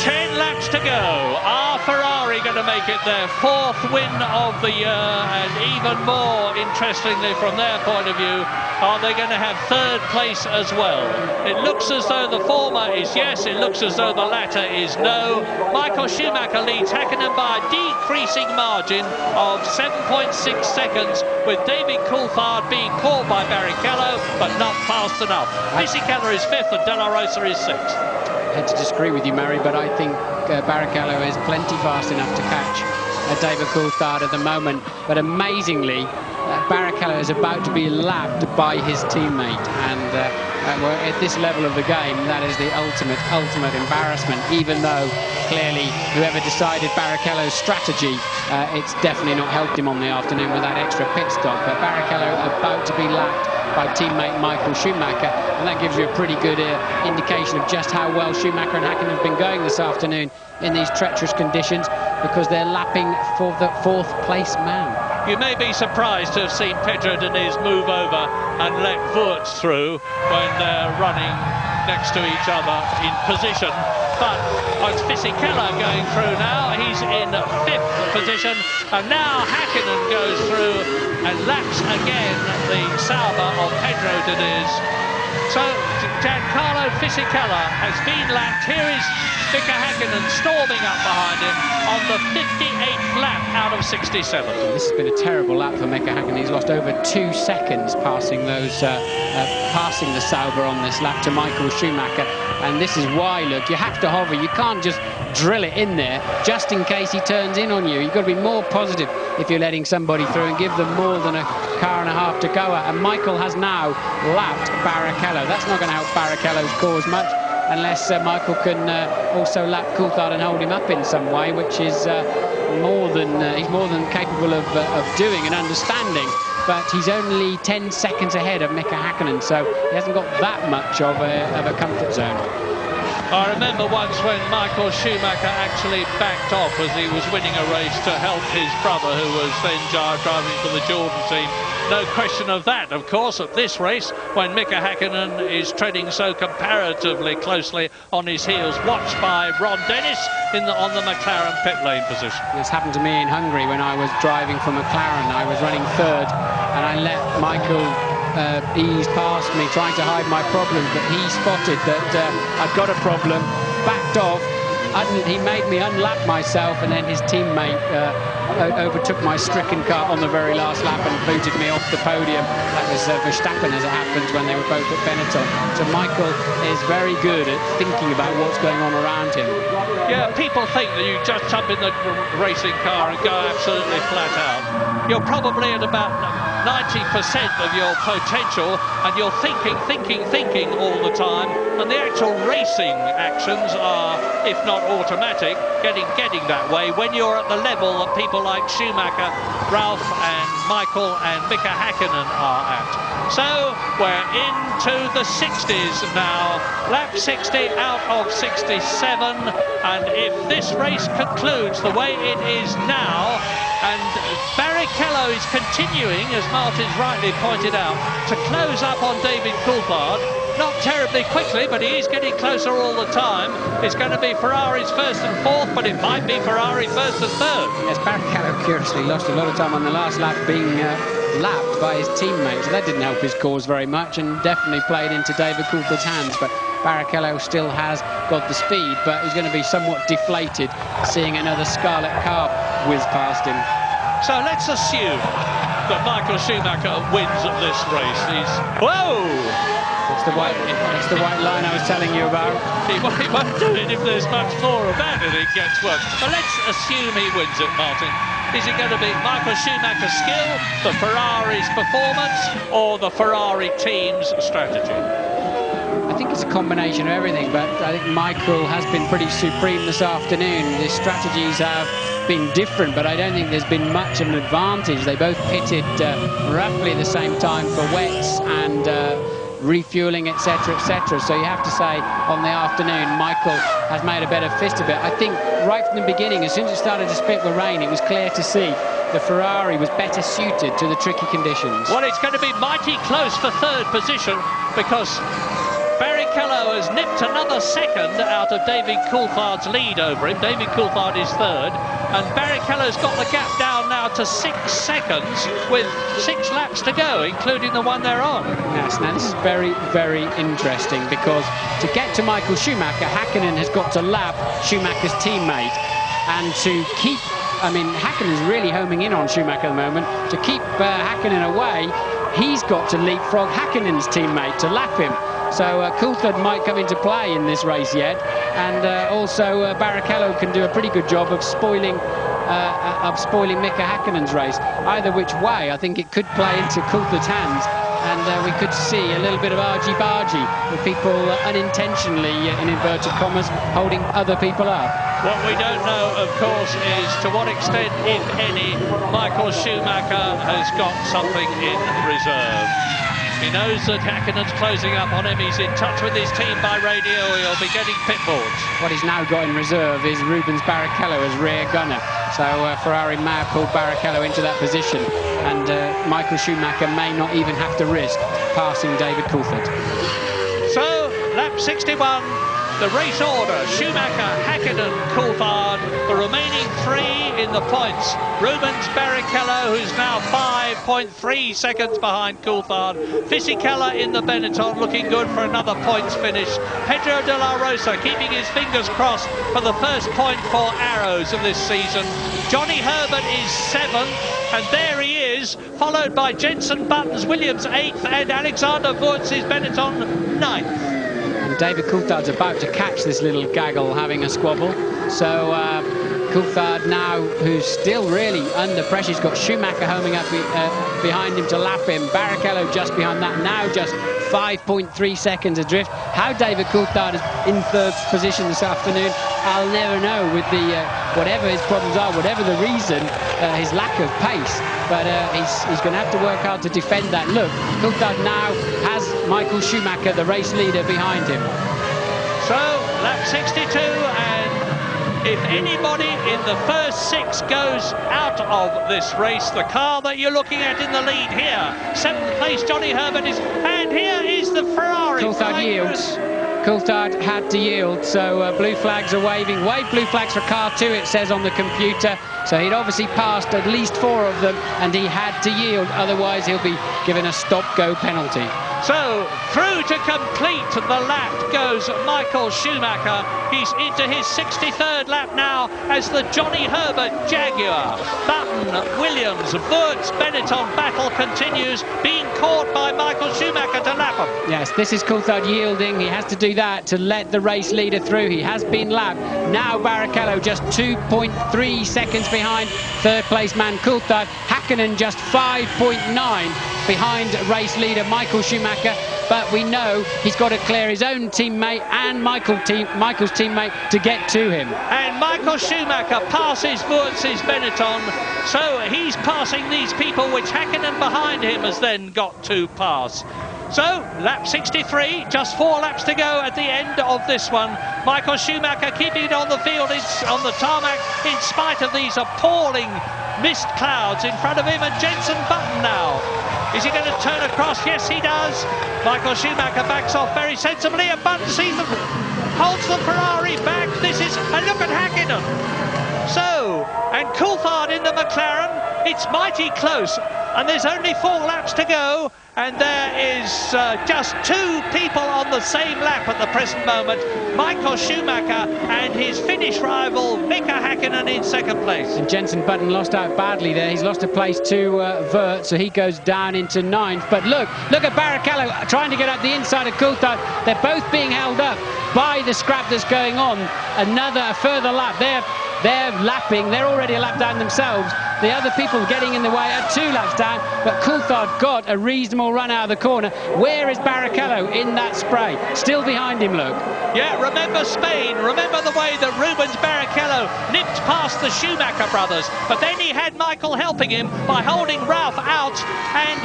[SPEAKER 20] 10 laps to go. Are Ferrari going to make it their 4th win of the year? And even more interestingly from their point of view, are they going to have 3rd place as well? It looks as though the former is yes, it looks as though the latter is no. Michael Schumacher leads Häkkinen by a decreasing margin of 7.6 seconds, with David Coulthard being caught by Barrichello, but not fast enough. Fisichella is 5th and De La Rosa is 6th.
[SPEAKER 13] I had to disagree with you, Murray, but I think Barrichello is plenty fast enough to catch David Coulthard at the moment. But amazingly, Barrichello is about to be lapped by his teammate, and at this level of the game, that is the ultimate embarrassment. Even though clearly whoever decided Barrichello's strategy, it's definitely not helped him on the afternoon with that extra pit stop. But Barrichello about to be lapped by teammate Michael Schumacher, and that gives you a pretty good indication of just how well Schumacher and Häkkinen have been going this afternoon in these treacherous conditions, because they're lapping for the 4th place man.
[SPEAKER 20] You may be surprised to have seen Pedro Diniz move over and let Wurz through when they're running next to each other in position. But it's Fisichella going through now. He's in 5th position, and now Häkkinen goes through and laps again the Sauber of Pedro Diniz. So Giancarlo Fisichella has been lapped. Here is Mika Häkkinen storming up behind him on the 58th lap out of 67.
[SPEAKER 13] This has been a terrible lap for Mika Häkkinen. He's lost over 2 seconds passing those passing the Sauber on this lap to Michael Schumacher. And this is why, look, you have to hover. You can't just drill it in there just in case he turns in on you. You've got to be more positive if you're letting somebody through and give them more than a car and a half to go at. And Michael has now lapped Barrichello. That's not going to help Barrichello's cause much, unless Michael can also lap Coulthard and hold him up in some way, which is he's more than capable of doing and understanding. But he's only 10 seconds ahead of Mika Häkkinen, so he hasn't got that much of a comfort zone.
[SPEAKER 20] I remember once when Michael Schumacher actually backed off as he was winning a race to help his brother, who was then driving for the Jordan team. No question of that, of course, at this race, when Mika Häkkinen is treading so comparatively closely on his heels, watched by Ron Dennis on the McLaren pit lane position.
[SPEAKER 13] This happened to me in Hungary when I was driving for McLaren. I was running 3rd, and I let Michael ease past me, trying to hide my problems, but he spotted that I'd got a problem, backed off. He made me unlap myself, and then his teammate overtook my stricken car on the very last lap and booted me off the podium. That was Verstappen, as it happens, when they were both at Benetton. So Michael is very good at thinking about what's going on around him.
[SPEAKER 20] Yeah, people think that you just jump in the racing car and go absolutely flat out. You're probably at about 90% of your potential, and you're thinking all the time, and the actual racing actions are, if not automatic, getting that way when you're at the level that people like Schumacher, Ralph and Michael and Mika Häkkinen are at. So we're into the 60s now, lap 60 out of 67, and if this race concludes the way it is now, and Barrichello is continuing, as Martin's rightly pointed out, to close up on David Coulthard. Not terribly quickly, but he is getting closer all the time. It's going to be Ferrari's 1st and 4th, but it might be Ferrari 1st and 3rd.
[SPEAKER 13] Yes, Barrichello curiously lost a lot of time on the last lap being lapped by his teammates. So that didn't help his cause very much, and definitely played into David Coulthard's hands. But Barrichello still has got the speed, but he's going to be somewhat deflated seeing another scarlet car whiz past him.
[SPEAKER 20] So let's assume that Michael Schumacher wins at this race. Whoa!
[SPEAKER 13] It's the white line I was telling you about.
[SPEAKER 20] He won't do it if there's much more of that and it gets worse. But let's assume he wins it, Martin. Is it going to be Michael Schumacher's skill, the Ferrari's performance, or the Ferrari team's strategy?
[SPEAKER 13] I think it's a combination of everything, but I think Michael has been pretty supreme this afternoon. His strategies have been different, but I don't think there's been much of an advantage. They both pitted roughly the same time for wets and refueling, etc., etc. So you have to say, on the afternoon, Michael has made a better fist of it. I think right from the beginning, as soon as it started to spit with rain, it was clear to see the Ferrari was better suited to the tricky conditions.
[SPEAKER 20] Well, it's going to be mighty close for third position, because Barrichello has nipped another second out of David Coulthard's lead over him. David Coulthard is third, and Barrichello's got the gap down now to 6 seconds with 6 laps to go, including the one they're on.
[SPEAKER 13] Yes, now this is very, very interesting, because to get to Michael Schumacher, Häkkinen has got to lap Schumacher's teammate, and to keep, I mean, Häkkinen's really homing in on Schumacher at the moment. To keep Häkkinen away, he's got to leapfrog Häkkinen's teammate to lap him. So Coulthard might come into play in this race yet, and also Barrichello can do a pretty good job of spoiling Mika Häkkinen's race. Either which way, I think it could play into Coulthard's hands, and we could see a little bit of argy-bargy with people unintentionally, in inverted commas, holding other people up.
[SPEAKER 20] What we don't know, of course, is to what extent, if any, Michael Schumacher has got something in reserve. He knows that Häkkinen's closing up on him. He's in touch with his team by radio. He'll be getting pit boards.
[SPEAKER 13] What he's now got in reserve is Rubens Barrichello as rear gunner. So Ferrari may have pulled Barrichello into that position, and Michael Schumacher may not even have to risk passing David Coulthard.
[SPEAKER 20] So, lap 61, the race order: Schumacher, Häkkinen, Coulthard. The remaining 3 in the points: Rubens Barrichello, who's now 5.3 seconds behind Coulthard. Fisichella in the Benetton, looking good for another points finish. Pedro de la Rosa keeping his fingers crossed for the first point for Arrows of this season. Johnny Herbert is 7th, and there he is, followed by Jenson Button's Williams 8th, and Alexander Wurtz's Benetton 9th.
[SPEAKER 13] And David Coulthard's about to catch this little gaggle having a squabble. So Coulthard now, who's still really under pressure, he's got Schumacher homing up behind him to lap him. Barrichello just behind that, now just 5.3 seconds adrift. How David Coulthard is in third position this afternoon, I'll never know, with the whatever his problems are, whatever the reason, his lack of pace. But he's going to have to work hard to defend that. Look, Coulthard now has Michael Schumacher, the race leader, behind him.
[SPEAKER 20] So, lap 62, and if anybody in the first 6 goes out of this race, the car that you're looking at in the lead here, 7th place Johnny Herbert is, and here is the Ferrari.
[SPEAKER 13] Coulthard yields. Coulthard had to yield, so blue flags are waving. Wave blue flags for car 2, it says on the computer. So he'd obviously passed at least 4 of them, and he had to yield, otherwise he'll be given a stop-go penalty.
[SPEAKER 20] So, through to complete the lap goes Michael Schumacher. He's into his 63rd lap now as the Johnny Herbert Jaguar. Button, Williams, Wurtz, Benetton battle continues, being caught by Michael Schumacher to lap him.
[SPEAKER 13] Yes, this is Coulthard yielding. He has to do that to let the race leader through. He has been lapped. Now Barrichello just 2.3 seconds behind third place man Coulthard. Häkkinen just 5.9 behind race leader Michael Schumacher, but we know he's got to clear his own teammate and Michael's teammate to get to him.
[SPEAKER 20] And Michael Schumacher passes Wurtz's Benetton, so he's passing these people which Häkkinen behind him has then got to pass. So, lap 63, just 4 laps to go at the end of this one. Michael Schumacher keeping it on the field, on the tarmac, in spite of these appalling mist clouds in front of him, and Jenson Button now. Is he going to turn across? Yes, he does. Michael Schumacher backs off very sensibly, and Button sees them, holds the Ferrari back. This is, and look at Häkkinen. So, and Coulthard in the McLaren, it's mighty close, and there's only 4 laps to go, and there is just 2 people on the same lap at the present moment, Michael Schumacher and his Finnish rival Mika Häkkinen in 2nd place.
[SPEAKER 13] And Jenson Button lost out badly there. He's lost a place to Wurtz, so he goes down into 9th. But look at Barrichello trying to get up the inside of Coulthard. They're both being held up by the scrap that's going on. A further lap. They're lapping. They're already a lap down themselves. The other people getting in the way are 2 laps down, but Coulthard got a reasonable run out of the corner. Where is Barrichello in that spray? Still behind him, Luke.
[SPEAKER 20] Yeah, remember Spain. Remember the way that Rubens Barrichello nipped past the Schumacher brothers, but then he had Michael helping him by holding Ralph out, and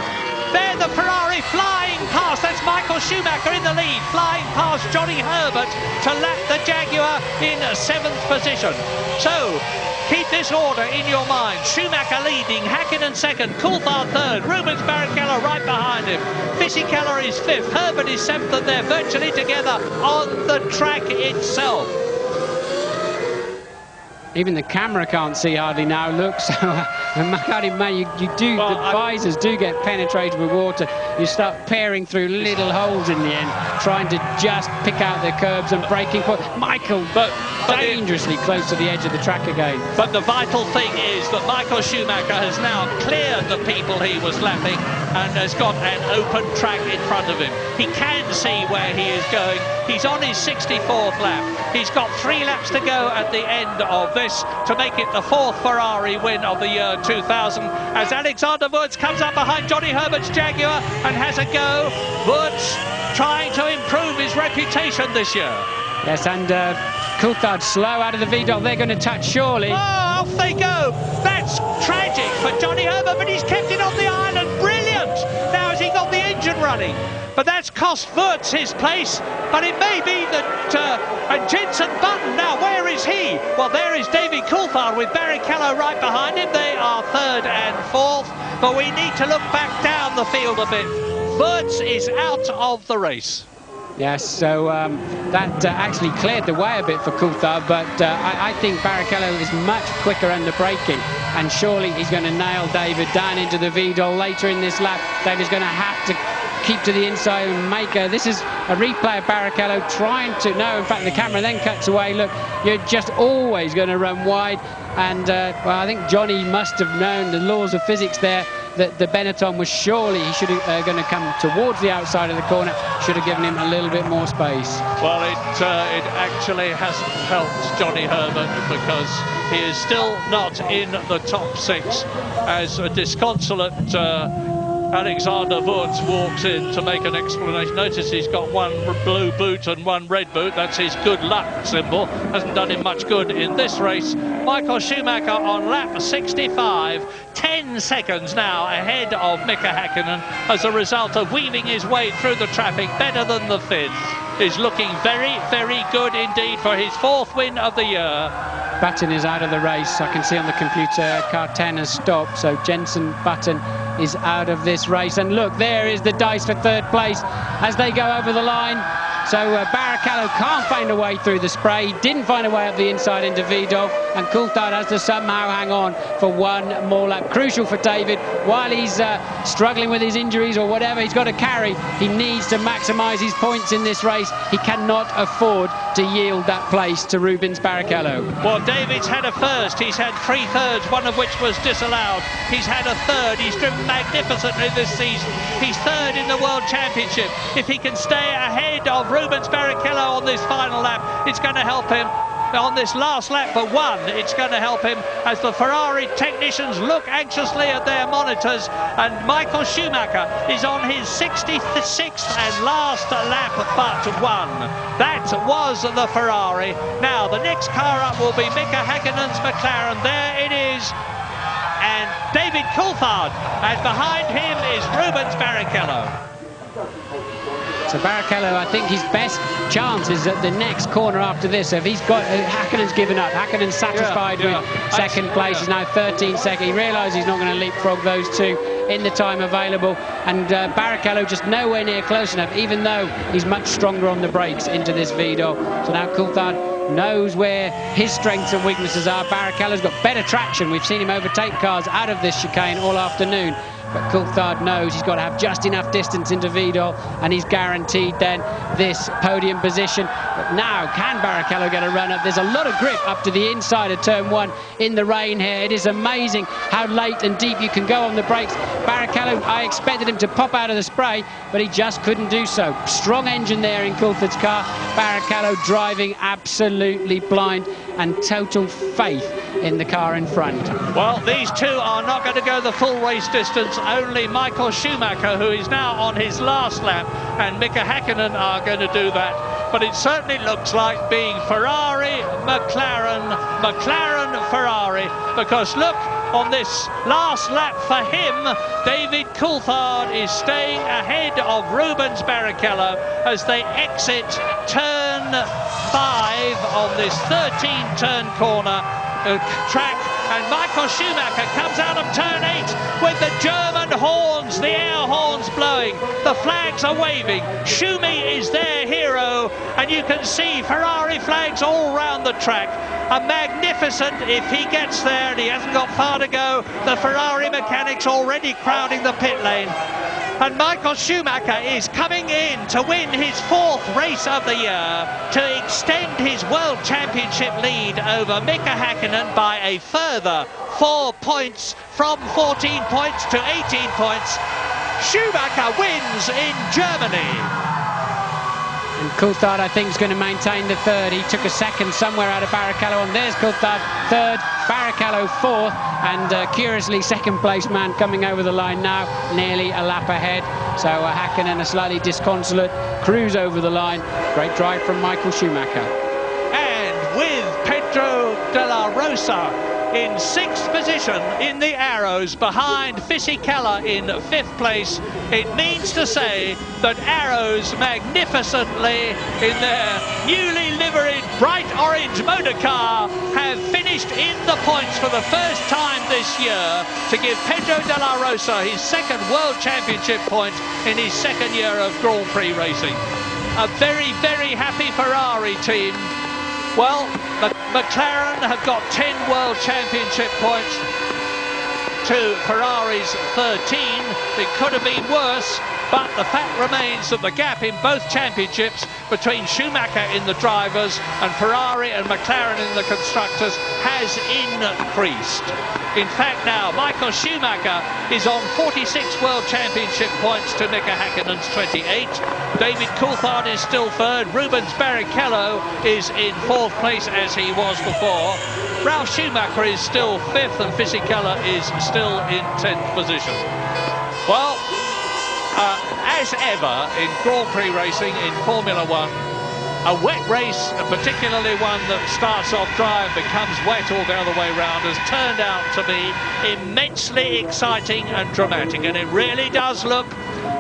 [SPEAKER 20] there the Ferrari flying past. That's Michael Schumacher in the lead, flying past Johnny Herbert to lap the Jaguar in 7th position. So keep this order in your mind. Schumacher leading, Häkkinen 2nd, Coulthard 3rd, Rubens Barrichello right behind him. Fisichella is 5th, Herbert is 7th, and they're virtually together on the track itself.
[SPEAKER 13] Even the camera can't see hardly now, look. So, the visors do get penetrated with water. You start peering through little holes in the end, trying to just pick out the curbs and braking point. Michael, dangerously close to the edge of the track again.
[SPEAKER 20] But the vital thing is that Michael Schumacher has now cleared the people he was lapping and has got an open track in front of him. He can see where he is going. He's on his 64th lap. He's got 3 laps to go at the end of this to make it the 4th Ferrari win of the year 2000, as Alexander Wurz comes up behind Johnny Herbert's Jaguar and has a go. Wurz trying to improve his reputation this year.
[SPEAKER 13] Yes, and Coulthard slow out of the Vidal. They're going to touch surely.
[SPEAKER 20] Oh, off they go. That's tragic for Johnny Herbert, but he's kept it on the island. Brilliant. Now has he got the engine running? But that's cost Wurz his place. But it may be that and Jenson Button, now where is he? Well, there is David Coulthard with Barrichello right behind him. They are 3rd and 4th, but we need to look back down the field a bit. Wurz is out of the race.
[SPEAKER 13] Yes, so that actually cleared the way a bit for Coulthard, but I think Barrichello is much quicker under braking, and surely he's going to nail David down into the Vidal later in this lap. David's going to have to keep to the inside and make this is a replay of Barrichello trying to, no, in fact the camera then cuts away. Look, you're just always going to run wide, and well, I think Johnny must have known the laws of physics there, that the Benetton was surely, he should have going to come towards the outside of the corner, should have given him a little bit more space.
[SPEAKER 20] Well, it actually hasn't helped Johnny Herbert, because he is still not in the top 6 as a disconsolate Alexander Wurz walks in to make an explanation. Notice he's got 1 blue boot and 1 red boot. That's his good luck symbol. Hasn't done him much good in this race. Michael Schumacher on lap 65, 10 seconds now ahead of Mika Häkkinen as a result of weaving his way through the traffic better than the Finns. Is looking very, very good indeed for his 4th win of the year.
[SPEAKER 13] Button is out of the race. I can see on the computer car 10 has stopped, so Jenson Button is out of this race. And look, there is the dice for 3rd place as they go over the line. So Barrichello can't find a way through the spray. He didn't find a way up the inside into Vidal, and Coulthard has to somehow hang on for 1 more lap. Crucial for David, while he's struggling with his injuries or whatever he's got to carry, he needs to maximise his points in this race. He cannot afford to yield that place to Rubens Barrichello.
[SPEAKER 20] Well, David's had a 1st, he's had 3 thirds, one of which was disallowed. He's had a 3rd, he's driven magnificently this season. He's 3rd in the World Championship. If he can stay ahead of Rubens Barrichello on this final lap, it's going to help him. On this last lap but 1, it's going to help him as the Ferrari technicians look anxiously at their monitors, and Michael Schumacher is on his 66th and last lap but 1. That was the Ferrari. Now the next car up will be Mika Häkkinen's McLaren. There it is, and David Coulthard, and behind him is Rubens Barrichello.
[SPEAKER 13] So Barrichello, I think his best chance is at the next corner after this. So if he's got, Häkkinen's given up. Häkkinen's satisfied with 2nd place. He's now 13 second. He realises he's not going to leapfrog those 2 in the time available. And Barrichello just nowhere near close enough, even though he's much stronger on the brakes into this Vidal. So now Coulthard knows where his strengths and weaknesses are. Barrichello's got better traction. We've seen him overtake cars out of this chicane all afternoon. But Coulthard knows he's got to have just enough distance into Vidal, and he's guaranteed then this podium position. But now, can Barrichello get a run up? There's a lot of grip up to the inside of turn 1 in the rain here. It is amazing how late and deep you can go on the brakes. Barrichello, I expected him to pop out of the spray, but he just couldn't do so. Strong engine there in Coulthard's car. Barrichello driving absolutely blind, and total faith in the car in front.
[SPEAKER 20] Well, these two are not going to go the full race distance. Only Michael Schumacher, who is now on his last lap, and Mika Häkkinen are going to do that. But it certainly looks like being Ferrari, McLaren, McLaren, Ferrari, because look, on this last lap for him, David Coulthard is staying ahead of Rubens Barrichello as they exit turn 5 on this 13-turn corner track, and Michael Schumacher comes out of turn 8 with the German horns, the air horns blowing, the flags are waving. Schumi is their hero, and you can see Ferrari flags all round the track. A magnificent, if he gets there, and he hasn't got far to go, the Ferrari mechanics already crowding the pit lane. And Michael Schumacher is coming in to win his 4th race of the year to extend his World Championship lead over Mika Häkkinen by a further 4 points, from 14 points to 18 points. Schumacher wins in Germany.
[SPEAKER 13] And Coulthard, I think, is going to maintain the 3rd. He took a 2nd somewhere out of Barrichello, and there's Coulthard 3rd, Barrichello 4th, and curiously 2nd place man coming over the line now, nearly a lap ahead. So Häkkinen, a slightly disconsolate cruise over the line. Great drive from Michael Schumacher.
[SPEAKER 20] And with Pedro de la Rosa in 6th position in the Arrows, behind Fisichella in 5th place, it means to say that Arrows magnificently in their newly liveried bright orange motor car have finished in the points for the first time this year to give Pedro de la Rosa his 2nd World Championship point in his 2nd year of Grand Prix racing. A very, very happy Ferrari team. Well, McLaren have got 10 World Championship points to Ferrari's 13. It could have been worse, but the fact remains that the gap in both championships between Schumacher in the drivers and Ferrari and McLaren in the constructors has increased. In fact, now Michael Schumacher is on 46 World Championship points to Mika Häkkinen's 28. David Coulthard is still 3rd. Rubens Barrichello is in 4th place as he was before. Ralf Schumacher is still 5th, and Fisichella is still in 10th position. Well, as ever in Grand Prix racing in Formula 1, a wet race, particularly one that starts off dry and becomes wet all the other way round, has turned out to be immensely exciting and dramatic, and it really does look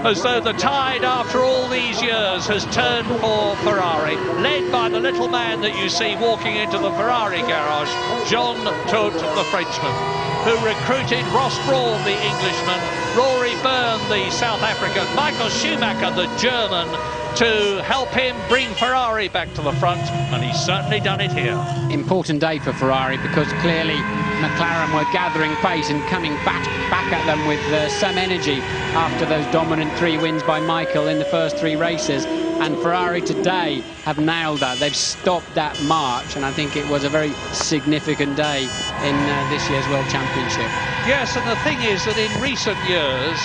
[SPEAKER 20] as though the tide after all these years has turned for Ferrari, led by the little man that you see walking into the Ferrari garage, Jean Todt, the Frenchman, who recruited Ross Brawn, the Englishman, Rory Byrne, the South African, Michael Schumacher, the German, to help him bring Ferrari back to the front, and he's certainly done it here.
[SPEAKER 13] Important day for Ferrari, because clearly McLaren were gathering pace and coming back at them with some energy after those dominant 3 wins by Michael in the first 3 races. And Ferrari today have nailed that. They've stopped that march, and I think it was a very significant day in this year's World Championship.
[SPEAKER 20] Yes, and the thing is that in recent years,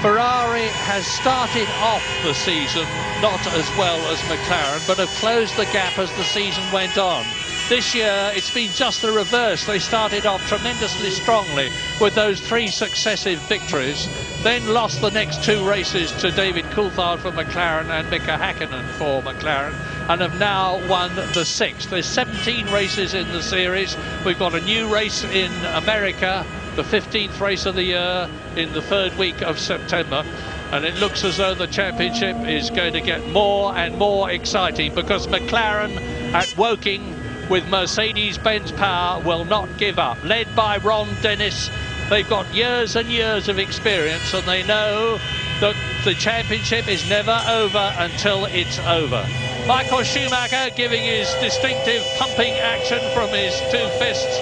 [SPEAKER 20] Ferrari has started off the season not as well as McLaren, but have closed the gap as the season went on. This year, it's been just the reverse. They started off tremendously strongly with those 3 successive victories, then lost the next 2 races to David Coulthard for McLaren and Mika Häkkinen for McLaren, and have now won the 6th. There's 17 races in the series. We've got a new race in America, the 15th race of the year, in the 3rd week of September. And it looks as though the championship is going to get more and more exciting, because McLaren at Woking with Mercedes-Benz power will not give up. Led by Ron Dennis, they've got years and years of experience, and they know that the championship is never over until it's over. Michael Schumacher giving his distinctive pumping action from his 2 fists,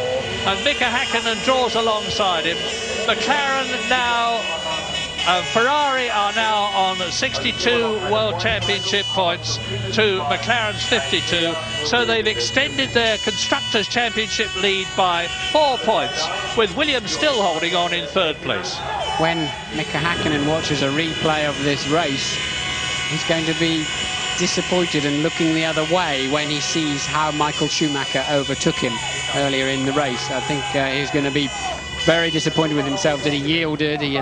[SPEAKER 20] and Mika Häkkinen draws alongside him. McLaren now Ferrari are now on 62 World Championship points to McLaren's 52, so they've extended their Constructors' Championship lead by 4 points, with Williams still holding on in 3rd place.
[SPEAKER 13] When Mika Hakkinen watches a replay of this race, he's going to be disappointed and looking the other way when he sees how Michael Schumacher overtook him earlier in the race. I think he's going to be very disappointed with himself that he yielded, he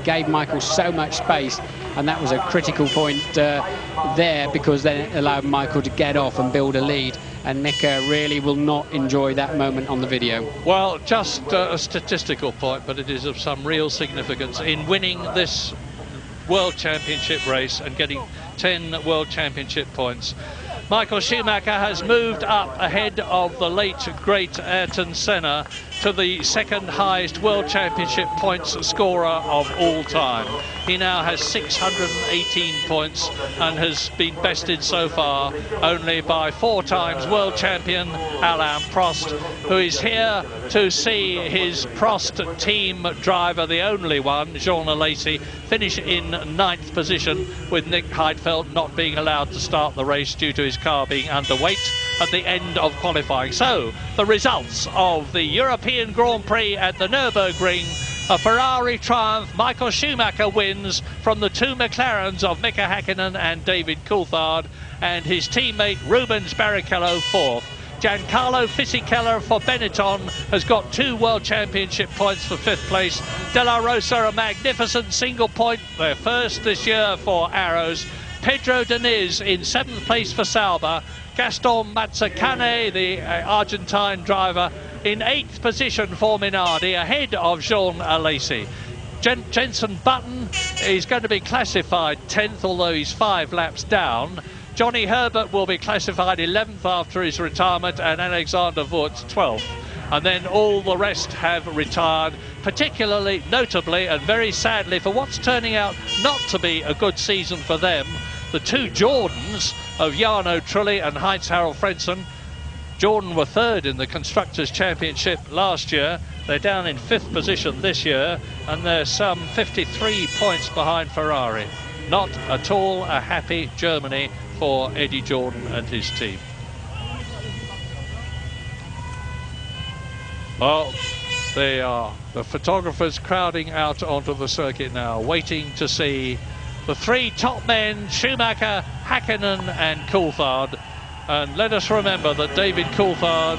[SPEAKER 13] gave Michael so much space, and that was a critical point there, because then it allowed Michael to get off and build a lead, and Mika really will not enjoy that moment on the video.
[SPEAKER 20] Well, just a statistical point, but it is of some real significance in winning this World Championship race and getting 10 World Championship points. Michael Schumacher has moved up ahead of the late great Ayrton Senna to the 2nd highest World Championship points scorer of all time. He now has 618 points and has been bested so far only by 4 times world champion Alain Prost, who is here to see his Prost team driver, the only one, Jean Alesi, finish in 9th position, with Nick Heidfeld not being allowed to start the race due to his car being underweight at the end of qualifying. So, the results of the European Grand Prix at the Nürburgring: a Ferrari triumph. Michael Schumacher wins from the 2 McLarens of Mika Hakkinen and David Coulthard, and his teammate Rubens Barrichello 4th. Giancarlo Fisichella for Benetton has got 2 World Championship points for 5th place. De La Rosa, a magnificent single point, their first this year for Arrows. Pedro Diniz in 7th place for Sauber. Gaston Mazzacane, the Argentine driver, in 8th position for Minardi, ahead of Jean Alesi. Jenson Button is going to be classified 10th, although he's 5 laps down. Johnny Herbert will be classified 11th after his retirement, and Alexander Wurz 12th. And then all the rest have retired, particularly, notably, and very sadly, for what's turning out not to be a good season for them, the 2 Jordans of Jarno Trulli and Heinz-Harald Frentzen. Jordan were 3rd in the Constructors' Championship last year. They're down in 5th position this year, and they're some 53 points behind Ferrari. Not at all a happy Germany for Eddie Jordan and his team. Well, they are the photographers crowding out onto the circuit now, waiting to see the 3 top men, Schumacher, Hakkinen and Coulthard. And let us remember that David Coulthard,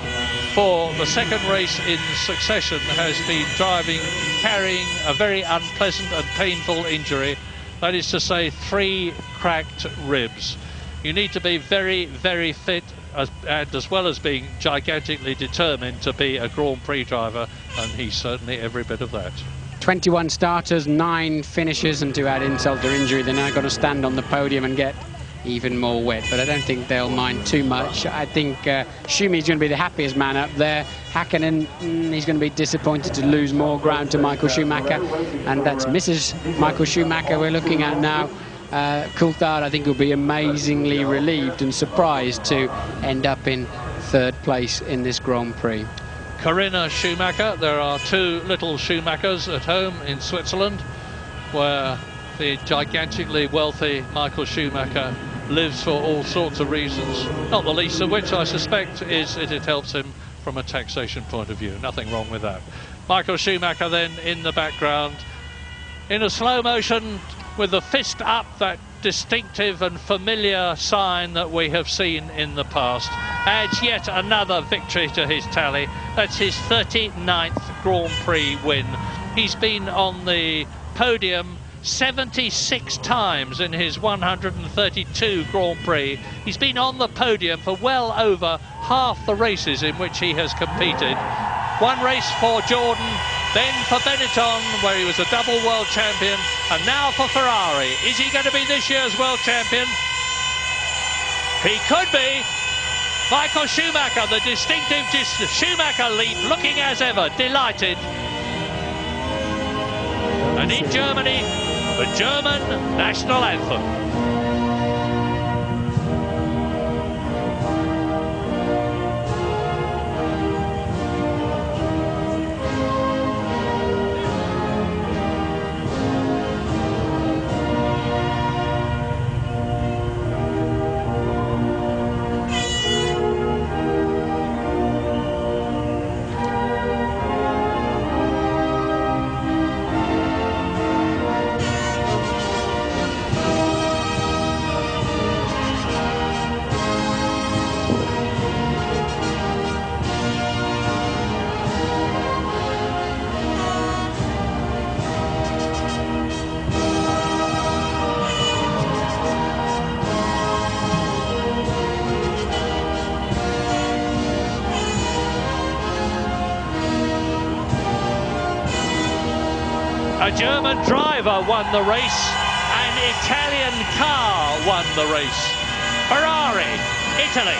[SPEAKER 20] for the 2nd race in succession, has been carrying a very unpleasant and painful injury. That is to say, 3 cracked ribs. You need to be very, very fit, and as well as being gigantically determined to be a Grand Prix driver, and he's certainly every bit of that.
[SPEAKER 13] 21 starters, 9 finishers, and to add insult to injury, they're now going to stand on the podium and get even more wet, but I don't think they'll mind too much. I think Schumi's going to be the happiest man up there. Hakkinen, he's going to be disappointed to lose more ground to Michael Schumacher, and that's Mrs. Michael Schumacher we're looking at now. Coulthard, I think, will be amazingly relieved and surprised to end up in 3rd place in this Grand Prix.
[SPEAKER 20] Corinna Schumacher, there are 2 little Schumachers at home in Switzerland, where the gigantically wealthy Michael Schumacher lives for all sorts of reasons, not the least of which, I suspect, is that it helps him from a taxation point of view. Nothing wrong with that. Michael Schumacher then in the background, in a slow motion, with the fist up, that distinctive and familiar sign that we have seen in the past, adds yet another victory to his tally. That's his 39th Grand Prix win. He's been on the podium 76 times in his 132 Grand Prix. He's been on the podium for well over half the races in which he has competed. 1 race for Jordan, then for Benetton, where he was a double world champion, and now for Ferrari. Is he going to be this year's world champion? He could be. Michael Schumacher, the distinctive Schumacher leap, looking as ever delighted. And in Germany, the German national anthem. A German driver won the race, an Italian car won the race. Ferrari, Italy.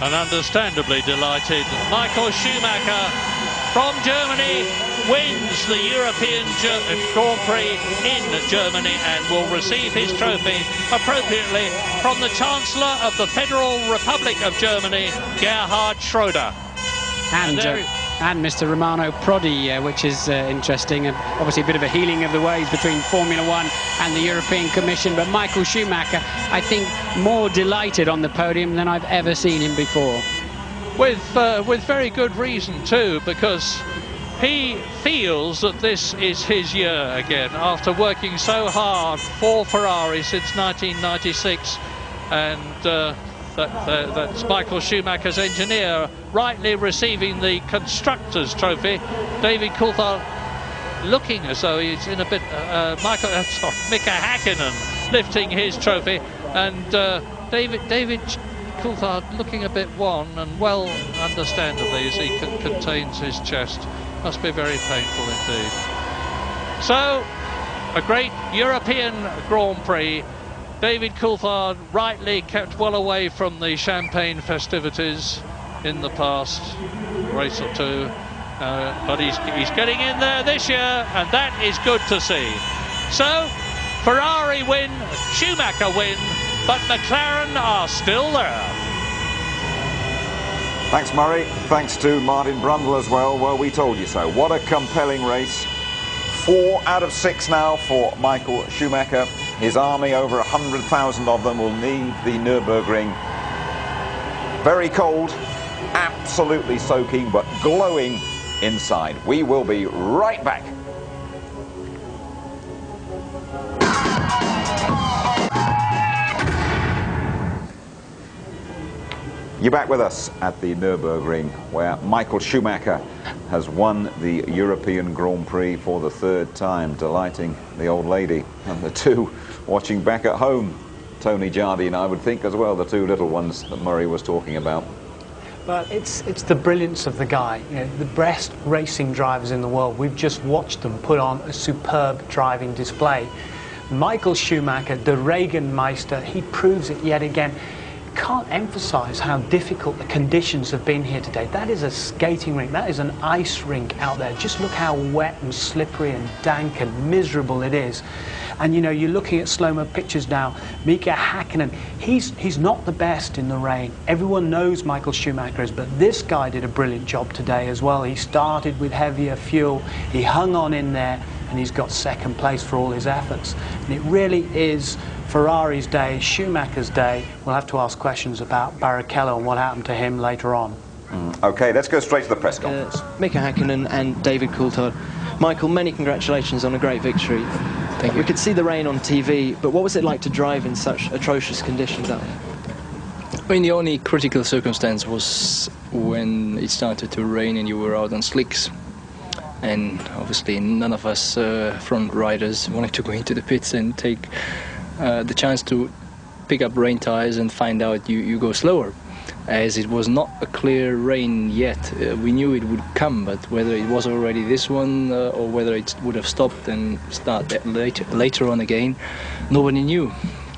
[SPEAKER 20] And understandably delighted, Michael Schumacher from Germany wins the European Grand Prix in Germany and will receive his trophy appropriately from the Chancellor of the Federal Republic of Germany, Gerhard Schröder.
[SPEAKER 13] And Mr. Romano Prodi, which is interesting. And obviously a bit of a healing of the ways between Formula One and the European Commission. But Michael Schumacher, I think, more delighted on the podium than I've ever seen him before.
[SPEAKER 20] With very good reason too, because he feels that this is his year again after working so hard for Ferrari since 1996, and that's Michael Schumacher's engineer rightly receiving the Constructors' Trophy. David Coulthard looking as though he's in a bit. Mika Häkkinen lifting his trophy, and David Coulthard looking a bit wan, and well, understandably, as he contains his chest. Must be very painful indeed. So, a great European Grand Prix. David Coulthard rightly kept well away from the champagne festivities in the past race or two, but he's getting in there this year, and that is good to see. So, Ferrari win, Schumacher win, but McLaren are still there.
[SPEAKER 4] Thanks, Murray. Thanks to Martin Brundle as well. Well, we told you so. What a compelling race. 4 out of 6 now for Michael Schumacher. His army, over 100,000 of them, will leave the Nürburgring. Very cold, absolutely soaking, but glowing inside. We will be right back. You're back with us at the Nürburgring, where Michael Schumacher has won the European Grand Prix for the 3rd time, delighting the old lady. And the two watching back at home, Tony Jardine, I would think as well, the 2 little ones that Murray was talking about.
[SPEAKER 6] Well, it's the brilliance of the guy. You know, the best racing drivers in the world. We've just watched them put on a superb driving display. Michael Schumacher, the Regenmeister, he proves it yet again. Can't emphasize how difficult the conditions have been here today. That is a skating rink, that is an ice rink out there. Just look how wet and slippery and dank and miserable it is. And you know, you're looking at slow-mo pictures now. Mika Häkkinen, he's not the best in the rain. Everyone knows Michael Schumacher is, but this guy did a brilliant job today as well. He started with heavier fuel, he hung on in there, and he's got 2nd place for all his efforts. And it really is Ferrari's day, Schumacher's day. We'll have to ask questions about Barrichello and what happened to him later on.
[SPEAKER 4] OK, let's go straight to the press conference.
[SPEAKER 7] Mika Häkkinen and David Coulthard. Michael, many congratulations on a great victory. Thank you. We could see the rain on TV, but what was it like to drive in such atrocious conditions out there?
[SPEAKER 22] I mean, the only critical circumstance was when it started to rain and you were out on slicks. And obviously none of us front riders wanted to go into the pits and take the chance to pick up rain tires and find out you go slower. As it was not a clear rain yet, we knew it would come, but whether it was already this one or whether it would have stopped and start later on again, nobody knew.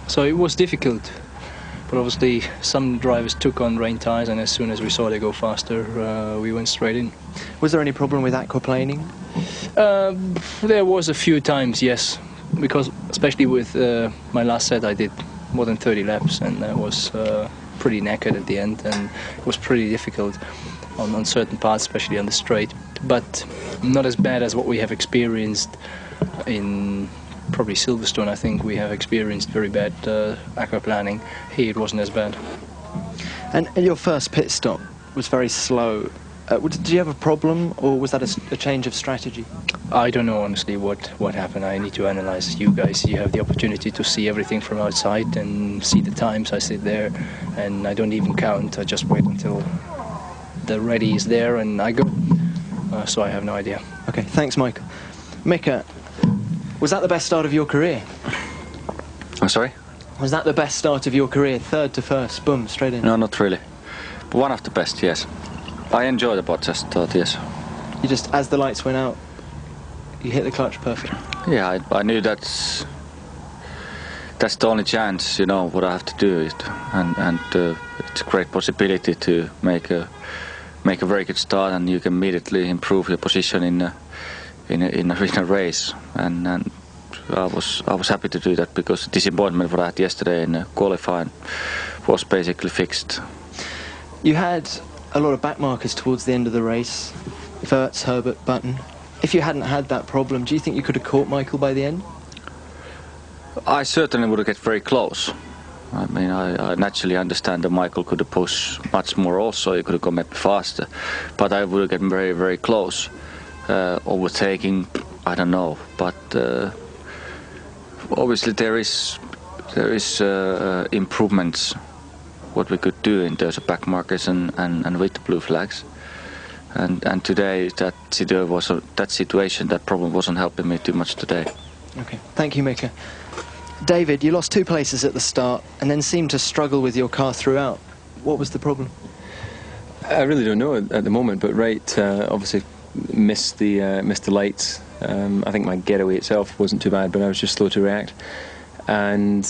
[SPEAKER 22] So it was difficult. But obviously some drivers took on rain tires, and as soon as we saw they go faster, we went straight in.
[SPEAKER 7] Was there any problem with aquaplaning?
[SPEAKER 22] There was a few times, yes, because especially with my last set. I did more than 30 laps, and I was pretty knackered at the end, and it was pretty difficult on certain parts, especially on the straight, but not as bad as what we have experienced in probably Silverstone. I think we have experienced very bad aquaplaning. Here it wasn't as bad.
[SPEAKER 7] And your first pit stop was very slow. Did you have a problem, or was that a change of strategy?
[SPEAKER 22] I don't know honestly what happened. I need to analyze. You guys, you have the opportunity to see everything from outside and see the times. I sit there and I don't even count. I just wait until the ready is there and I go. So I have no idea.
[SPEAKER 7] Okay, thanks, Michael. Mika, was that the best start of your career?
[SPEAKER 3] I'm sorry?
[SPEAKER 7] Was that the best start of your career? Third to first, boom, straight in?
[SPEAKER 3] No, not really. But one of the best, yes. I enjoyed the podcast start, yes.
[SPEAKER 7] You just, as the lights went out, you hit the clutch perfect?
[SPEAKER 3] Yeah, I knew that's the only chance, you know, what I have to do. And it's a great possibility to make a very good start, and you can immediately improve your position in a race. And I was happy to do that, because the disappointment what I had yesterday in qualifying was basically fixed.
[SPEAKER 7] You had a lot of back markers towards the end of the race. Wirtz, Herbert, Button. If you hadn't had that problem, do you think you could have caught Michael by the end?
[SPEAKER 3] I certainly would have get very close. I mean, I naturally understand that Michael could have pushed much more also. He could have gone maybe faster. But I would have gotten very, very close. Overtaking, I don't know. But obviously there is improvements what we could do in terms of back markers and with the blue flags. And today that situation, that problem wasn't helping me too much today.
[SPEAKER 7] Okay, thank you, Mika. David, you lost 2 places at the start and then seemed to struggle with your car throughout. What was the problem?
[SPEAKER 10] I really don't know at the moment, but Wright obviously missed the lights. I think my getaway itself wasn't too bad, but I was just slow to react. And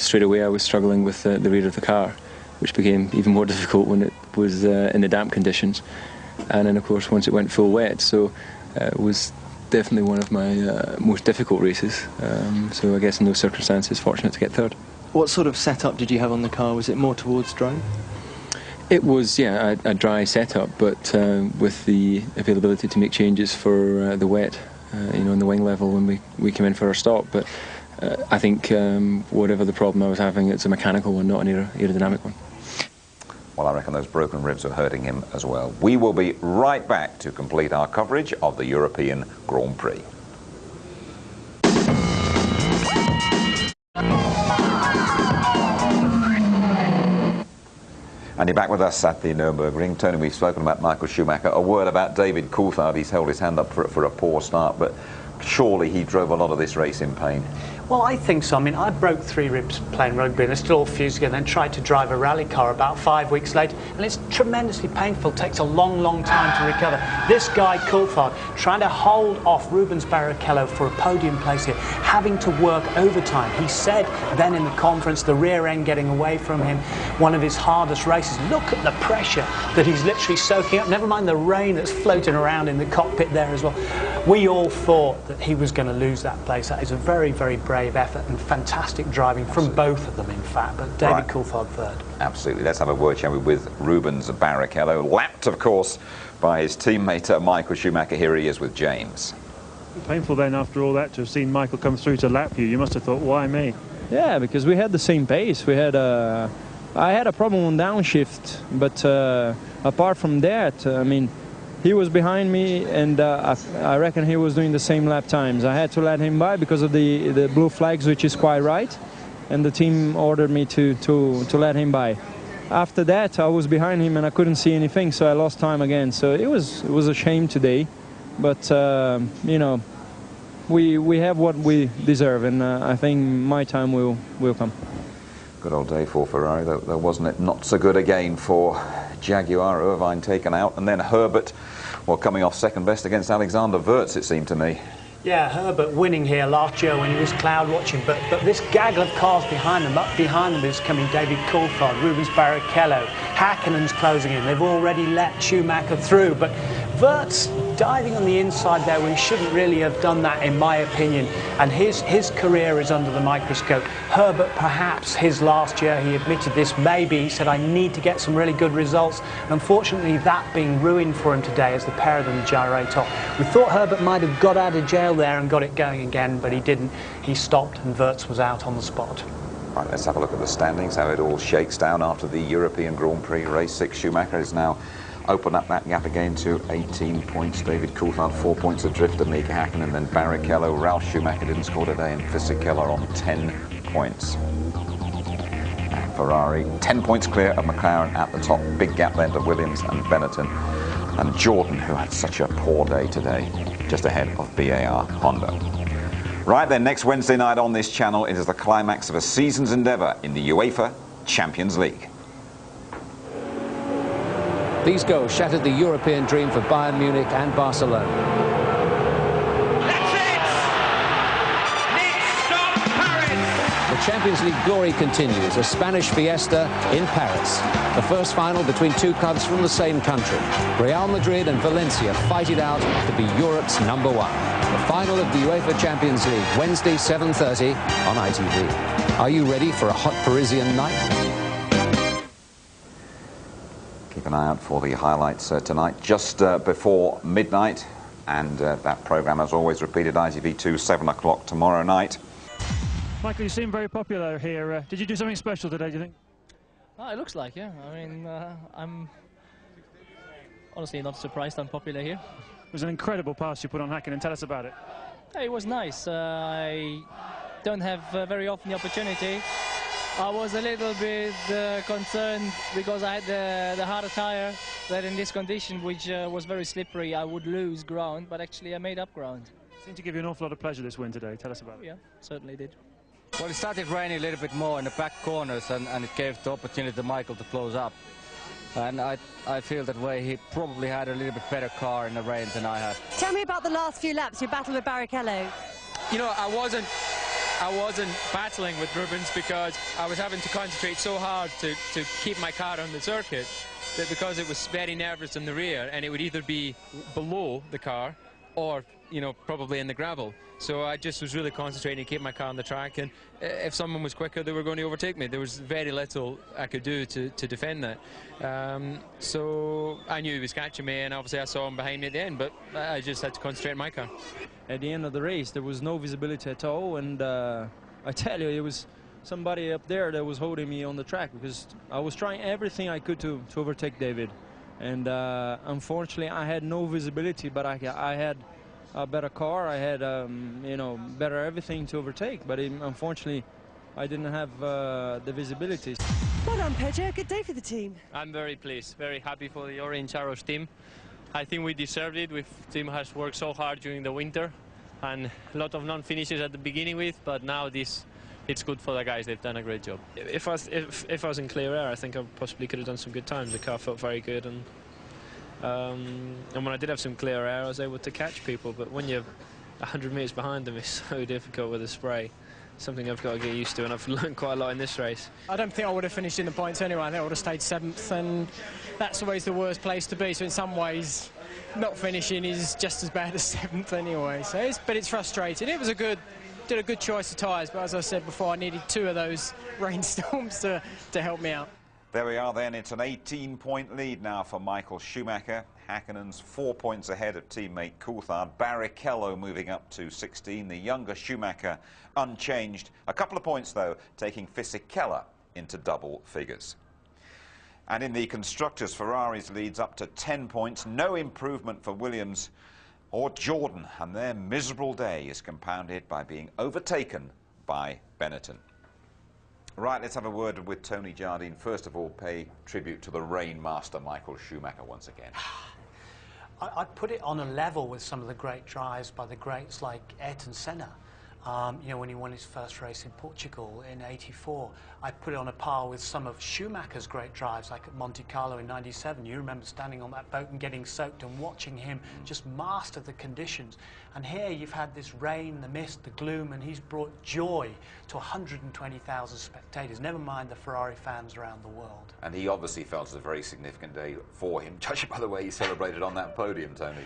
[SPEAKER 10] straight away I was struggling with the rear of the car, which became even more difficult when it was in the damp conditions. And then of course once it went full wet, so it was definitely one of my most difficult races. So I guess in those circumstances, fortunate to get third.
[SPEAKER 7] What sort of setup did you have on the car? Was it more towards dry?
[SPEAKER 10] It was, yeah, a dry setup, but with the availability to make changes for the wet, you know, in the wing level when we came in for our stop. But I think whatever the problem I was having, it's a mechanical one, not an aerodynamic one.
[SPEAKER 4] Well, I reckon those broken ribs are hurting him as well. We will be right back to complete our coverage of the European Grand Prix. And you're back with us at the Nürburgring. Tony, we've spoken about Michael Schumacher. A word about David Coulthard. He's held his hand up for a poor start, but surely he drove a lot of this race in pain.
[SPEAKER 6] Well, I think so. I mean, I broke 3 ribs playing rugby and I still all fused together, and then tried to drive a rally car about 5 weeks later, and it's tremendously painful. It takes a long, long time to recover. This guy, Coulthard, trying to hold off Rubens Barrichello for a podium place here, having to work overtime. He said then in the conference, the rear end getting away from him, one of his hardest races. Look at the pressure that he's literally soaking up, never mind the rain that's floating around in the cockpit there as well. We all thought that he was going to lose that place. That is a very, very brave effort and fantastic driving from both of them, in fact, but David Coulthard third.
[SPEAKER 4] Absolutely. Let's have a word, shall we, with Rubens Barrichello, lapped, of course, by his teammate Michael Schumacher. Here he is with James.
[SPEAKER 21] Painful then, after all that, to have seen Michael come through to lap you. You must have thought, why me?
[SPEAKER 19] Yeah, because we had the same pace. We had I had a problem on downshift, but apart from that, I mean, he was behind me, and I reckon he was doing the same lap times. I had to let him by because of the blue flags, which is quite right, and the team ordered me to let him by. After that, I was behind him and I couldn't see anything, so I lost time again. So it was a shame today, but you know, we have what we deserve, and I think my time will come.
[SPEAKER 4] Good old day for Ferrari. There wasn't it not so good again for Jaguar. Irvine taken out, and then Herbert, well, coming off second best against Alexander Wirtz, it seemed to me.
[SPEAKER 6] Yeah, Herbert winning here last year when he was cloud watching, but this gaggle of cars behind them, up behind them is coming David Coulthard, Rubens Barrichello, Häkkinen's closing in. They've already let Schumacher through, but Wirtz diving on the inside there when he shouldn't really have done that, in my opinion. And his career is under the microscope. Herbert, perhaps his last year, he admitted this, maybe he said, I need to get some really good results. And unfortunately, that being ruined for him today as the pair of them gyrate off. We thought Herbert might have got out of jail there and got it going again, but he didn't. He stopped and Wirtz was out on the spot.
[SPEAKER 4] Right, let's have a look at the standings, how it all shakes down after the European Grand Prix race. 6 Schumacher is now opened up that gap again to 18 points. David Coulthard 4 points adrift of Mika Häkkinen, and then Barrichello. Ralf Schumacher didn't score today, and Fisichella on 10 points. And Ferrari 10 points clear of McLaren at the top. Big gap then to Williams and Benetton. And Jordan, who had such a poor day today, just ahead of BAR Honda. Right then, next Wednesday night on this channel, it is the climax of a season's endeavour in the UEFA Champions League.
[SPEAKER 11] These goals shattered the European dream for Bayern Munich and Barcelona.
[SPEAKER 12] That's it! Next stop, Paris!
[SPEAKER 11] The Champions League glory continues, a Spanish fiesta in Paris. The first final between two clubs from the same country. Real Madrid and Valencia fight it out to be Europe's #1. The final of the UEFA Champions League, Wednesday 7:30 on ITV. Are you ready for a hot Parisian night?
[SPEAKER 4] Keep an eye out for the highlights tonight, just before midnight. And that programme, as always, repeated ITV2, 7 o'clock tomorrow night.
[SPEAKER 21] Michael, you seem very popular here. Did you do something special today, do you think?
[SPEAKER 23] Oh, it looks like, yeah. I mean, I'm honestly not surprised I'm popular here.
[SPEAKER 21] It was an incredible pass you put on Häkkinen. Tell us about it.
[SPEAKER 23] Hey, it was nice. I don't have very often the opportunity. I was a little bit concerned because I had the harder tire, that in this condition, which was very slippery, I would lose ground, but actually I made up ground.
[SPEAKER 21] Seemed to give you an awful lot of pleasure, this win today. Tell us about it.
[SPEAKER 23] Yeah, certainly did.
[SPEAKER 24] Well, it started raining a little bit more in the back corners, and it gave the opportunity to Michael to close up. And I feel that way he probably had a little bit better car in the rain than I had.
[SPEAKER 14] Tell me about the last few laps, your battle with Barrichello.
[SPEAKER 25] You know, I wasn't battling with Rubens because I was having to concentrate so hard to keep my car on the circuit, that because it was very nervous in the rear, and it would either be below the car or, you know, probably in the gravel. So I just was really concentrating to keep my car on the track, and if someone was quicker, they were going to overtake me. There was very little I could do to defend that. So I knew he was catching me, and obviously I saw him behind me at the end, but I just had to concentrate on my car.
[SPEAKER 26] At the end of the race, there was no visibility at all, and I tell you, it was somebody up there that was holding me on the track, because I was trying everything I could to overtake David. And unfortunately, I had no visibility, but I had a better car, I had you know, better everything to overtake, but unfortunately I didn't have the visibility.
[SPEAKER 14] Well done, Pedro, good day for the team.
[SPEAKER 27] I'm very pleased, very happy for the Orange Arrows team. I think we deserved it. The team has worked so hard during the winter, and a lot of non-finishes at the beginning with, but now it's good for the guys. They've done a great job.
[SPEAKER 28] If I was in clear air, I think I possibly could have done some good times. The car felt very good, and when I did have some clear air, I was able to catch people. But when you're 100 metres behind them, it's so difficult with the spray. Something I've got to get used to, and I've learned quite a lot in this race.
[SPEAKER 16] I don't think I would have finished in the points anyway. I think I would have stayed 7th, and that's always the worst place to be. So in some ways, not finishing is just as bad as 7th anyway. So but it's frustrating. It was did a good choice of tyres, but as I said before, I needed 2 of those rainstorms to help me out.
[SPEAKER 4] There we are then. It's an 18-point lead now for Michael Schumacher. Häkkinen's 4 points ahead of teammate Coulthard. Barrichello moving up to 16. The younger Schumacher unchanged. A couple of points, though, taking Fisichella into double figures. And in the constructors, Ferrari's leads up to 10 points. No improvement for Williams or Jordan. And their miserable day is compounded by being overtaken by Benetton. Right, let's have a word with Tony Jardine. First of all, pay tribute to the rain master, Michael Schumacher, once again.
[SPEAKER 6] I'd put it on a level with some of the great drives by the greats like Ayrton Senna. You know, when he won his first race in Portugal in '84, I'd put it on a par with some of Schumacher's great drives, like at Monte Carlo in '97. You remember standing on that boat and getting soaked and watching him just master the conditions. And here you've had this rain, the mist, the gloom, and he's brought joy to 120,000 spectators, never mind the Ferrari fans around the world.
[SPEAKER 4] And he obviously felt it was a very significant day for him, judging by the way he celebrated on that podium, Tony.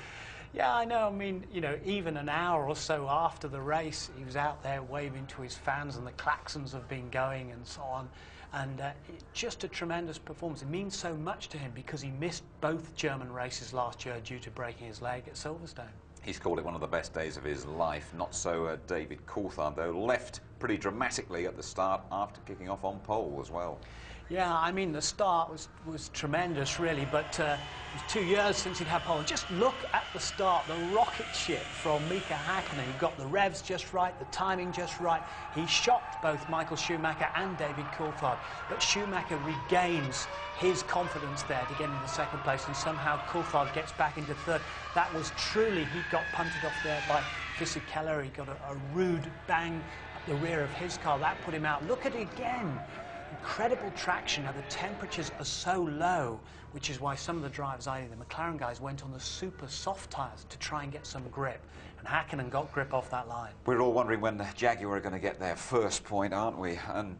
[SPEAKER 6] Yeah, I know. I mean, you know, even an hour or so after the race, he was out there waving to his fans and the klaxons have been going and so on. And just a tremendous performance. It means so much to him because he missed both German races last year due to breaking his leg at Silverstone.
[SPEAKER 4] He's called it one of the best days of his life. Not so David Coulthard, though. Left pretty dramatically at the start after kicking off on pole as well.
[SPEAKER 6] Yeah, I mean, the start was tremendous, really, but it was 2 years since he'd had pole. Just look at the start, the rocket ship from Mika Häkkinen. He got the revs just right, the timing just right. He shocked both Michael Schumacher and David Coulthard, but Schumacher regains his confidence there to get into second place, and somehow Coulthard gets back into third. That was truly, he got punted off there by Fisichella. He got a rude bang at the rear of his car. That put him out. Look at it again. Incredible traction. Now the temperatures are so low, which is why some of the drivers, i.e. the McLaren guys, went on the super soft tyres to try and get some grip. And Häkkinen got grip off that line.
[SPEAKER 4] We're all wondering when the Jaguar are going to get their first point, aren't we? And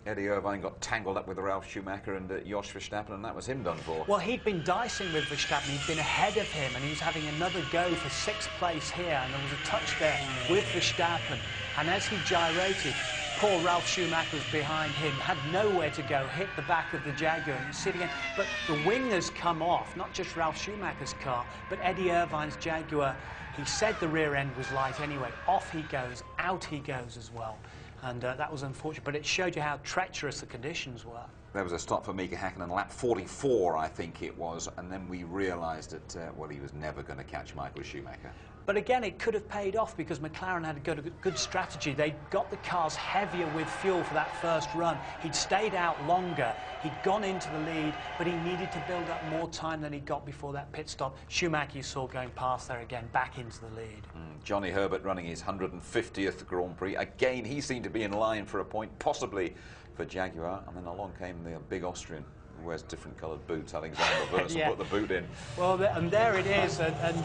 [SPEAKER 4] Eddie Irvine got tangled up with Ralf Schumacher and Jos Verstappen, and that was him done for.
[SPEAKER 6] Well, he'd been dicing with Verstappen. He'd been ahead of him, and he was having another go for 6th place here. And there was a touch there with Verstappen. And as he gyrated, poor Ralf Schumacher was behind him, had nowhere to go, hit the back of the Jaguar, and you see it again. But the wing has come off, not just Ralf Schumacher's car, but Eddie Irvine's Jaguar. He said the rear end was light anyway. Off he goes, out he goes as well. And that was unfortunate, but it showed you how treacherous the conditions were.
[SPEAKER 4] There was a stop for Mika Häkkinen, lap 44, I think it was, and then we realised that, well, he was never going to catch Michael Schumacher.
[SPEAKER 6] But again, it could have paid off because McLaren had a good strategy. They got the cars heavier with fuel for that first run. He'd stayed out longer. He'd gone into the lead, but he needed to build up more time than he got before that pit stop. Schumacher, you saw going past there again, back into the lead.
[SPEAKER 4] Johnny Herbert running his 150th Grand Prix. Again, he seemed to be in line for a point, possibly for Jaguar, and then along came the big Austrian. Wears different coloured boots, Alexander Wurz,
[SPEAKER 6] yeah.
[SPEAKER 4] Put the boot in.
[SPEAKER 6] Well, and there it is, and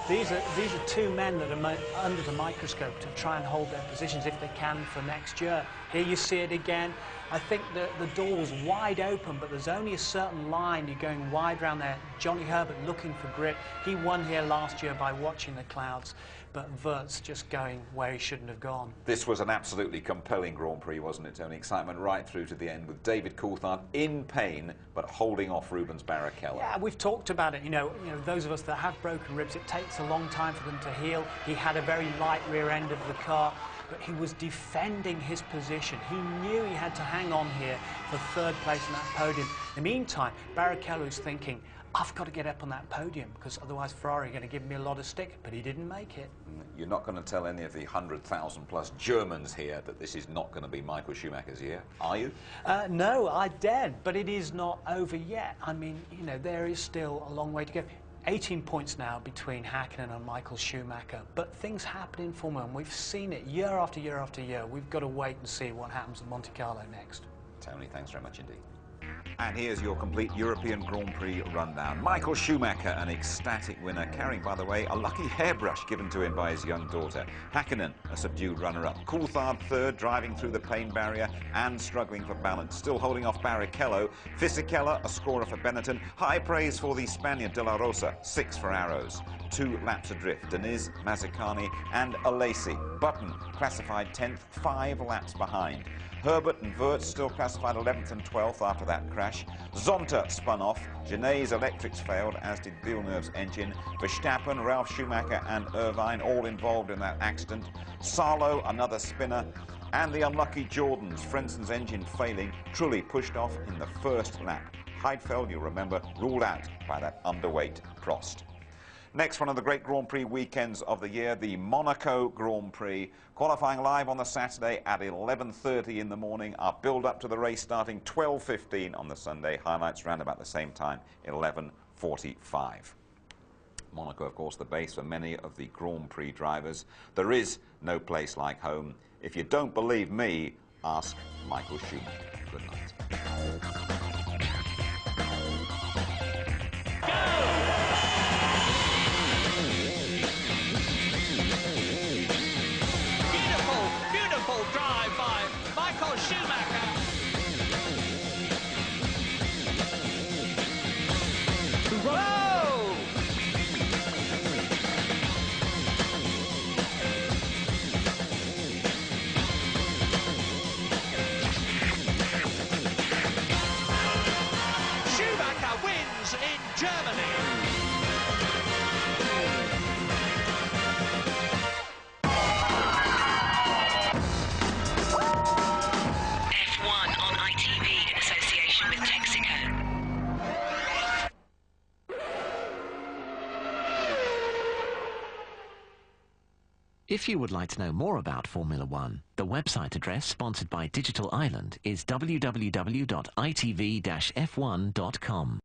[SPEAKER 6] these are two men that are under the microscope to try and hold their positions if they can for next year. Here you see it again. I think the door was wide open, but there's only a certain line. You're going wide around there. Johnny Herbert looking for grip. He won here last year by watching the clouds, but Wurz just going where he shouldn't have gone.
[SPEAKER 4] This was an absolutely compelling Grand Prix, wasn't it, Tony? Excitement right through to the end with David Coulthard in pain, but holding off Rubens Barrichello.
[SPEAKER 6] Yeah, we've talked about it. You know, those of us that have broken ribs, it takes a long time for them to heal. He had a very light rear end of the car, but he was defending his position. He knew he had to hang on here for third place on that podium. In the meantime, Barrichello's thinking, I've got to get up on that podium because otherwise Ferrari are going to give me a lot of stick, but he didn't make it.
[SPEAKER 4] You're not going to tell any of the 100,000 plus Germans here that this is not going to be Michael Schumacher's year, are you?
[SPEAKER 6] No, I daren't, but it is not over yet. I mean, you know, there is still a long way to go. 18 points now between Häkkinen and Michael Schumacher, but things happen in Formula 1. We've seen it year after year after year. We've got to wait and see what happens at Monte Carlo next.
[SPEAKER 4] Tony, thanks very much indeed. And here's your complete European Grand Prix rundown. Michael Schumacher, an ecstatic winner, carrying, by the way, a lucky hairbrush given to him by his young daughter. Häkkinen, a subdued runner-up. Coulthard third, driving through the pain barrier and struggling for balance. Still holding off Barrichello. Fisichella, a scorer for Benetton. High praise for the Spaniard De La Rosa, 6 for Arrows. 2 laps adrift. Deniz, Mazzacani and Alesi. Button classified 10th, 5 laps behind. Herbert and Wurz still classified 11th and 12th after that crash. Zonta spun off. Genet's electrics failed, as did Villeneuve's engine. Verstappen, Ralf Schumacher and Irvine all involved in that accident. Salo, another spinner. And the unlucky Jordans, Frenson's engine failing, Trulli pushed off in the first lap. Heidfeld, you'll remember, ruled out by that underweight Prost. Next, one of the great Grand Prix weekends of the year, the Monaco Grand Prix. Qualifying live on the Saturday at 11:30 in the morning. Our build-up to the race starting 12:15 on the Sunday. Highlights around about the same time, 11:45. Monaco, of course, the base for many of the Grand Prix drivers. There is no place like home. If you don't believe me, ask Michael Schumacher. Good night.
[SPEAKER 20] Drive by Michael Schumacher. Whoa!
[SPEAKER 12] Germany.
[SPEAKER 1] F1 on ITV in association with Texaco.
[SPEAKER 2] If you would like to know more about Formula One, the website address sponsored by Digital Island is www.itv-f1.com.